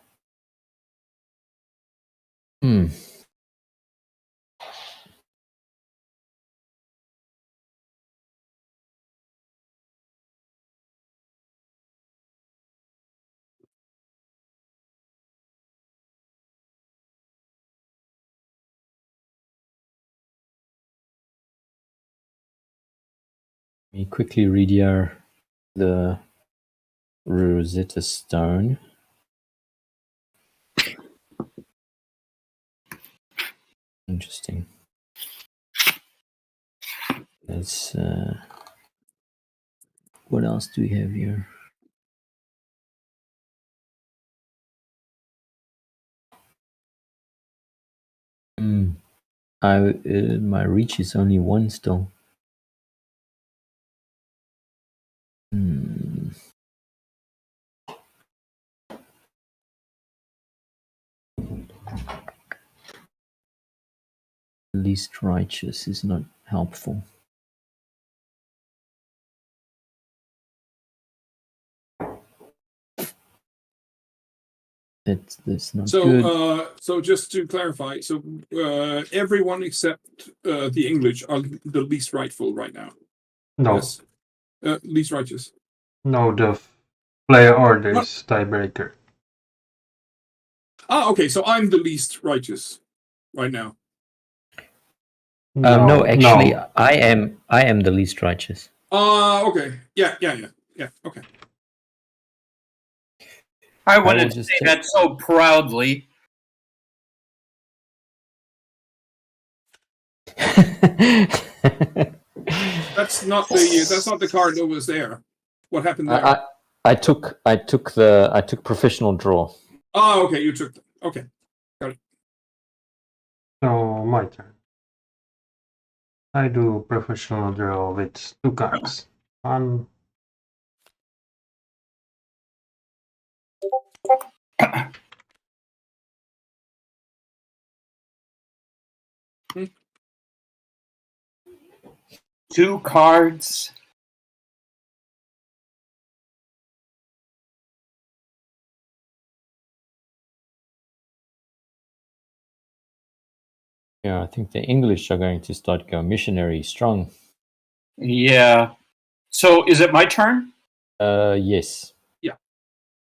Let me quickly read here the Rosetta Stone. Interesting. Let's. What else do we have here? My reach is only 1 still. Least righteous is not helpful. That's not good. So just to clarify, so everyone except the English are the least rightful right now. No. Yes. Least righteous. No, the player order is tiebreaker. Okay. So I'm the least righteous right now. No, actually, no. I am the least righteous. Okay. Yeah. Okay. I wanted to say that so proudly. That's not the card that was there. What happened there? I took professional draw. Oh, okay. You took. Okay. So my turn. I do professional draw with ducats. 1. Two cards. Yeah, I think the English are going to start going missionary strong. Yeah. So is it my turn? Yes.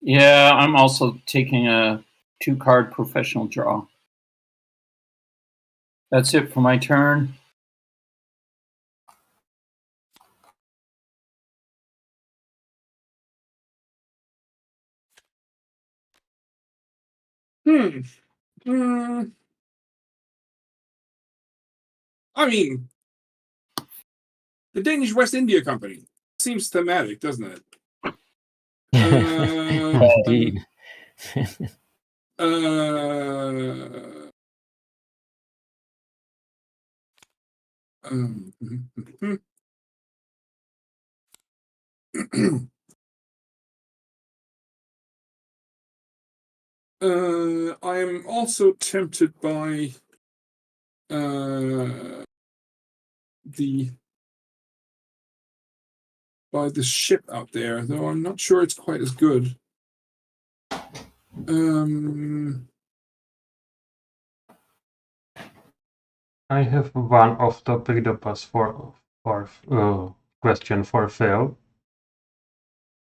Yeah, I'm also taking a 2-card professional draw. That's it for my turn. I mean, the Danish West India Company seems thematic, doesn't it? Indeed. I am also tempted by the ship out there, though I'm not sure it's quite as good. I have one off-topic pass for question for Phil.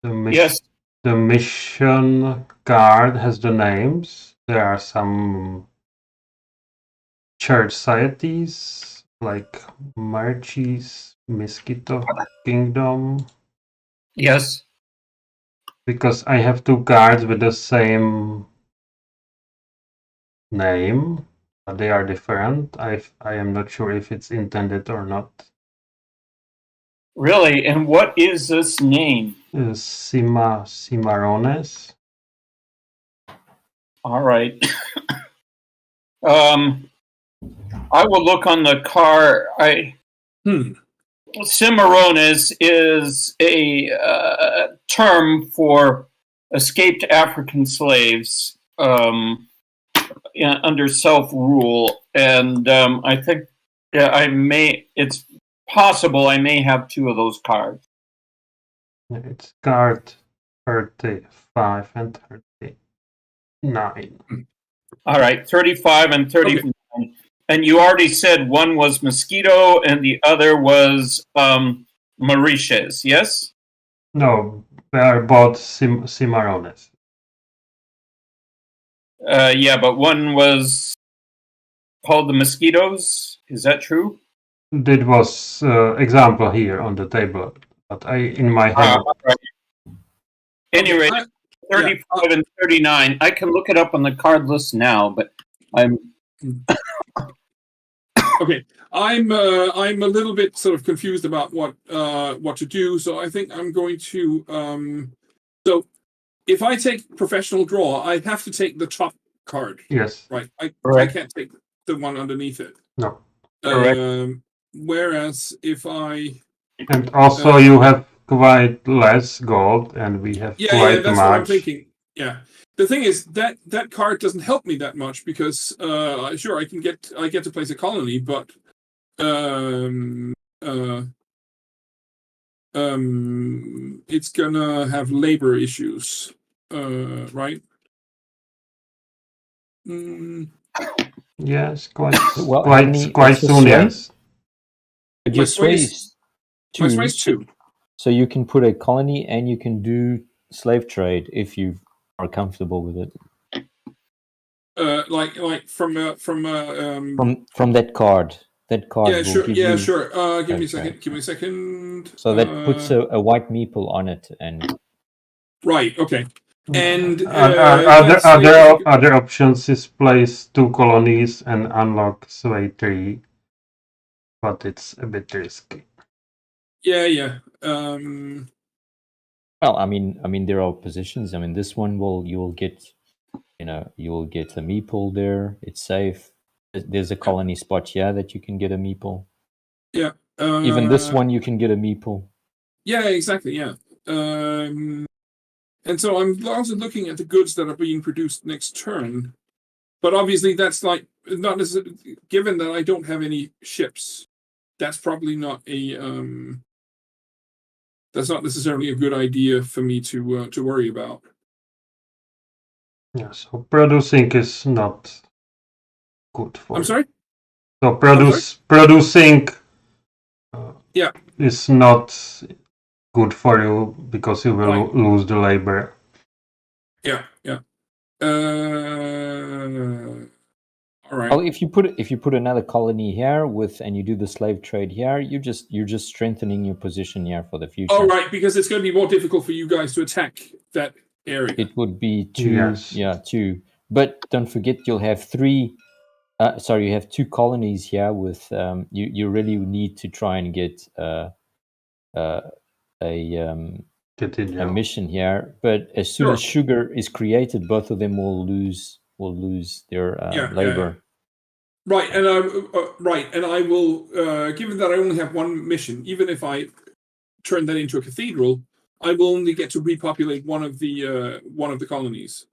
Yes. The mission card has the names. There are some church societies like Marches, Mexicó Kingdom. Yes. Because I have 2 cards with the same name, but they are different. I am not sure if it's intended or not. Really? And what is this name? Cimarrones. All right. I will look on the car. Cimarrones is a term for escaped African slaves under self-rule, and I think it's possible I may have 2 of those cards. It's card 35 and 39. All right, 35 and 39. Okay. And you already said one was Mosquito and the other was Mauritius, yes? No, they are both Cimarrones. Yeah, but one was called the Mosquitoes. Is that true? That was example here on the table, but in my head. Right. Anyway, 35 and 39. I can look it up on the card list now, but I'm. Okay, I'm a little bit sort of confused about what to do, so I think I'm going to. So, if I take professional draw, I have to take the top card. Yes. Right. I can't take the one underneath it. No. Whereas if I. And also, you have quite less gold, and we have quite that's much. what I'm thinking. Yeah. The thing is that card doesn't help me that much because sure I get to place a colony, but it's gonna have labor issues, right? Yes, quite Well, quite soon. Yes. But your sway is 2. My sway is 2. So you can put a colony and you can do slave trade if you are comfortable with it. Like from that card. That card. Yeah, sure. Yeah, sure. Give me a second. So that puts a white meeple on it, and right. Okay. And other options is place 2 colonies and unlock sway 3, but it's a bit risky. Yeah. Well, I mean, there are positions. I mean, this one you will get a meeple there. It's safe. There's a colony spot here that you can get a meeple. Yeah. Even this one, you can get a meeple. Yeah, exactly. Yeah. And so I'm also looking at the goods that are being produced next turn, but obviously that's like not necessarily, given that I don't have any ships. That's probably not a that's not necessarily a good idea for me to worry about. Yeah, so producing is not good for. I'm sorry. So producing. Yeah. Is not good for you because you will lose the labor. Yeah. All right. Well, if you put another colony here and you do the slave trade here, you're just strengthening your position here for the future. Oh, right, because it's going to be more difficult for you guys to attack that area. It would be two. But don't forget, you'll have three. You have two colonies here with. You really need to try and get a mission here. But as soon as sugar is created, both of them will lose their labor. Right, and I will. Given that I only have one mission, even if I turn that into a cathedral, I will only get to repopulate one of the colonies.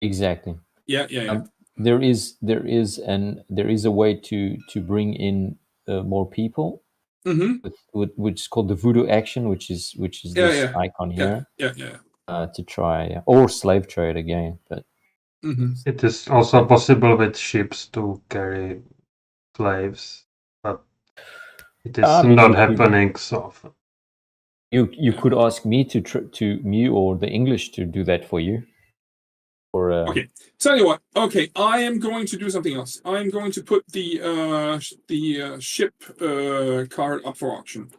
Exactly. Yeah. There is a way to bring in more people, which is called the voodoo action, which is this icon here. Yeah. To try or slave trade again, but it is also possible with ships to carry slaves, but it is not happening so often. You could ask me me or the English to do that for you. Okay. Tell you what. Okay, I am going to do something else. I'm going to put the ship card up for auction.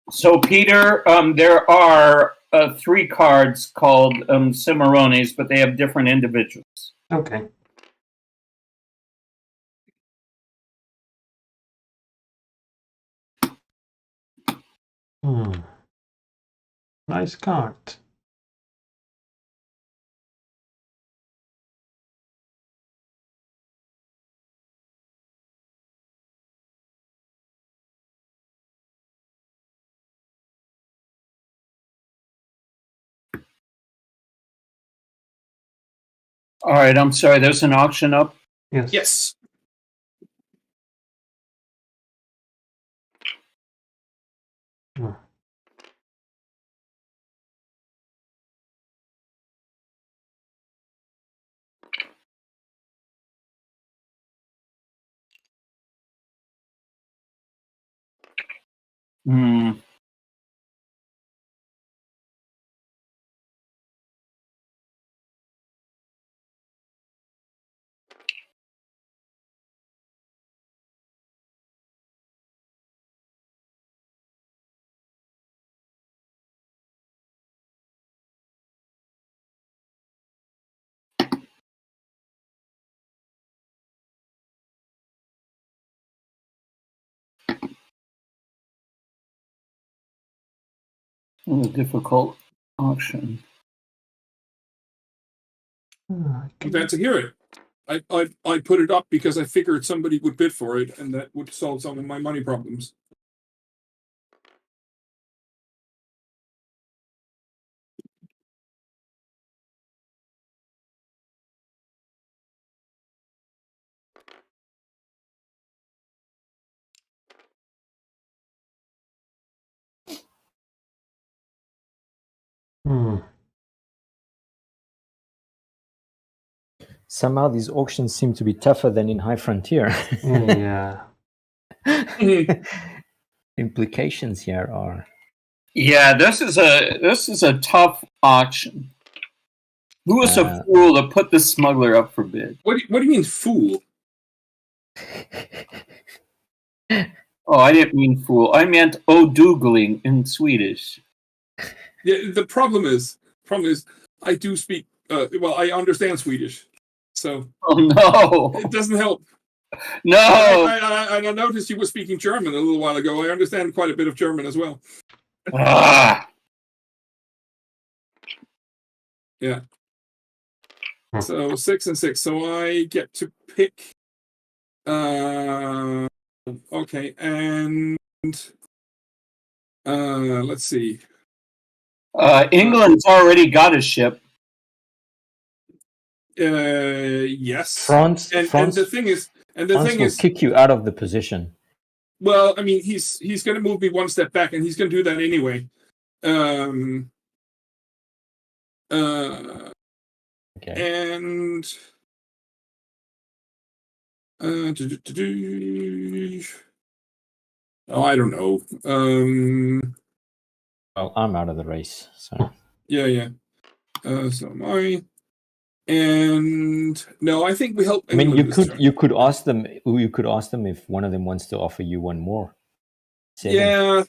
So, Peter, there are 3 cards called Cimarrones, but they have different individuals. Okay. Nice card. All right, I'm sorry, there's an auction up? Yes. A difficult auction. I'm glad to hear it. I put it up because I figured somebody would bid for it, and that would solve some of my money problems. Somehow these auctions seem to be tougher than in High Frontier. Yeah. Implications here are. Yeah, this is a tough auction. Who was a fool to put the smuggler up for bid? What do you mean, fool? Oh, I didn't mean fool. I meant odoogling in Swedish. Yeah, the problem is I do speak. I understand Swedish, so. Oh no! It doesn't help. No. I noticed you were speaking German a little while ago. I understand quite a bit of German as well. Yeah. Hmm. So 6 and 6. So I get to pick. Okay, and let's see. England's already got a ship. Yes. France, And France, the thing is, France will kick you out of the position. well, I mean, he's going to move me one step back, and he's going to do that anyway. Okay. And oh, I don't know. Well, I'm out of the race, so Yeah. So am I. And no, I think we help. I mean, England this turn. you could ask them if one of them wants to offer you one more. Yeah.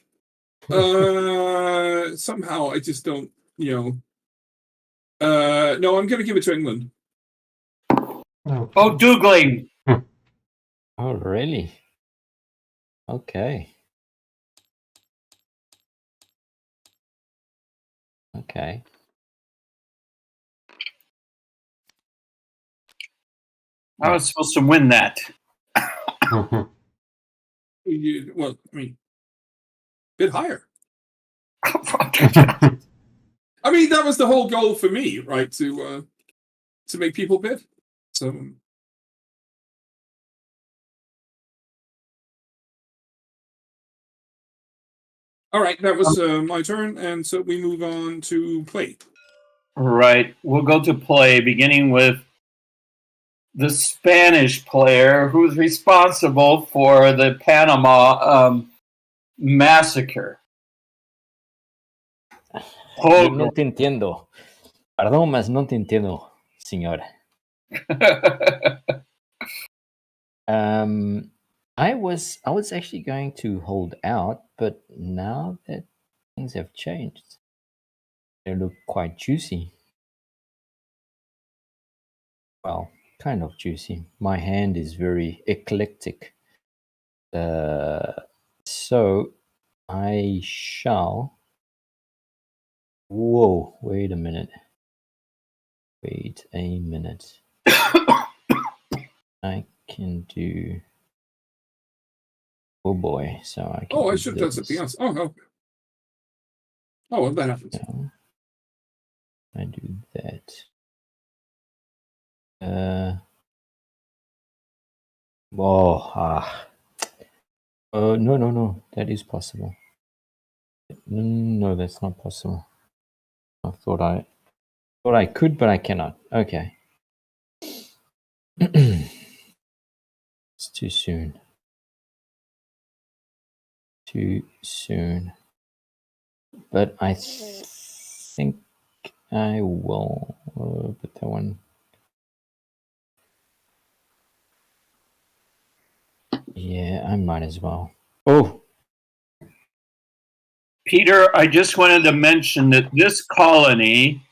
Somehow I just don't. No, I'm going to give it to England. Oh, Dougling. Oh, really? Okay. Okay. I was supposed to win that. Well, I mean, a bit higher. I mean, that was the whole goal for me, right? To make people bid. So. All right, that was my turn, and so we move on to play. Right. We'll go to play, beginning with the Spanish player who's responsible for the Panama massacre. No te entiendo. Perdón, mas no te entiendo, señor. I was actually going to hold out, but now that things have changed, they look quite juicy. Well, kind of juicy. My hand is very eclectic. So I shall. Whoa! Wait a minute. I can do. Oh boy! So I can. I should have done something else. Oh no. Oh, well, that happens. So I do that. No. That is possible. No, that's not possible. I thought I could, but I cannot. Okay. It's too soon. But I think I will put that one. Yeah, I might as well. Oh, Peter, I just wanted to mention that this colony,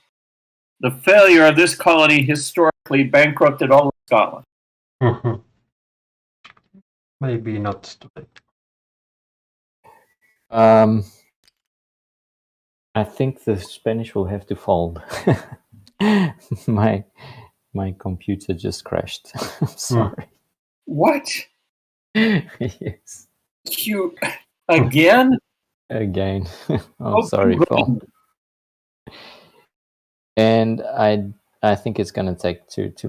the failure of this colony historically bankrupted all of Scotland. Maybe not today. I think the Spanish will have to fold. My computer just crashed. I'm sorry. What? Yes. You again? Again. Oh, sorry, Phil. And I think it's gonna take to